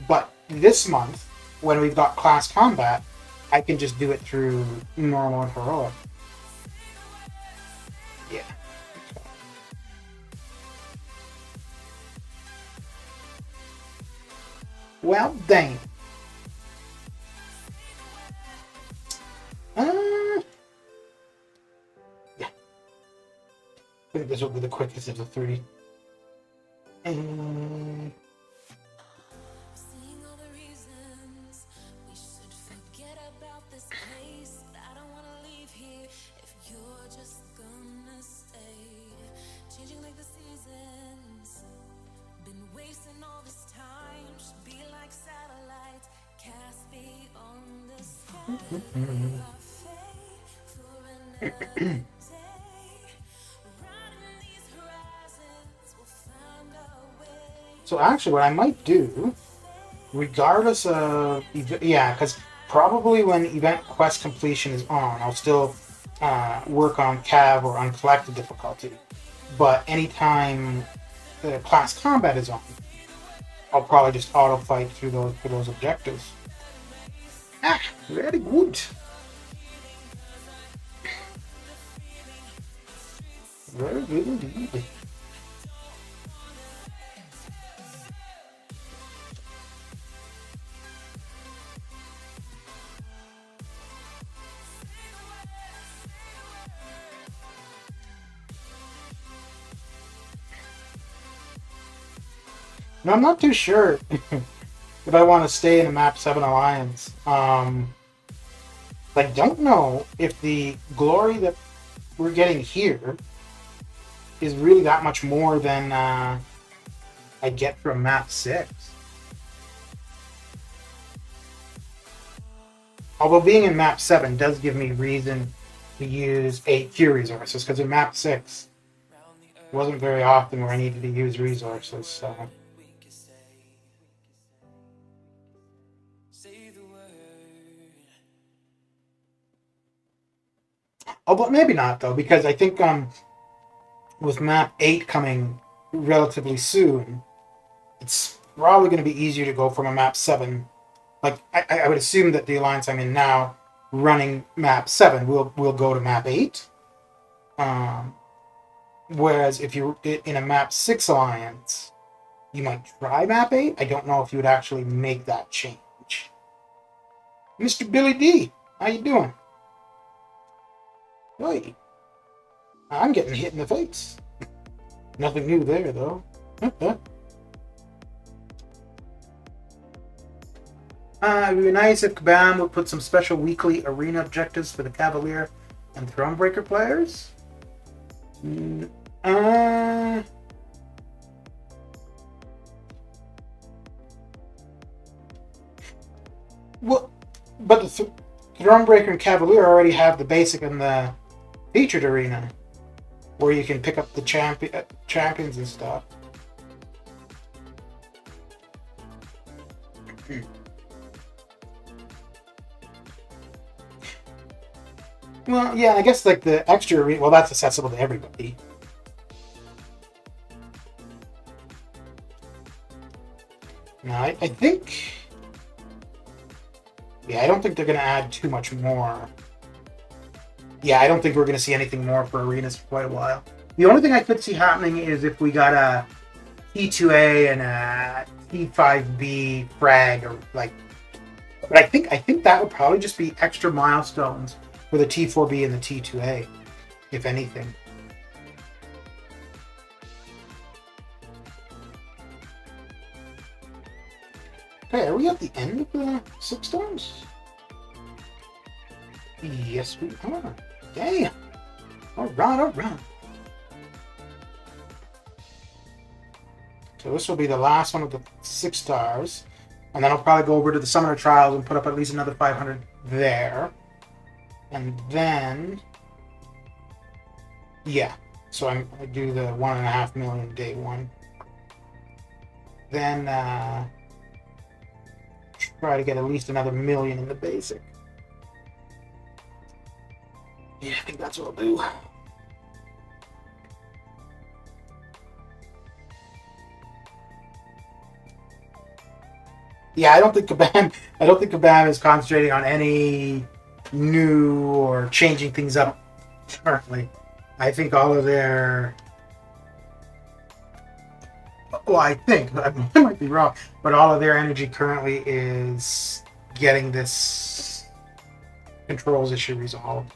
A: But this month, when we've got class combat, I can just do it through normal and heroic. Yeah. Well, dang. Yeah. I think this will be the quickest of the three. And
B: Seeing all the reasons we should forget about this place, but I don't wanna leave here if you're just gonna stay. Changing like the seasons, been wasting all this time. Should be like satellites, cast beyond the sky. Our fate for another day. Riding these horizons, we'll find our way.
A: so actually what I might do, regardless of, yeah, because probably when event quest completion is on, I'll still work on Cav or on collected difficulty. But anytime the class combat is on, I'll probably just auto fight through those objectives. Ah, very good. Very good indeed. Now, I'm not too sure if I want to stay in the Map 7 Alliance. I don't know if the glory that we're getting here is really that much more than I get from Map 6. Although being in Map 7 does give me reason to use 8 Q resources, because in Map 6 it wasn't very often where I needed to use resources, so... Oh, but maybe not, though, because I think with Map 8 coming relatively soon, it's probably going to be easier to go from a Map 7. Like, I would assume that the alliance I'm in now, running Map 7, will go to Map 8. Whereas if you're in a Map 6 alliance, you might try Map 8. I don't know if you would actually make that change. Mr. Billy D, how you doing? Hey, I'm getting hit in the face. Nothing new there, though. It would be nice if Kabam would put some special weekly arena objectives for the Cavalier and Thronebreaker players. Well, but the Thronebreaker and Cavalier already have the basic and the featured arena, where you can pick up the champions and stuff. Well, yeah, I guess like the extra arena, well, that's accessible to everybody. No, I think... Yeah, I don't think they're going to add too much more. Yeah, I don't think we're going to see anything more for arenas for quite a while. The only thing I could see happening is if we got a T2A and a T5B frag, or like. But I think that would probably just be extra milestones for the T4B and the T2A, if anything. Okay, are we at the end of the 6 stars? Yes, we are. Damn. Alright. So this will be the last one of the 6 stars. And then I'll probably go over to the Summoner Trials and put up at least another 500 there. And then... Yeah. So I do the 1.5 million day one. Then, try to get at least another 1 million in the basic. Yeah, I think that's what I'll do. Yeah, I don't think Kabam is concentrating on any new or changing things up currently. I think all of their Well, I think, I might be wrong, but all of their energy currently is getting this controls issue resolved.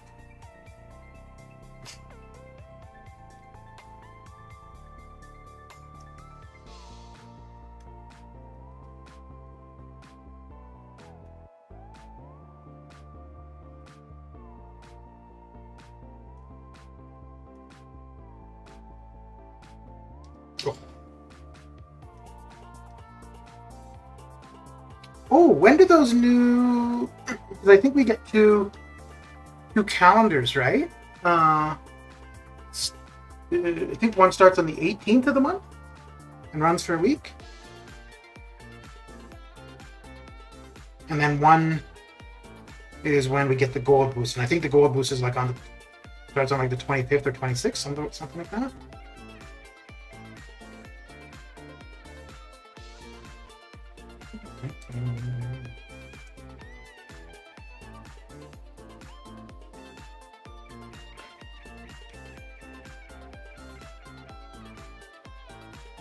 A: Oh, when do those new? Because I think we get two calendars, right? I think one starts on the 18th of the month and runs for a week, and then one is when we get the gold boost. And I think the gold boost is like starts on like the 25th or 26th, something like that.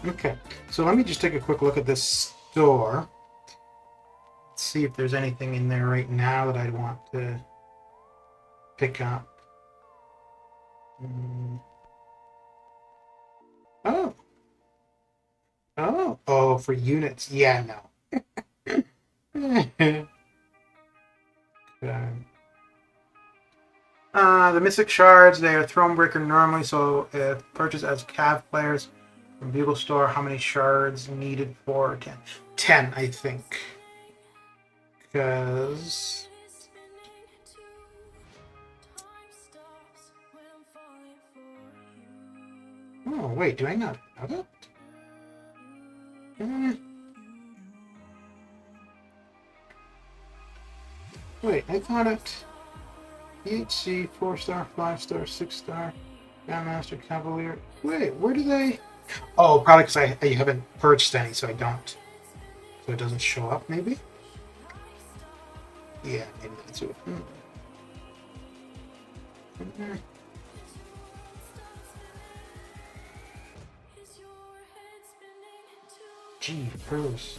A: Okay, so let me just take a quick look at this store. See if there's anything in there right now that I'd want to pick up. Oh, for units. Yeah, no. Okay. The Mystic Shards, they are Thronebreaker normally, so if purchased as Cav players from Bugle Store, how many shards needed for 10? 10, I think. Because... Oh, wait, do I not have it? Wait, I thought it... EHC, 4-star, 5-star, 6-star, Grandmaster, Cavalier... Wait, where do they... Oh, probably because I haven't purchased any, so I don't. So it doesn't show up, maybe? Yeah, maybe that's it. Gee, Bruce.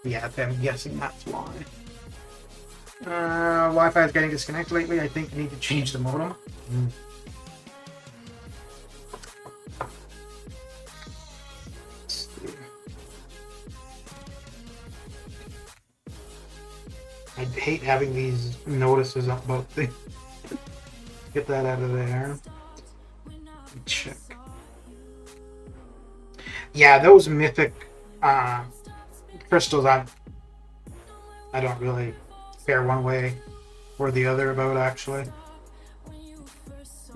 A: Yeah, I'm guessing that's why. Wi-Fi is getting disconnected lately. I think you need to change the modem. I hate having these notices about things. Get that out of there. Check. Yeah, those mythic crystals, I don't really care one way or the other about, actually.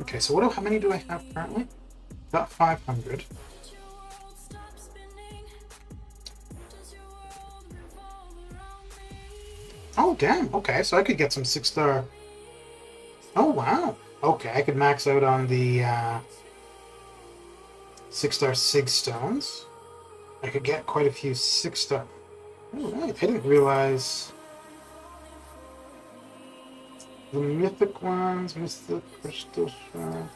A: Okay, so how many do I have currently? Got 500. Oh, damn. Okay, so I could get some 6-star. Oh, wow. Okay, I could max out on the 6-star Sig Stones. I could get quite a few 6-star. Oh, right. I didn't realize the mythic ones, Mystic Crystal Shard.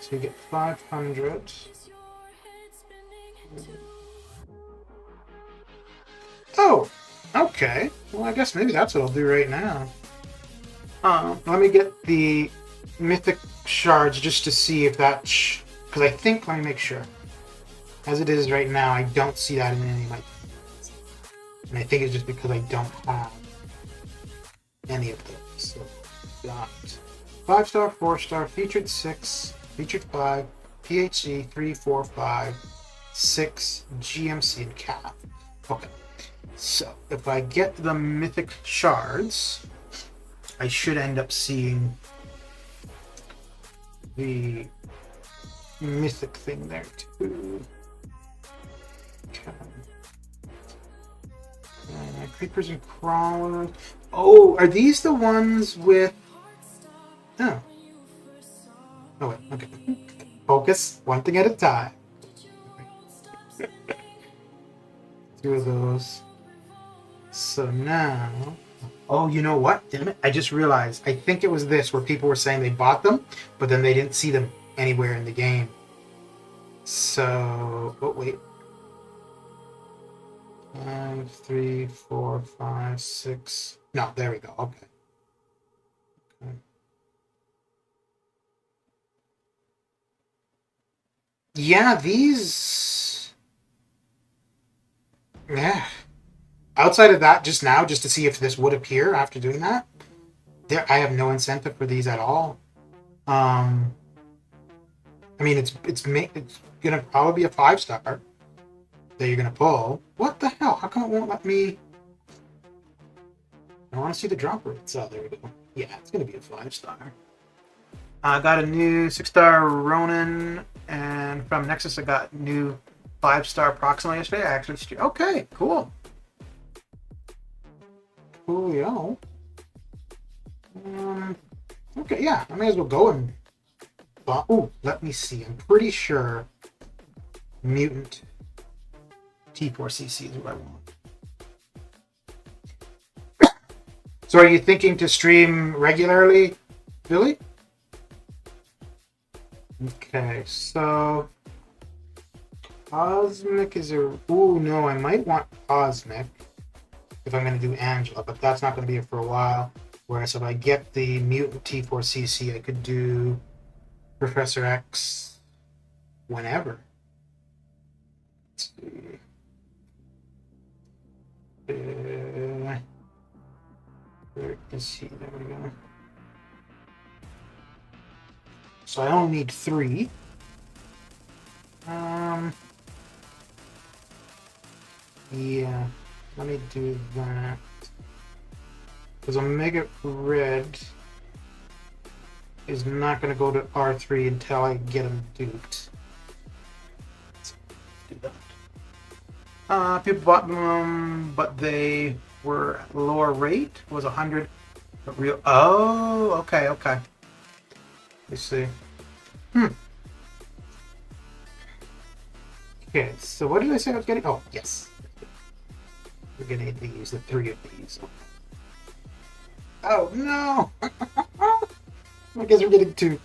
A: So you get 500. Oh, okay. Well, I guess maybe that's what I'll do right now. Let me get the mythic shards just to see if that... Because I think, let me make sure. As it is right now, I don't see that in any of my... And I think it's just because I don't have any of those. So, got 5-star, 4-star, featured 6, featured 5, PHC 3, 4, 5, 6, GMC, and CAF. Okay. So, if I get the mythic shards, I should end up seeing the mythic thing there too. Okay. Creepers and crawlers. Oh, are these the ones with... Oh. Oh, wait, okay. Focus, one thing at a time. 2 of those. So now... Oh, you know what? Damn it. I just realized. I think it was this where people were saying they bought them, but then they didn't see them anywhere in the game. So, oh wait. 5, 3, 4, 5, 6. No, there we go. Okay. Yeah, these. Yeah. Outside of that, just now, just to see if this would appear after doing that, I have no incentive for these at all. I mean, it's gonna probably be a 5-star that you're gonna pull. What the hell? How come it won't let me? I want to see the drop rates. Oh, there we go. Yeah, it's gonna be a 5-star. I got a new 6-star Ronin, and from Nexus I got new 5-star Proxima yesterday. I actually okay, cool. Coolio. Okay, yeah, I may as well go and. Oh, let me see. I'm pretty sure Mutant T4CC is what I want. So, are you thinking to stream regularly, Billy? Okay, so Cosmic is a. Oh no, I might want Cosmic if I'm going to do Angela, but that's not going to be it for a while. Whereas if I get the Mutant T4CC, I could do Professor X whenever. Let's see. Where is he? There we go. So I only need 3. Yeah, let me do that. Because Omega Red is not going to go to R3 until I get him duped. Let's do that. People bought them, but they were at lower rate. It was 100. But real. Oh, okay. Let's see. Okay, so what did I say I was getting? Oh, yes. We're getting these, the 3 of these. Oh, no! I guess we're getting 2.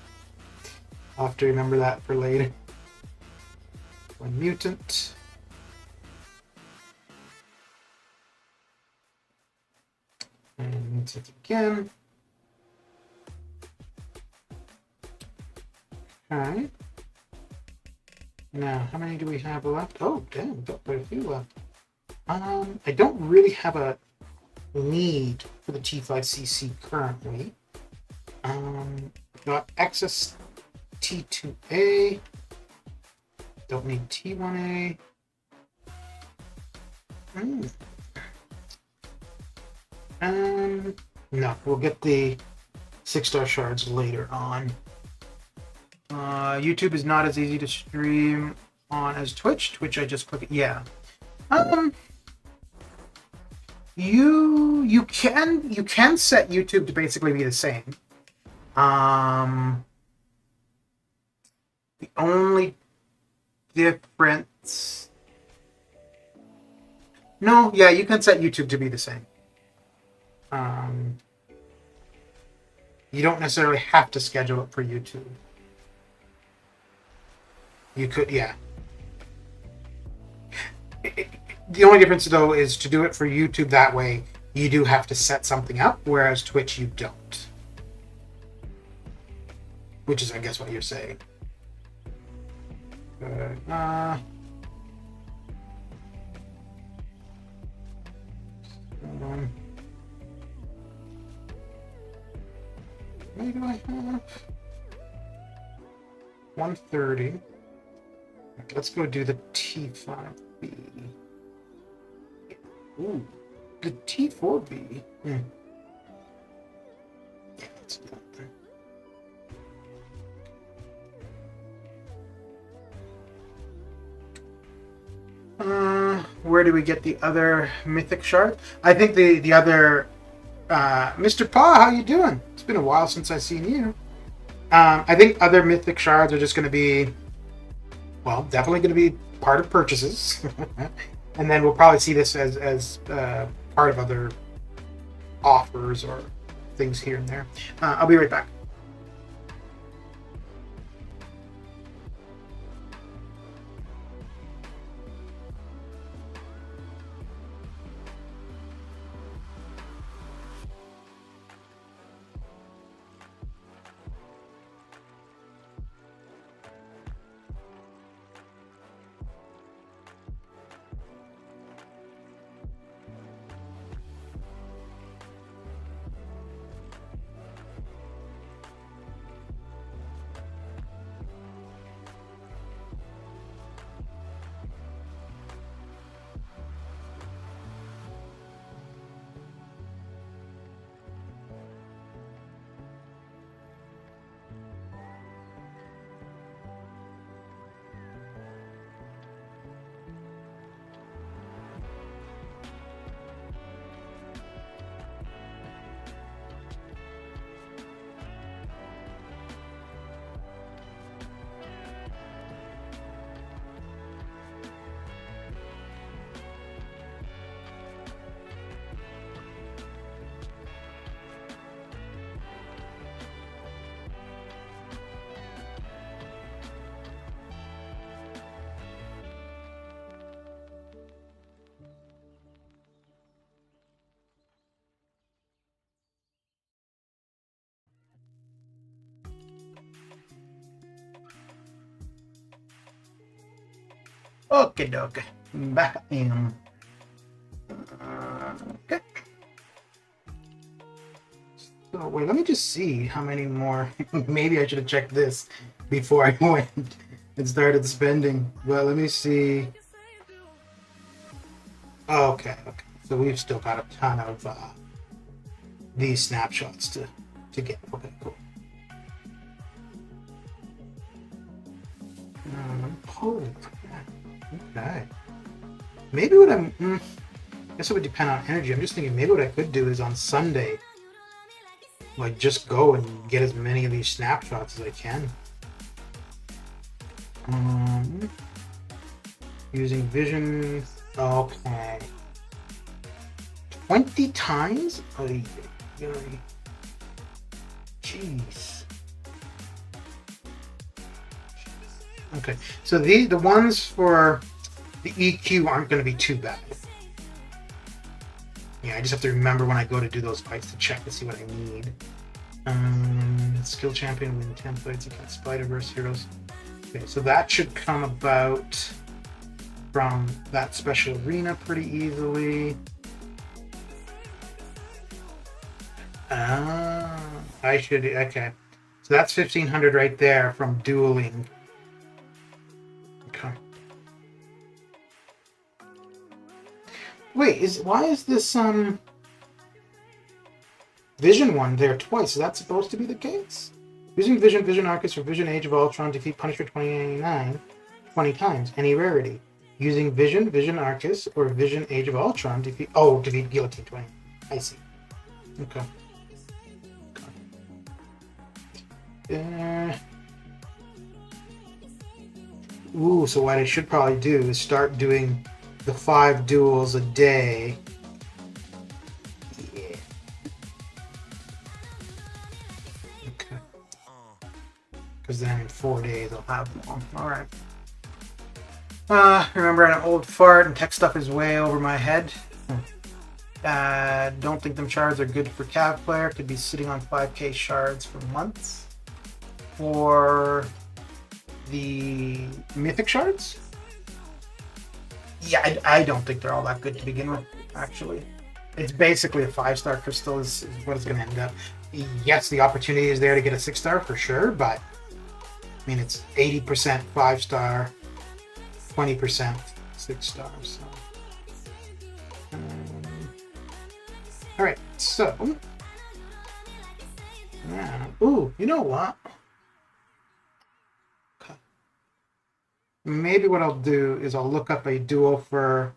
A: I'll have to remember that for later. 1 mutant. And mutant again. Alright. Now, how many do we have left? Oh, damn, we've got quite a few left. I don't really have a need for the T5CC currently. Got Excess T2A. Don't need T1A. No, we'll get the 6-star shards later on. YouTube is not as easy to stream on as Twitch. Twitch, I just click it. Yeah. You can set YouTube to basically be the same. The only difference. No, yeah, you can set YouTube to be the same. You don't necessarily have to schedule it for YouTube. You could, yeah. The only difference, though, is to do it for YouTube that way, you do have to set something up, whereas Twitch, you don't. Which is, I guess, what you're saying. What do I have? 130. Let's go do the T5B. Ooh, the T4B. Yeah, let's do that then. Where do we get the other mythic shard? I think the other Mr. Pa, how you doing? It's been a while since I've seen you. I think other mythic shards are just going to be, well, definitely going to be part of purchases. And then we'll probably see this as part of other offers or things here and there. I'll be right back. Okay, doke. Back in. Okay. So wait, let me just see how many more. Maybe I should have checked this before I went and started spending. But let me see. Okay, okay. So we've still got a ton of these snapshots to get. Okay, cool. Holy crap. Okay. Maybe what I guess it would depend on energy. I'm just thinking maybe what I could do is on Sunday, like just go and get as many of these snapshots as I can. Using vision. Okay. 20 times? Jeez. Okay, so the ones for the EQ aren't going to be too bad. Yeah, I just have to remember when I go to do those fights to check to see what I need. Skill champion win 10 fights against Spider-Verse heroes. Okay, so that should come about from that special arena pretty easily. I should, okay. So that's 1500 right there from dueling. Okay. Wait, why is this Vision one there twice? Is that supposed to be the case? Using Vision Arcus or Vision Age of Ultron, defeat Punisher 2099 20 times. Any rarity. Using Vision Arcus or Vision Age of Ultron, defeat Guillotine 20. I see. Okay. Ooh, so what I should probably do is start doing the 5 duels a day. Yeah. Okay. Because then in 4 days I'll have more. Alright. Remember an old fart and tech stuff is way over my head. Don't think them shards are good for Cav player. Could be sitting on 5k shards for months. For the mythic shards? Yeah, I don't think they're all that good to begin with, actually. It's basically a 5-star crystal is what it's going to end up. Yes, the opportunity is there to get a 6-star for sure, but I mean, it's 80% 5-star, 20% 6-star. So. Alright, so. Yeah. Ooh, you know what? Maybe what I'll do is I'll look up a duo for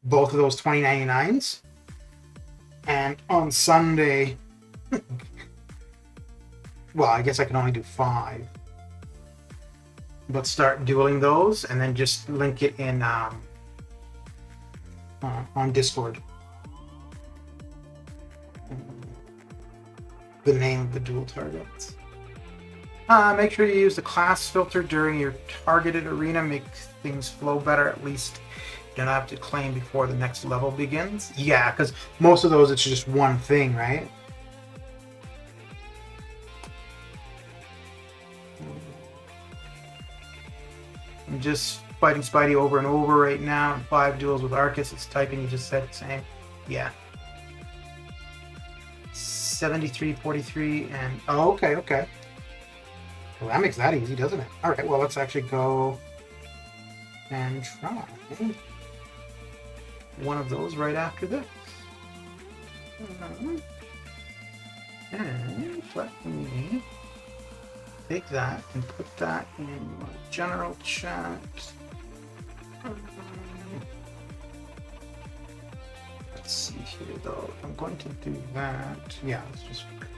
A: both of those 2099s. And on Sunday, well, I guess I can only do 5. But start dueling those and then just link it in on Discord. The name of the dual targets. Make sure you use the class filter during your targeted arena. Make things flow better. At least you don't have to claim before the next level begins. Yeah, because most of those it's just one thing, right? I'm just fighting Spidey over and over right now. 5 duels with Arcus. It's typing. You just said the same. Yeah. 73, 43, and oh, okay. Well, that makes that easy, doesn't it? All right, well, let's actually go and try one of those right after this. And let me take that and put that in my general chat. Let's see here, though. I'm going to do that. Yeah, let's just put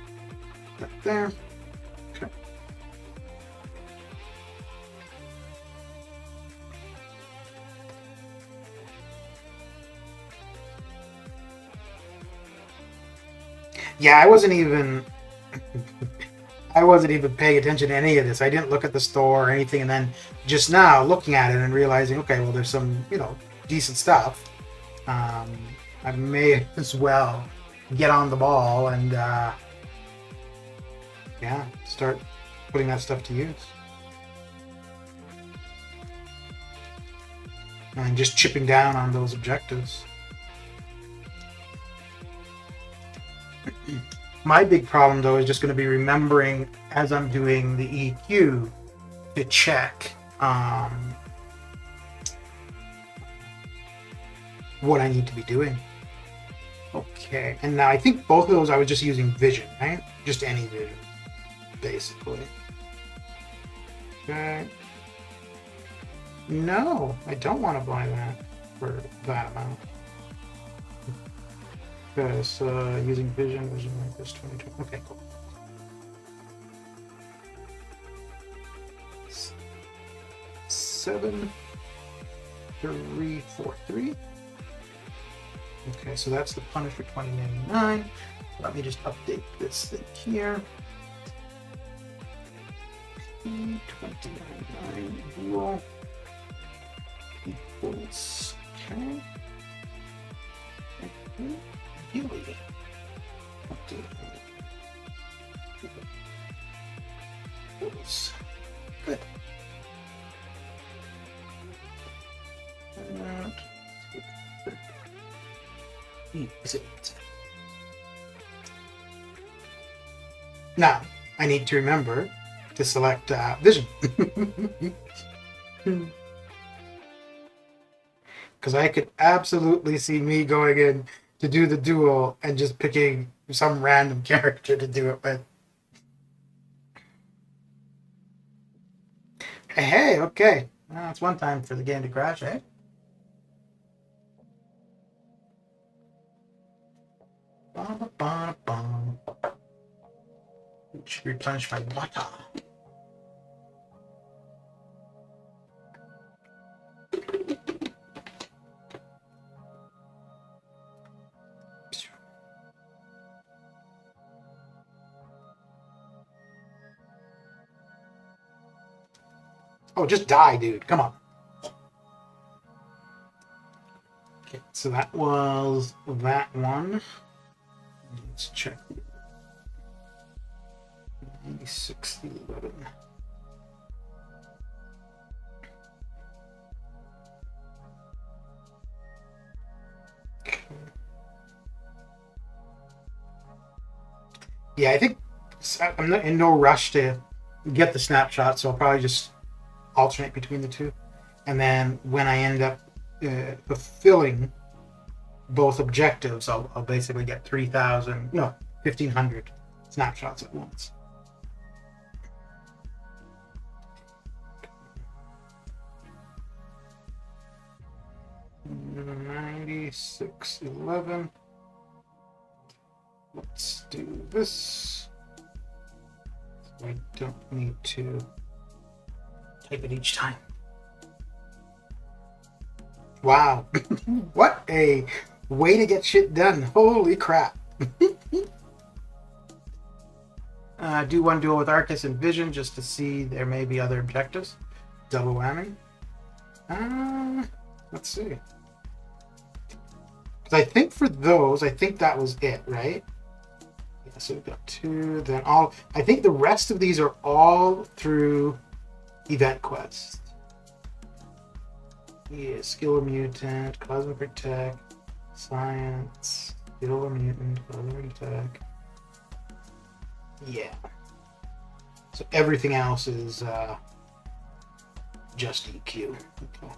A: that there. Okay. Yeah, I wasn't even paying attention to any of this. I didn't look at the store or anything, and then just now looking at it and realizing, okay, well, there's some, decent stuff. I may as well get on the ball and start putting that stuff to use. and just chipping down on those objectives. My big problem, though, is just going to be remembering as I'm doing the EQ to check what I need to be doing. Okay, and now I think both of those I was just using vision, right? Just any vision, basically. Okay. No, I don't want to buy that for that amount. Okay, so using vision like this 2020. Okay, cool. 7343. Okay, so that's the punish for 2099. Let me just update this thing here. 2099 dual equals okay. Really? Equals good. Is it? Now, I need to remember to select vision. Because I could absolutely see me going in to do the duel and just picking some random character to do it with. Hey, okay. Well, it's one time for the game to crash, eh? Should replenish my water. Oh, just die, dude. Come on. Okay, so that was that one. Let's check. 9611. Okay. Yeah, I think I'm not in no rush to get the snapshot, so I'll probably just alternate between the two. And then when I end up fulfilling both objectives, I'll basically get 1,500 snapshots at once. $96.11. Let's do this. So I don't need to type it each time. Wow. What a way to get shit done. Holy crap. Do one duel with Arcus and Vision just to see there may be other objectives. Double whammy. Let's see. Because I think for those, I think that was it, right? Yeah, so we've got two. Then all. I think the rest of these are all through event quests. Yeah, skill or mutant, cosmic protect, science, skill or mutant, cosmic protect. Yeah. So everything else is just EQ. Okay.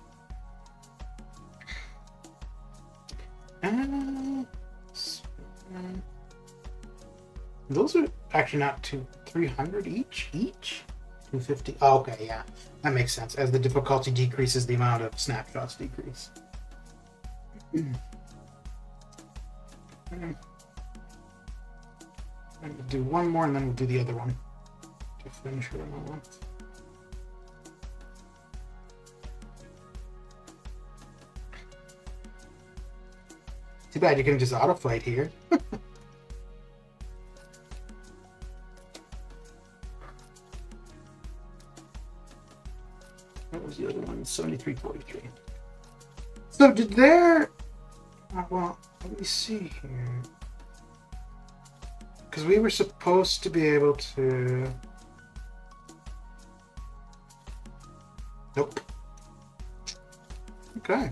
A: Those are actually not 300 each. 250. Oh, okay, yeah, that makes sense. As the difficulty decreases, the amount of snapshots decrease. We'll do one more, and then we'll do the other one to finish her one. Too bad you can just auto fight here. What was the other one? 7343. So did there... well, let me see here. Because we were supposed to be able to... Nope. Okay.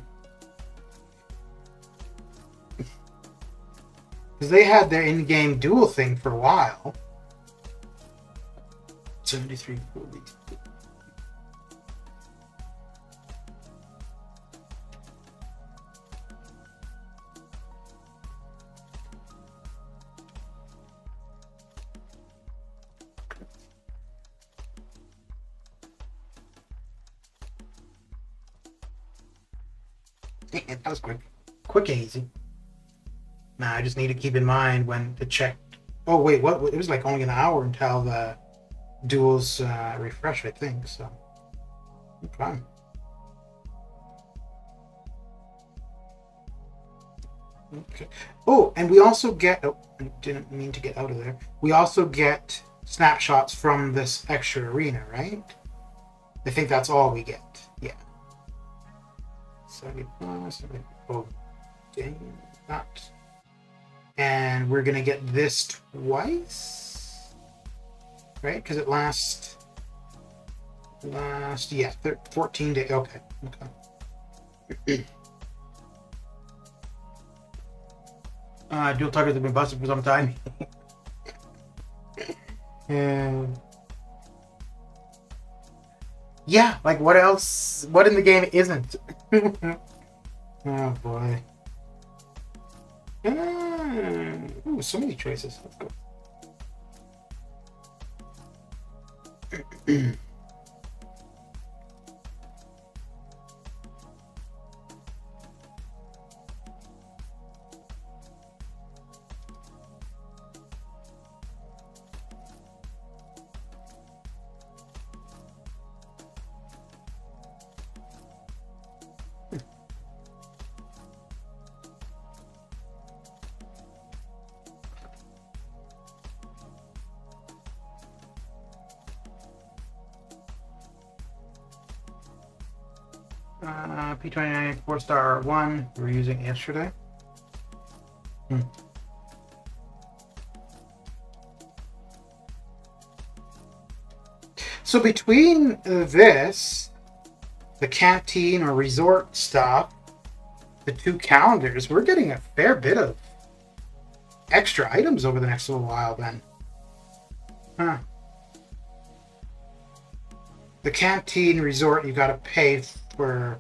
A: Because they had their in-game duel thing for a while. 73 40. That was quick. Quick and easy. Now I just need to keep in mind when to check. Oh wait, what? It was like only an hour until the duels refresh, I think. So, okay. Okay. Oh, and we also get. Oh, I didn't mean to get out of there. We also get snapshots from this extra arena, right? I think that's all we get. Yeah. 75, 70. Oh, dang that. And we're gonna get this twice, right? Because it lasts, yeah, 14 days. Okay. Dual targets have been busted for some time. And yeah, like what else? What in the game isn't? Oh boy. Ooh, so many choices. Let's go. P29 4-star R1 we were using yesterday. So between this, the canteen or resort stuff, the two calendars, we're getting a fair bit of extra items over the next little while then. Huh. The canteen resort, you got to pay for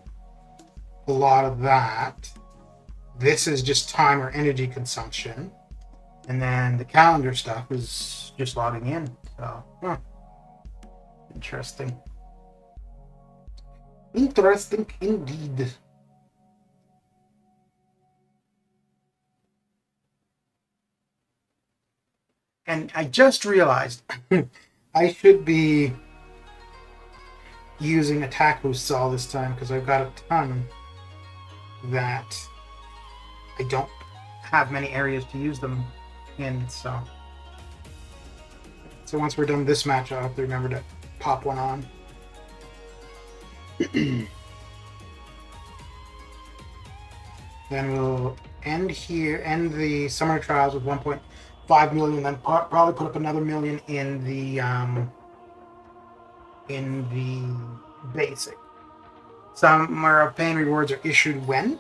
A: a lot of that. This is just time or energy consumption. And then the calendar stuff is just logging in. So, interesting. Interesting indeed. And I just realized I should be using attack boosts all this time because I've got a ton that I don't have many areas to use them in. So once we're done this match, I'll have to remember to pop one on. Then we'll end the summer trials with 1.5 million, then probably put up another million in the basic. Summer of Pain rewards are issued when?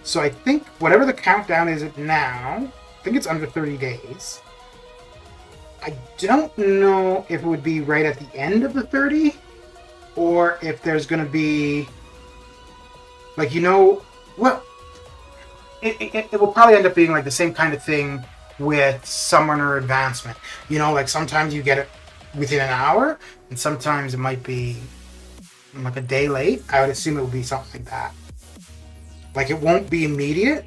A: So I think whatever the countdown is at now, I think it's under 30 days. I don't know if it would be right at the end of the 30 or if there's going to be like, well, it will probably end up being like the same kind of thing with Summoner Advancement. Like sometimes you get it within an hour and sometimes it might be like a day late. I would assume it would be something like that. Like it won't be immediate.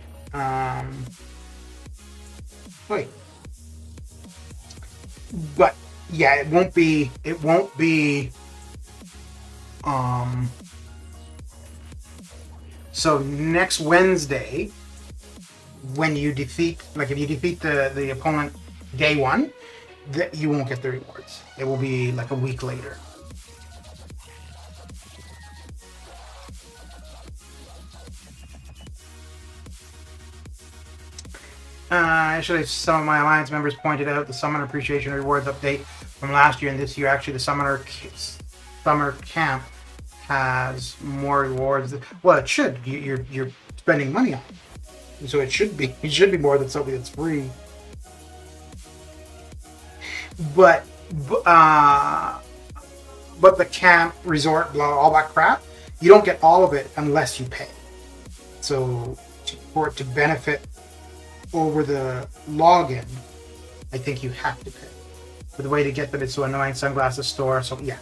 A: Wait. But yeah, it won't be so next Wednesday when you defeat, like if you defeat the opponent day one, you won't get the rewards. It will be like a week later. Actually, some of my Alliance members pointed out the Summoner Appreciation Rewards update from last year and this year. Actually, the Summer Camp has more rewards. Well, it should. You're spending money on it, so it should be. It should be more than something that's free. But the camp, resort, blah, all that crap, you don't get all of it unless you pay. So for it to benefit over the login, I think you have to pay. But the way to get them is to Annoying Sunglasses store. So yeah.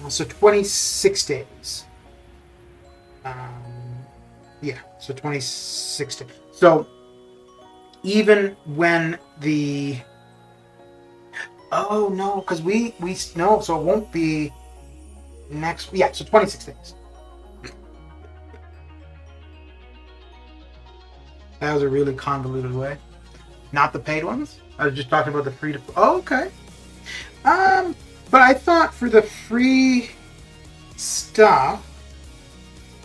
A: So 26 days. Yeah, so 26 days. So even when the... Oh, no, because we no, so it won't be next... Yeah, so 26 days. That was a really convoluted way. Not the paid ones. I was just talking about the free to... Oh, okay. But I thought for the free stuff...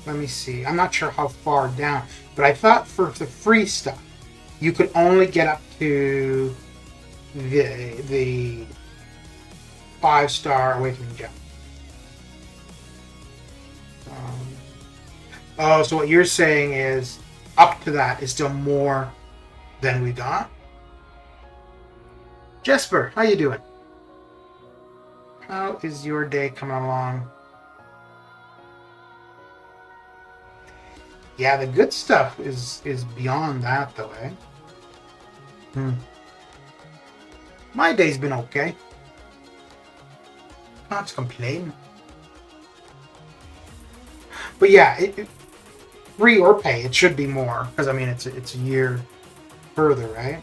A: Let me see. I'm not sure how far down. But I thought for the free stuff, you could only get up to the 5-star Awakening Gem. Oh, so what you're saying is up to that is still more than we got? Jesper, how you doing? How is your day coming along? Yeah, the good stuff is beyond that, though, eh? My day's been okay. Not to complain. But yeah, free or pay, it should be more. Because, I mean, it's a year further, right?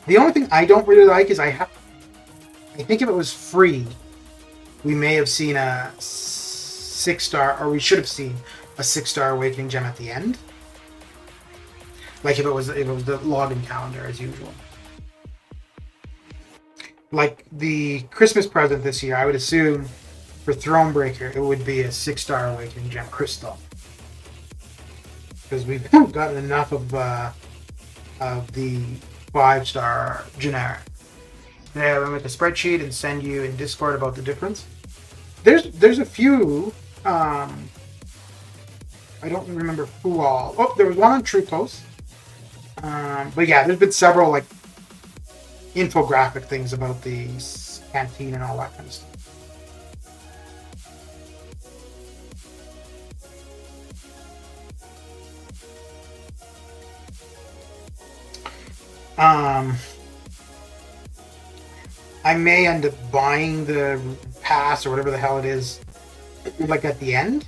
A: The only thing I don't really like is I think if it was free, we may have seen a 6-star, or we should have seen a 6-star Awakening Gem at the end. Like if it was the login calendar as usual. Like the Christmas present this year, I would assume for Thronebreaker it would be a 6-star Awakening Gem crystal. Because we've gotten enough of the 5-star generic. Yeah, we'll make a spreadsheet and send you in Discord about the difference. There's a few. I don't remember who all. Oh, there was one on Truthos. But yeah, there's been several like infographic things about the canteen and all that kind of stuff. I may end up buying the pass or whatever the hell it is, like at the end.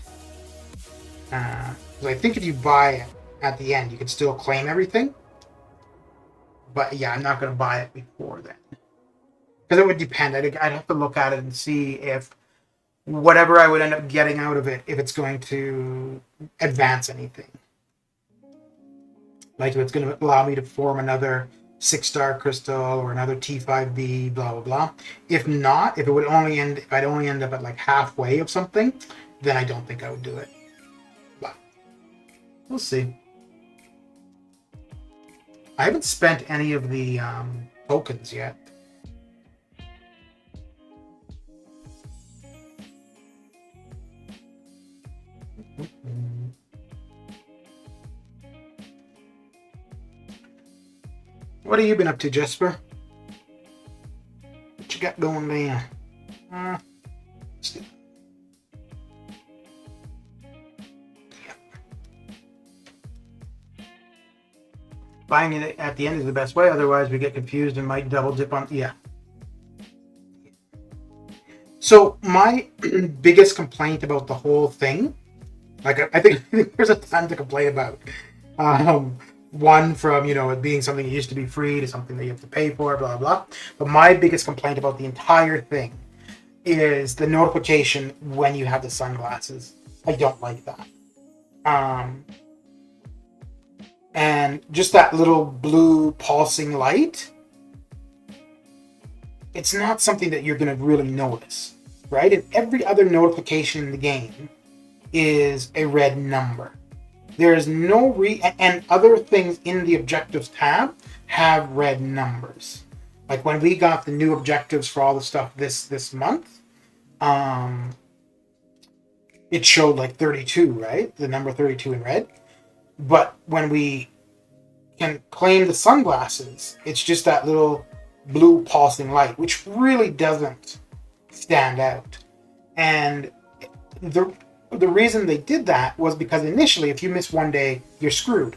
A: Because I think if you buy it at the end, you can still claim everything. But yeah, I'm not going to buy it before then. Because it would depend. I'd have to look at it and see if whatever I would end up getting out of it, if it's going to advance anything. Like if it's going to allow me to form another 6-star crystal or another T5B, blah blah blah. If not, if I'd only end up at like halfway of something, then I don't think I would do it. But we'll see. I haven't spent any of the tokens yet. What have you been up to, Jesper? What you got going there? Buying it at the end is the best way, otherwise we get confused and might double dip on... Yeah. So my biggest complaint about the whole thing, like I think there's a ton to complain about. One from, it being something that used to be free to something that you have to pay for, blah, blah. But my biggest complaint about the entire thing is the notification when you have the sunglasses. I don't like that. And just that little blue pulsing light, it's not something that you're going to really notice, right? And every other notification in the game is a red number. There is no and other things in the objectives tab have red numbers. Like when we got the new objectives for all the stuff this month, um, it showed like 32, right? The number 32 in red. But when we can claim the sunglasses, it's just that little blue pulsing light, which really doesn't stand out. And the reason they did that was because initially, if you miss one day, you're screwed.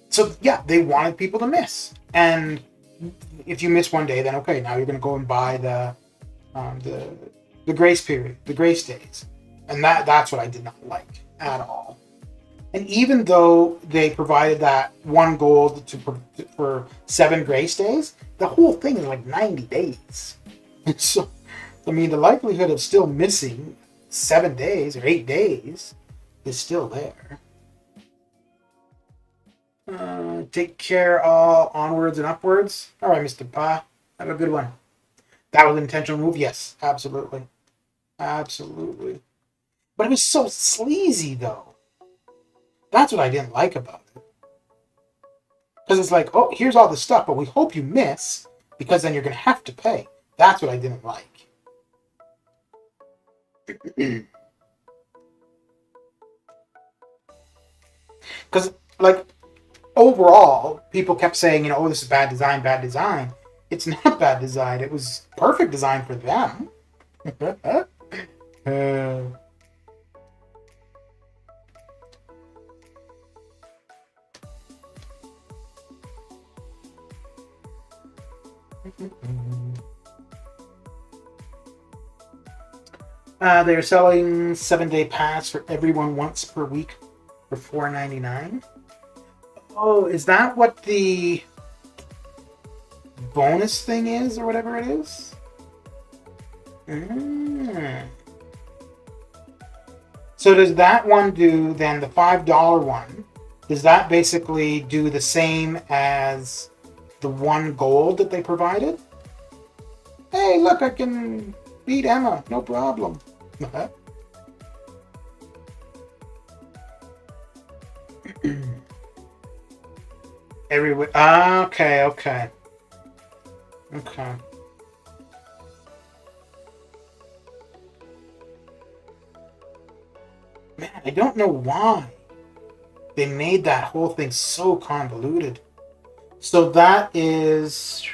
A: So yeah, they wanted people to miss, and if you miss one day, then okay, now you're going to go and buy the grace period, the grace days, and that's what I did not like at all. And even though they provided that one gold for 7 grace days, the whole thing is like 90 days. So, I mean, the likelihood of still missing 7 days or 8 days is still there. Take care, all onwards and upwards. All right, Mr. Pa, have a good one. That was an intentional move? Yes, absolutely. Absolutely. But it was so sleazy, though. That's what I didn't like about it. Because it's like, oh, here's all the stuff, but we hope you miss, because then you're going to have to pay. That's what I didn't like. Because, like, overall, people kept saying, oh, this is bad design, bad design. It's not bad design. It was perfect design for them. They're selling 7-day pass for everyone once per week for $4.99. Oh, is that what the bonus thing is, or whatever it is? So does that one do, then, the $5 one, does that basically do the same as the 1 gold that they provided? Hey, look, I can beat Emma, no problem. Everywhere. Okay. Man, I don't know why they made that whole thing so convoluted. So that is...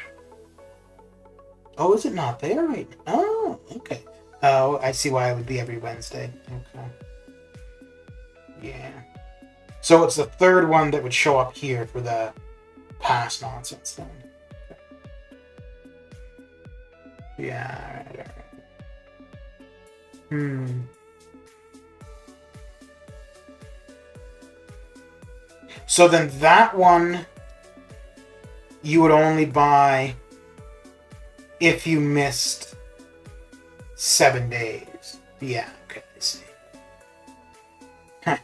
A: Oh, is it not there right now? Oh, okay. Oh, I see why it would be every Wednesday. Okay. Yeah. So it's the third one that would show up here for the past nonsense then. Yeah, right. So then that one you would only buy if you missed 7 days. Yeah, okay, I see. Huh.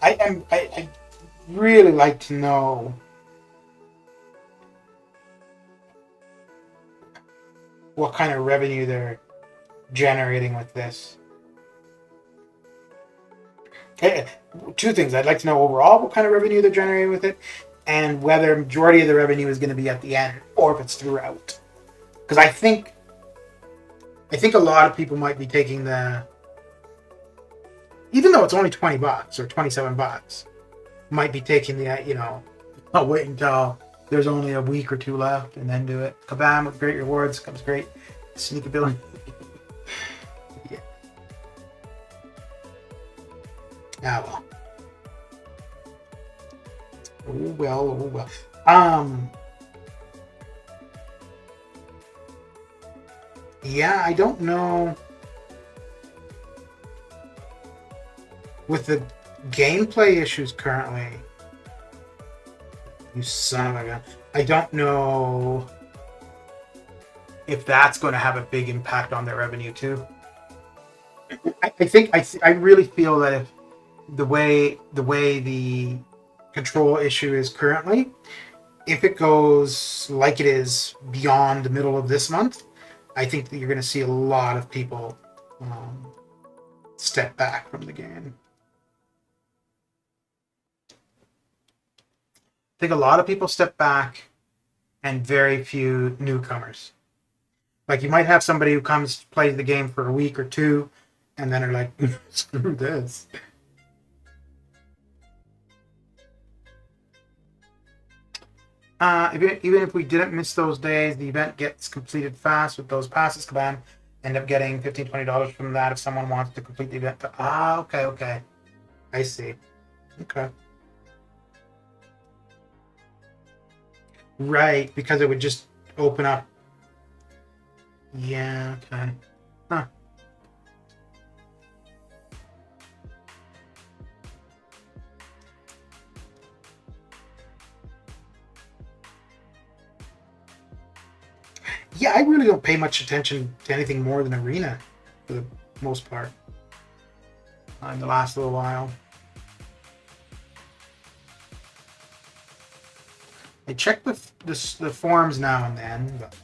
A: I really like to know what kind of revenue they're generating with this. Okay, 2 things. I'd like to know overall what kind of revenue they're generating with it, and whether majority of the revenue is going to be at the end or if it's throughout. Because I think a lot of people might be taking the, even though it's only $20 or $27, might be taking the, I'll wait until there's only a week or 2 left and then do it. Kabam, with great rewards comes great sneakability. Yeah. Ah, well. Oh well. Yeah, I don't know. With the gameplay issues currently, you son of a gun, I don't know if that's going to have a big impact on their revenue too. I really feel that if the way the control issue is currently, if it goes like it is beyond the middle of this month, I think that you're going to see a lot of people step back from the game. I think a lot of people step back and very few newcomers. Like you might have somebody who comes plays the game for a week or two, and then are like, screw this. Even if we didn't miss those days, the event gets completed fast with those passes command. End up getting $15, $20 from that if someone wants to complete the event. Okay. I see. Okay. Right, because it would just open up. Yeah, okay. Huh. Yeah, I really don't pay much attention to anything more than Arena for the most part in the last little while. I check the forums now and then, but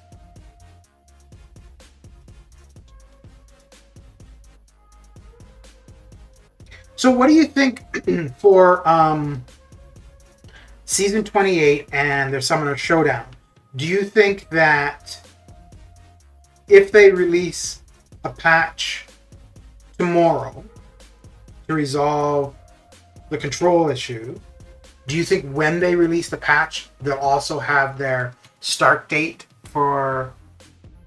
A: so what do you think for season 28 and their Summoner Showdown? Do you think that if they release a patch tomorrow to resolve the control issue, do you think when they release the patch, they'll also have their start date for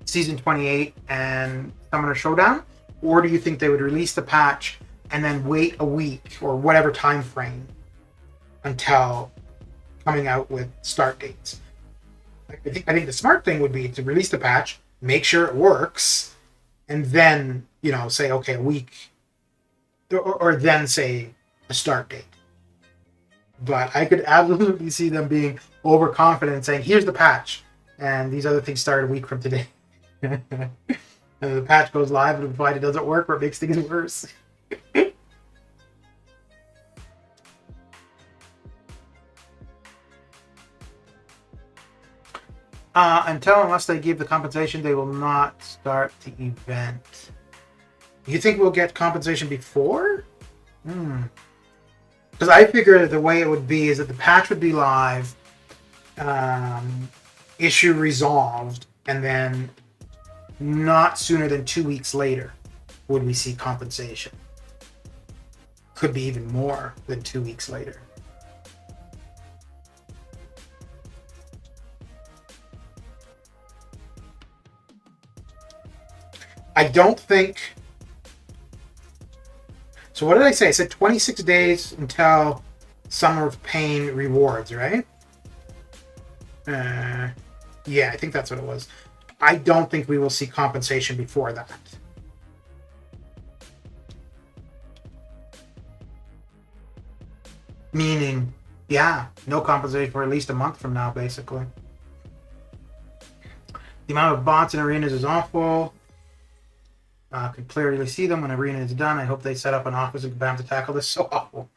A: Season 28 and Summoner Showdown? Or do you think they would release the patch and then wait a week or whatever time frame until coming out with start dates? I think the smart thing would be to release the patch, make sure it works, and then, say, okay, a week, or then say a start date. But I could absolutely see them being overconfident, saying, here's the patch, and these other things start a week from today. And the patch goes live, and if it doesn't work, or it makes things worse. Unless they give the compensation, they will not start the event. You think we'll get compensation before? Because I figure the way it would be is that the patch would be live, issue resolved, and then not sooner than 2 weeks later would we see compensation. Could be even more than 2 weeks later. I don't think... So what did I say? I said 26 days until Summer of Pain rewards, right? Yeah, I think that's what it was. I don't think we will see compensation before that. Meaning, yeah, no compensation for at least a month from now, basically. The amount of bots in arenas is awful. Could clearly see them when arena is done. I hope they set up an office and bam to tackle this. So awful.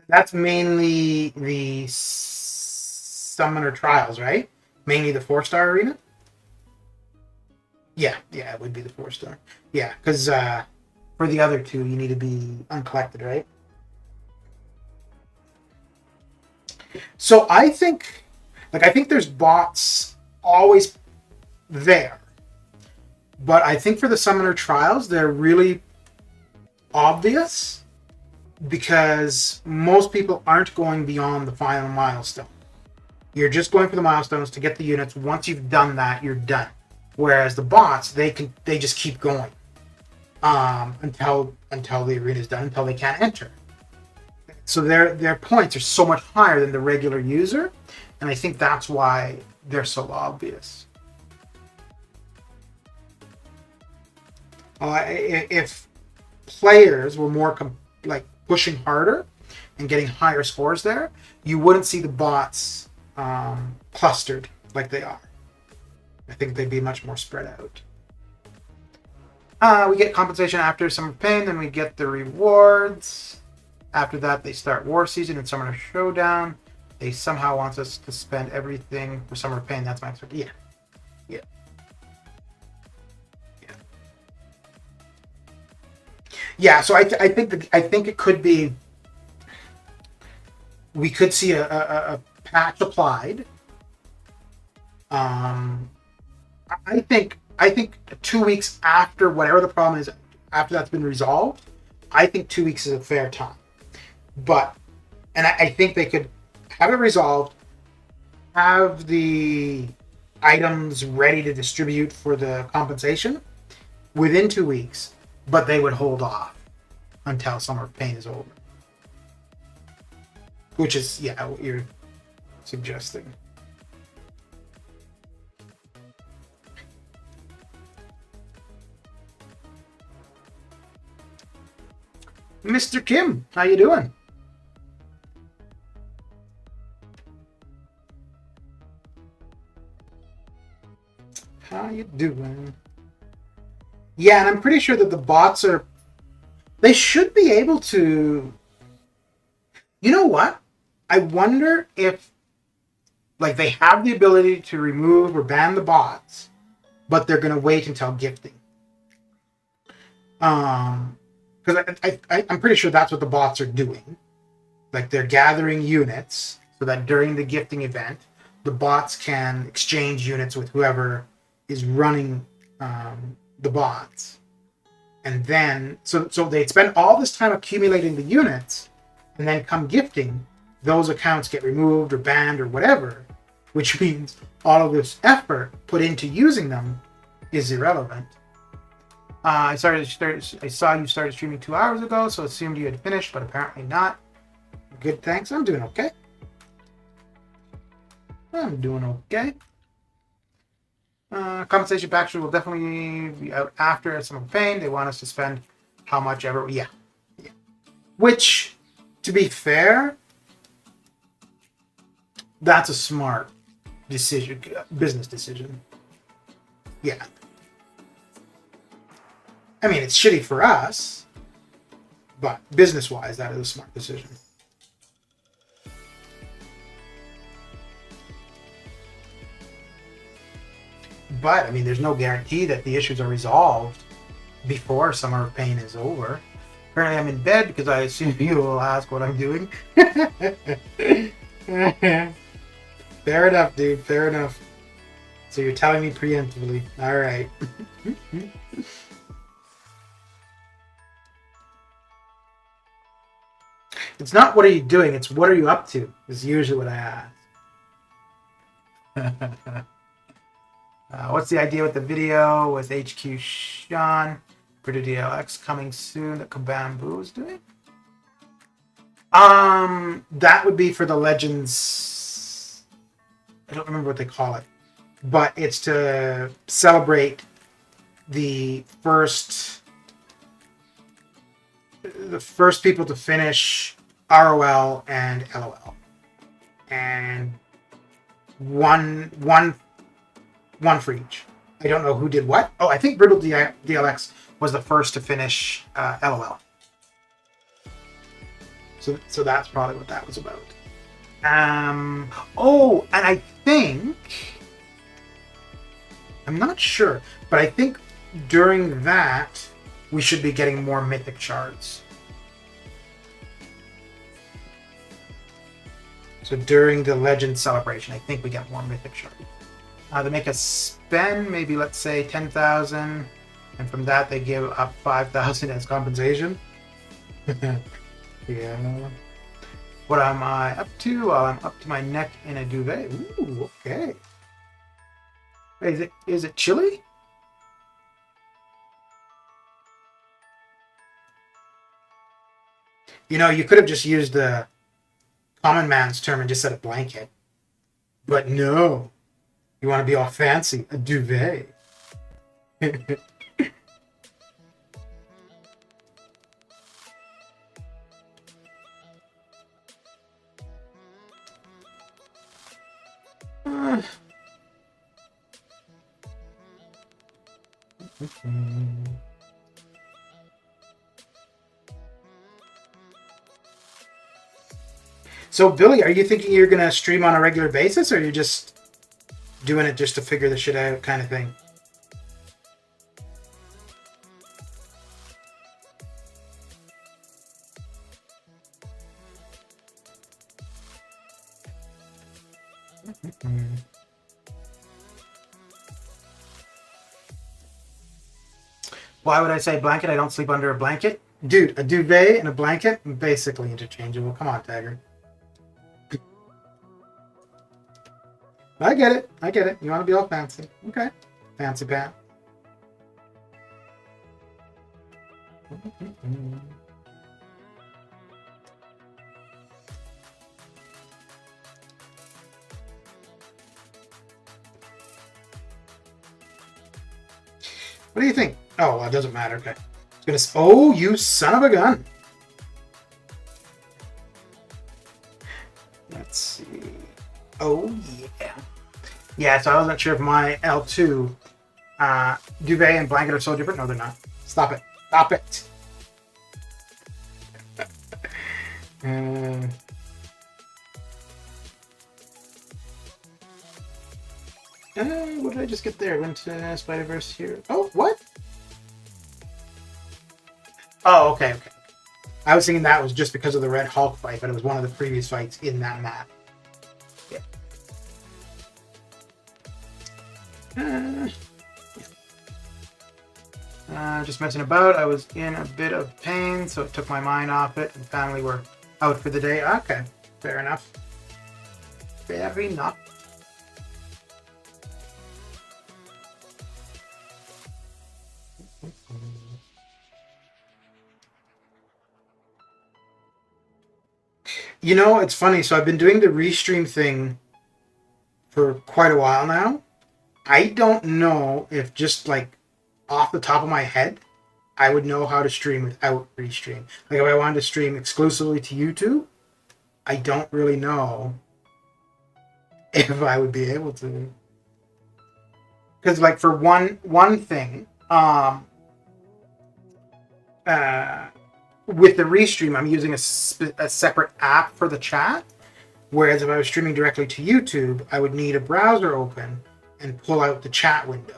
A: That's mainly the Summoner Trials, right? Mainly the 4-star arena? Yeah, it would be the 4-star. Yeah, because for the other two, you need to be uncollected, right? So I think there's bots always there. But I think for the Summoner Trials, they're really obvious because most people aren't going beyond the final milestone. You're just going for the milestones to get the units. Once you've done that, you're done. Whereas the bots, they just keep going until the arena is done, until they can't enter. So their points are so much higher than the regular user, and I think that's why they're so obvious. If players were more pushing harder and getting higher scores there, you wouldn't see the bots clustered like they are. I think they'd be much more spread out. We get compensation after Summer Pain, then we get the rewards. After that, they start War Season and Summer Showdown. They somehow want us to spend everything for Summer Pain. That's my expectation. Yeah. Yeah, so I think it could be. We could see a patch applied. I think I think 2 weeks after whatever the problem is, after that's been resolved, I think 2 weeks is a fair time. But, and I think they could have it resolved, have the items ready to distribute for the compensation within 2 weeks, but they would hold off until Summer of Pain is over. Which is, yeah, what you're suggesting. Mr. Kim, how you doing? How you doing? Yeah, and I'm pretty sure that the bots are... They should be able to... You know what? I wonder if like they have the ability to remove or ban the bots, but they're going to wait until gifting. Because I'm pretty sure that's what the bots are doing. Like they're gathering units so that during the gifting event, the bots can exchange units with whoever is running the bots. And then, so they'd spend all this time accumulating the units, and then come gifting, those accounts get removed or banned or whatever, which means all of this effort put into using them is irrelevant. I saw you started streaming 2 hours ago, so assumed you had finished, but apparently not. Good, thanks. I'm doing okay. Compensation package will definitely be out after Summer of Pain. They want us to spend how much ever. Yeah. Which, to be fair, that's a smart decision, business decision. Yeah. I mean, it's shitty for us, but business-wise, that is a smart decision. But, I mean, there's no guarantee that the issues are resolved before Summer of Pain is over. Apparently I'm in bed because I assume you will ask what I'm doing. Fair enough, dude. Fair enough. So you're telling me preemptively. All right. It's not what are you doing, it's what are you up to, is usually what I ask. What's the idea with the video with HQ Sean? Pretty DLX coming soon that Kabambu is doing? That would be for the Legends. I don't remember what they call it, but it's to celebrate the first people to finish ROL and LOL, and one for each. I don't know who did what. Oh, I think Brutal DLX was the first to finish LOL. So that's probably what that was about. Oh, and I think, I'm not sure, but I think during that we should be getting more mythic shards. So during the Legend celebration, I think we get more mythic shards. They make us spend maybe, let's say, 10,000, and from that they give up 5,000 as compensation. Yeah. What am I up to? Well, I'm up to my neck in a duvet. Ooh, okay. Wait, is it chilly? You know, you could have just used the common man's term and just said a blanket. But no. You want to be all fancy. A duvet. So, Billy, are you thinking you're going to stream on a regular basis, or are you just doing it just to figure the shit out kind of thing? Why would I say blanket? I don't sleep under a blanket. Dude, a duvet and a blanket, basically interchangeable. Come on, Tiger. I get it. I get it. You want to be all fancy. Okay. Fancy pant. What do you think? Oh, well, it doesn't matter. Okay. It's gonna. Oh, you son of a gun. Let's see. Oh, yeah. Yeah, so I wasn't sure if my L2 duvet and blanket are so different. No, they're not. Stop it. Stop it. What did I just get there? Went to Spider-Verse here. Oh, what? Oh, okay. I was thinking that was just because of the Red Hulk fight, but it was one of the previous fights in that map. Just messing about. I was in a bit of pain, so it took my mind off it, and family were out for the day. Okay, fair enough. Fair enough. You know, it's funny. So I've been doing the restream thing for quite a while now. I don't know if just like off the top of my head, I would know how to stream without restream. Like if I wanted to stream exclusively to YouTube, I don't really know if I would be able to. Because like for one thing, with the restream, I'm using a separate app for the chat. Whereas if I was streaming directly to YouTube, I would need a browser open and pull out the chat window.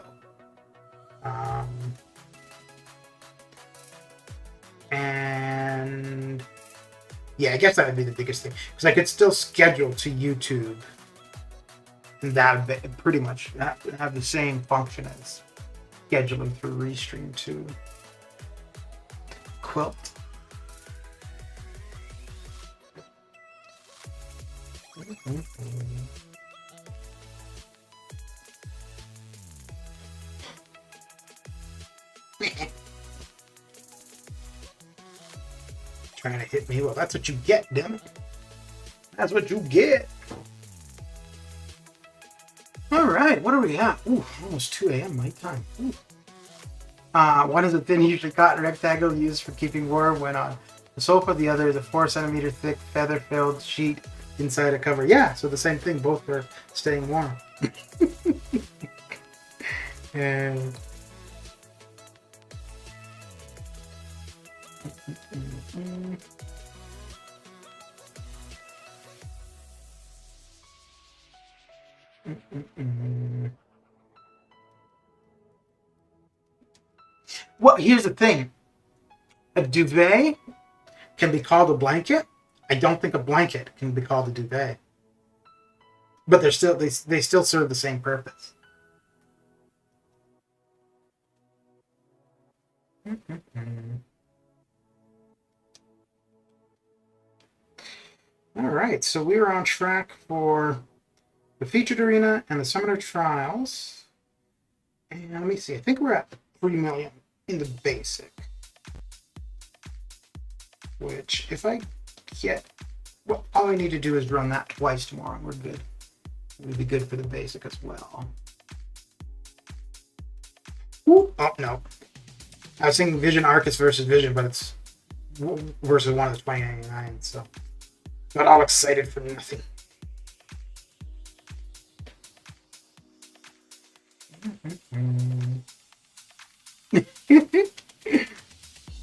A: And yeah, I guess that would be the biggest thing. Because I could still schedule to YouTube. And that would pretty much have the same function as scheduling through Restream to Quilt. Trying to hit me. Well, that's what you get, damn it. That's what you get. All right, what are we at? Ooh, almost 2 a.m. my time. Ooh. One is a thin, usually cotton rectangle used for keeping warm when on the sofa. The other is a 4 centimeter thick, feather-filled sheet inside a cover. Yeah, so the same thing, both for staying warm. And well, here's the thing. A duvet can be called a blanket. I don't think a blanket can be called a duvet. But they're still they still serve the same purpose. All right, so we are on track for the featured arena and the summoner trials. And let me see, I think we're at 3 million in the basic. Which, if I get, well, all I need to do is run that twice tomorrow and we're good. It would be good for the basic as well. Ooh, oh, no. I was thinking Vision Arcus versus Vision, but it's versus one of the 2099, so got all excited for nothing.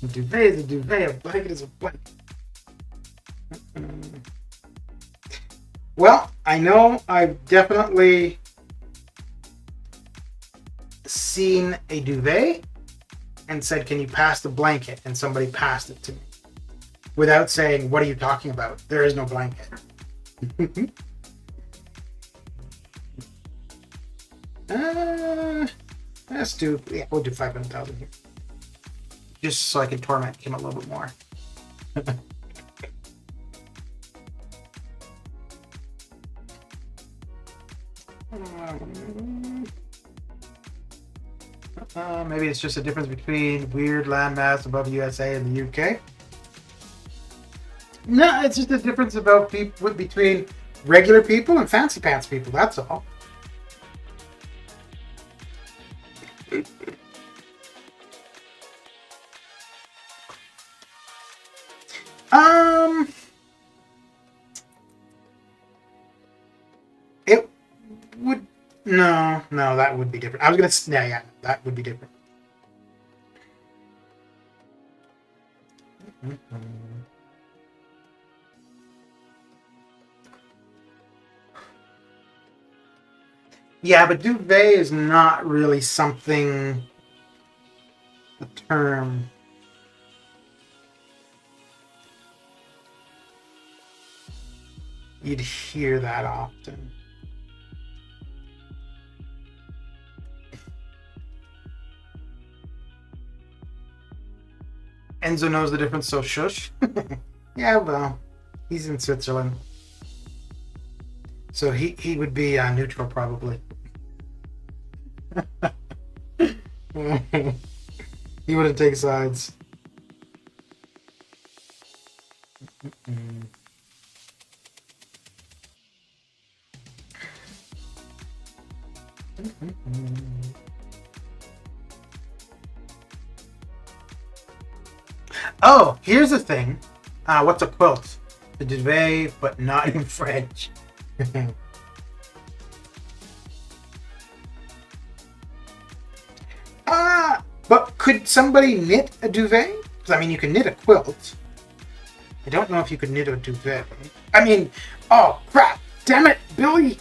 A: A duvet is a duvet, a blanket is a blanket. Well, I know I've definitely seen a duvet and said, can you pass the blanket? And somebody passed it to me without saying, what are you talking about? There is no blanket. Let's do, yeah, we'll do 500,000 here. just so I can torment him a little bit more. Maybe it's just a difference between weird landmass above USA and the UK. No, it's just a difference about between regular people and fancy pants people. That's all. It would no, that would be different. I was gonna yeah, that would be different. Yeah, but duvet is not really something. A term. You'd hear that often. Enzo knows the difference, so shush. Yeah, well, he's in Switzerland. So he would be neutral, probably. He wouldn't take sides. Oh, here's the thing. What's a quilt? The duvet, but not in French. But could somebody knit a duvet? Because I mean, you can knit a quilt. I don't know if you could knit a duvet. I mean, oh crap! Damn it, Billy!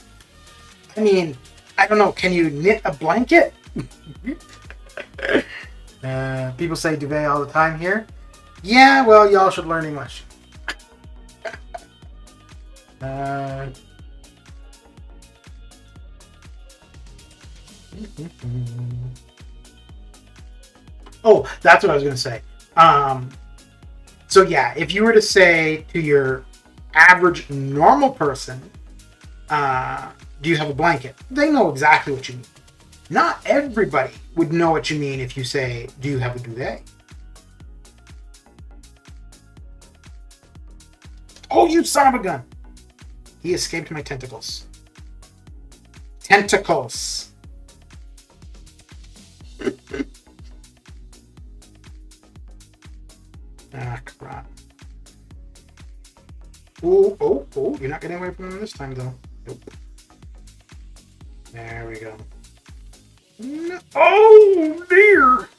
A: I mean, I don't know. Can you knit a blanket? People say duvet all the time here. Yeah, well, y'all should learn English. Oh, that's what I was going to say. So yeah, if you were to say to your average normal person, do you have a blanket? They know exactly what you mean. Not everybody would know what you mean if you say, do you have a duvet? Oh, you son of a gun! He escaped my tentacles. Tentacles! Ah, crap. Oh, you're not getting away from him this time, though. Nope. There we go. No. Oh, dear!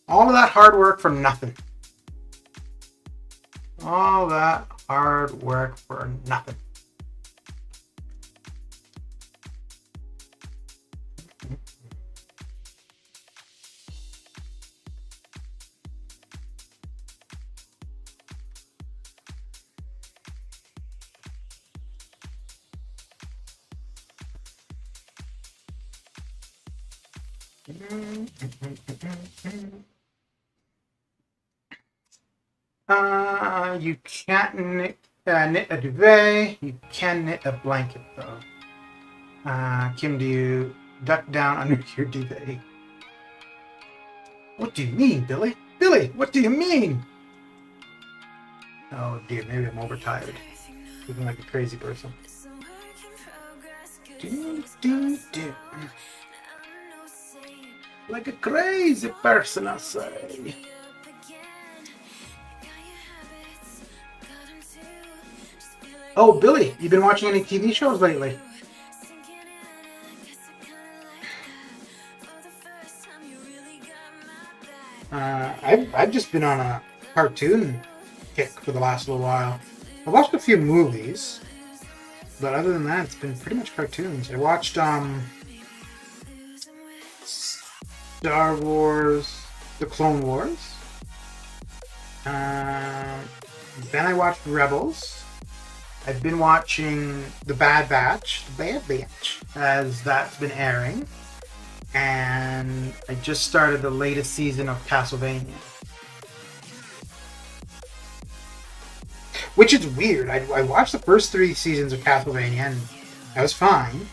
A: All of that hard work for nothing. All that hard work for nothing. You can't knit a duvet. You can knit a blanket, though. Kim, do you duck down under your duvet? What do you mean, Billy? Billy, what do you mean? Oh dear, maybe I'm overtired. Looking like a crazy person. Like a crazy person, I say. Oh, Billy, you been watching any TV shows lately? I've just been on a cartoon kick for the last little while. I watched a few movies, but other than that, it's been pretty much cartoons. I watched Star Wars, The Clone Wars. Then I watched Rebels. I've been watching The Bad Batch, as that's been airing. and I just started the latest season of Castlevania. Which is weird. I watched the first 3 seasons of Castlevania and that was fine.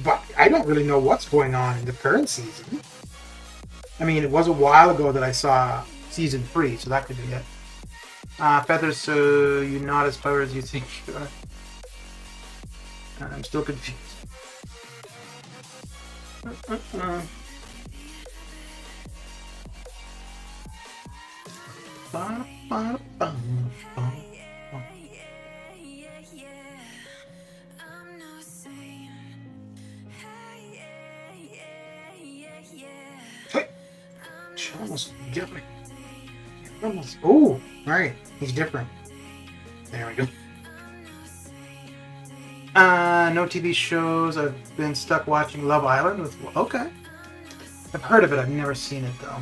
A: But I don't really know what's going on in the current season. I mean, it was a while ago that I saw season 3, so that could be it. Feathers, so you're not as clever as you think you are. I'm still confused. Hey, she almost got me. Almost. Oh, right. He's different. There we go. No TV shows. I've been stuck watching Love Island with. Okay. I've heard of it. I've never seen it though.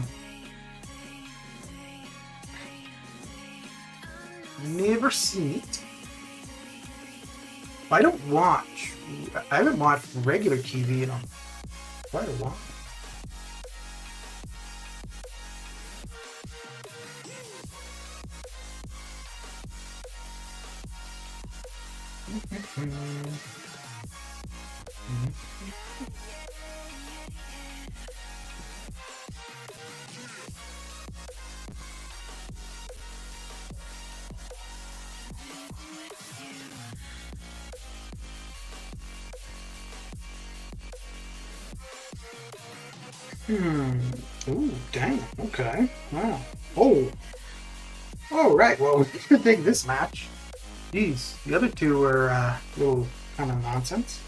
A: Never seen it. I don't watch. I haven't watched regular TV in quite a while. Ooh, dang. Okay. Wow. Oh. Oh, right. Well, we could take this match. Jeez. The other two were a little kind of nonsense.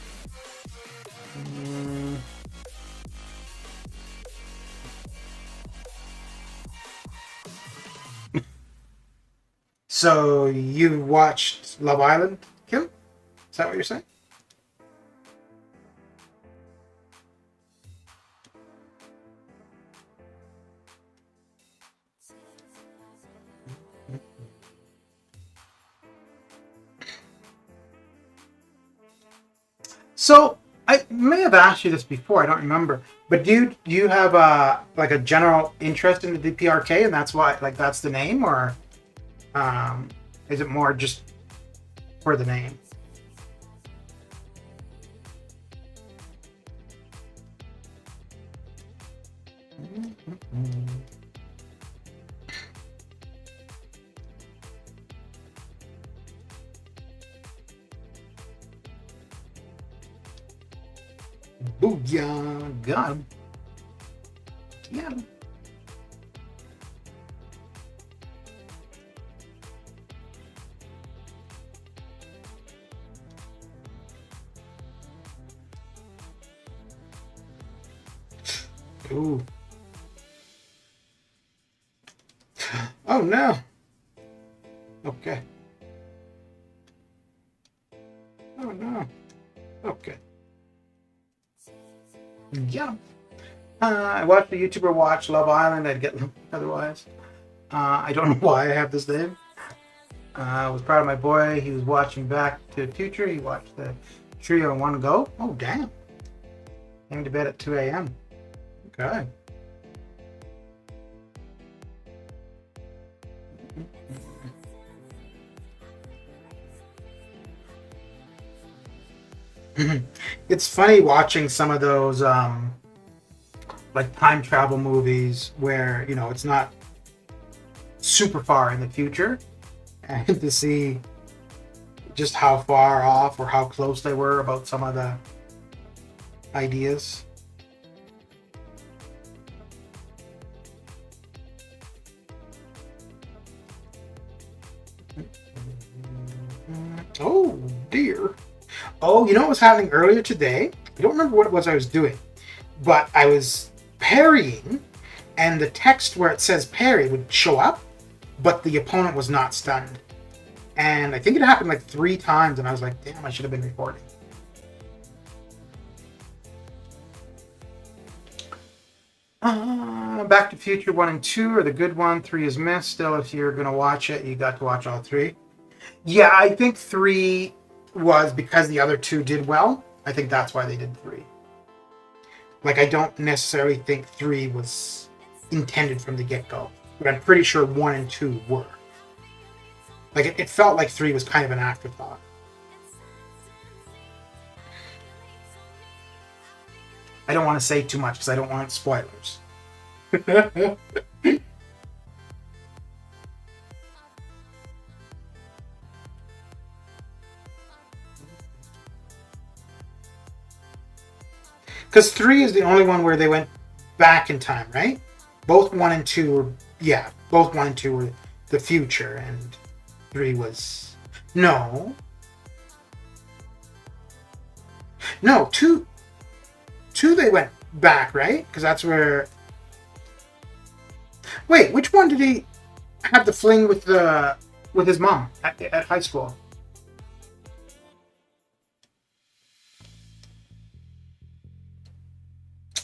A: So, you watched Love Island, Kim? Is that what you're saying? So I may have asked you this before. I don't remember. But do you have like a general interest in the DPRK, and that's why that's the name, or is it more just for the name? Booyah! Got him. Got him. Ooh. Oh no. Okay. Oh no. Okay. Yeah. I watched the YouTuber watch Love Island. I'd get otherwise. I don't know why I have this name. I was proud of my boy. He was watching Back to the Future. He watched the trio in one go. Oh, damn. Came to bed at 2 a.m. Okay. It's funny watching some of those like time travel movies where it's not super far in the future, and to see just how far off or how close they were about some of the ideas. Oh dear. Oh, you know what was happening earlier today? I don't remember what it was I was doing, but I was parrying, and the text where it says parry would show up, but the opponent was not stunned. And I think it happened like 3 times, and I was like, damn, I should have been recording. Back to Future 1 and 2 are the good one. 3 is missed. Still, if you're going to watch it, you got to watch all 3. Yeah, I think 3 was because the other 2 did well. I think that's why they did 3. Like, I don't necessarily think 3 was intended from the get-go, but I'm pretty sure 1 and 2 were. Like, it felt like 3 was kind of an afterthought. I don't want to say too much because I don't want spoilers. Because 3 is the only one where they went back in time, right? Both 1 and 2 were, yeah, both 1 and 2 were the future, and 3 was, no, 2 they went back, right? Because that's where, wait, which one did he have the fling with his mom at high school?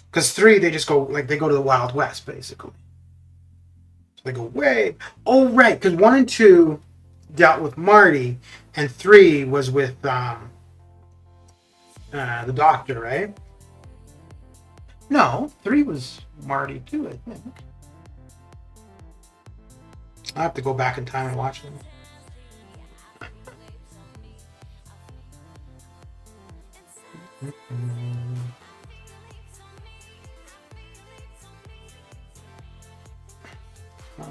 A: Because 3, they just go, like, they go to the Wild West, basically. So they go way... Oh, right, because 1 and 2 dealt with Marty, and 3 was with the Doctor, right? No, 3 was Marty, too, I think. I'll have to go back in time and watch them. Oh.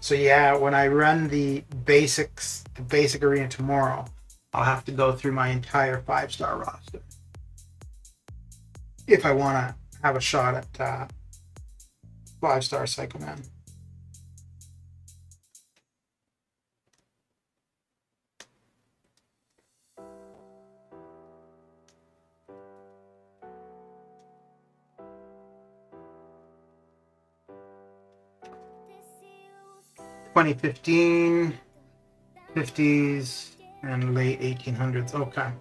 A: So yeah, when I run the basic arena tomorrow, I'll have to go through my entire 5-star roster if I want to have a shot at 5-star PsychoMan. (2015), 50s, and late 1800s. Okay.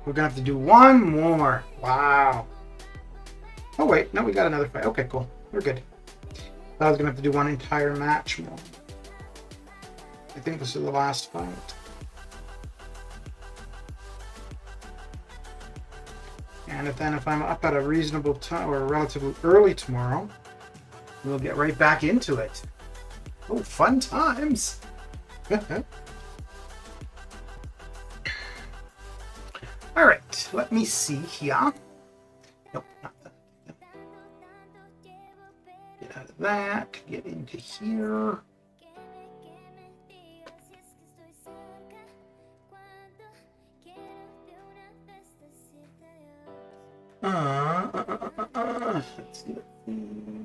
A: We're gonna have to do one more. Wow. Oh wait, no, we got another fight. Okay, cool. We're good. I was gonna have to do one entire match more. I think this is the last fight. And then if I'm up at a reasonable time or relatively early tomorrow, we'll get right back into it. Oh, fun times. All right, let me see here. Nope, not that. Get out of that, get into here. Let's see.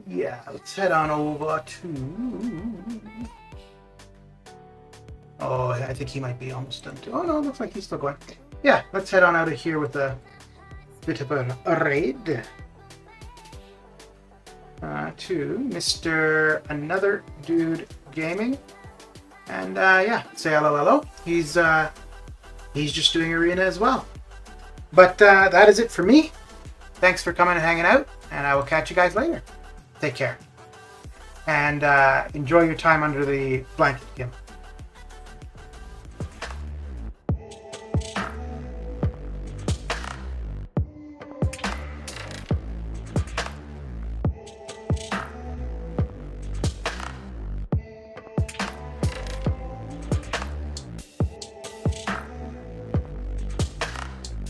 A: Yeah, let's head on over to... Oh, I think he might be almost done too. Oh no, looks like he's still going. Yeah, let's head on out of here with a bit of a raid to Mr. Another Dude Gaming, and yeah, say hello. He's just doing arena as well. But that is it for me. Thanks for coming and hanging out, and I will catch you guys later. Take care, and enjoy your time under the blanket, Kim.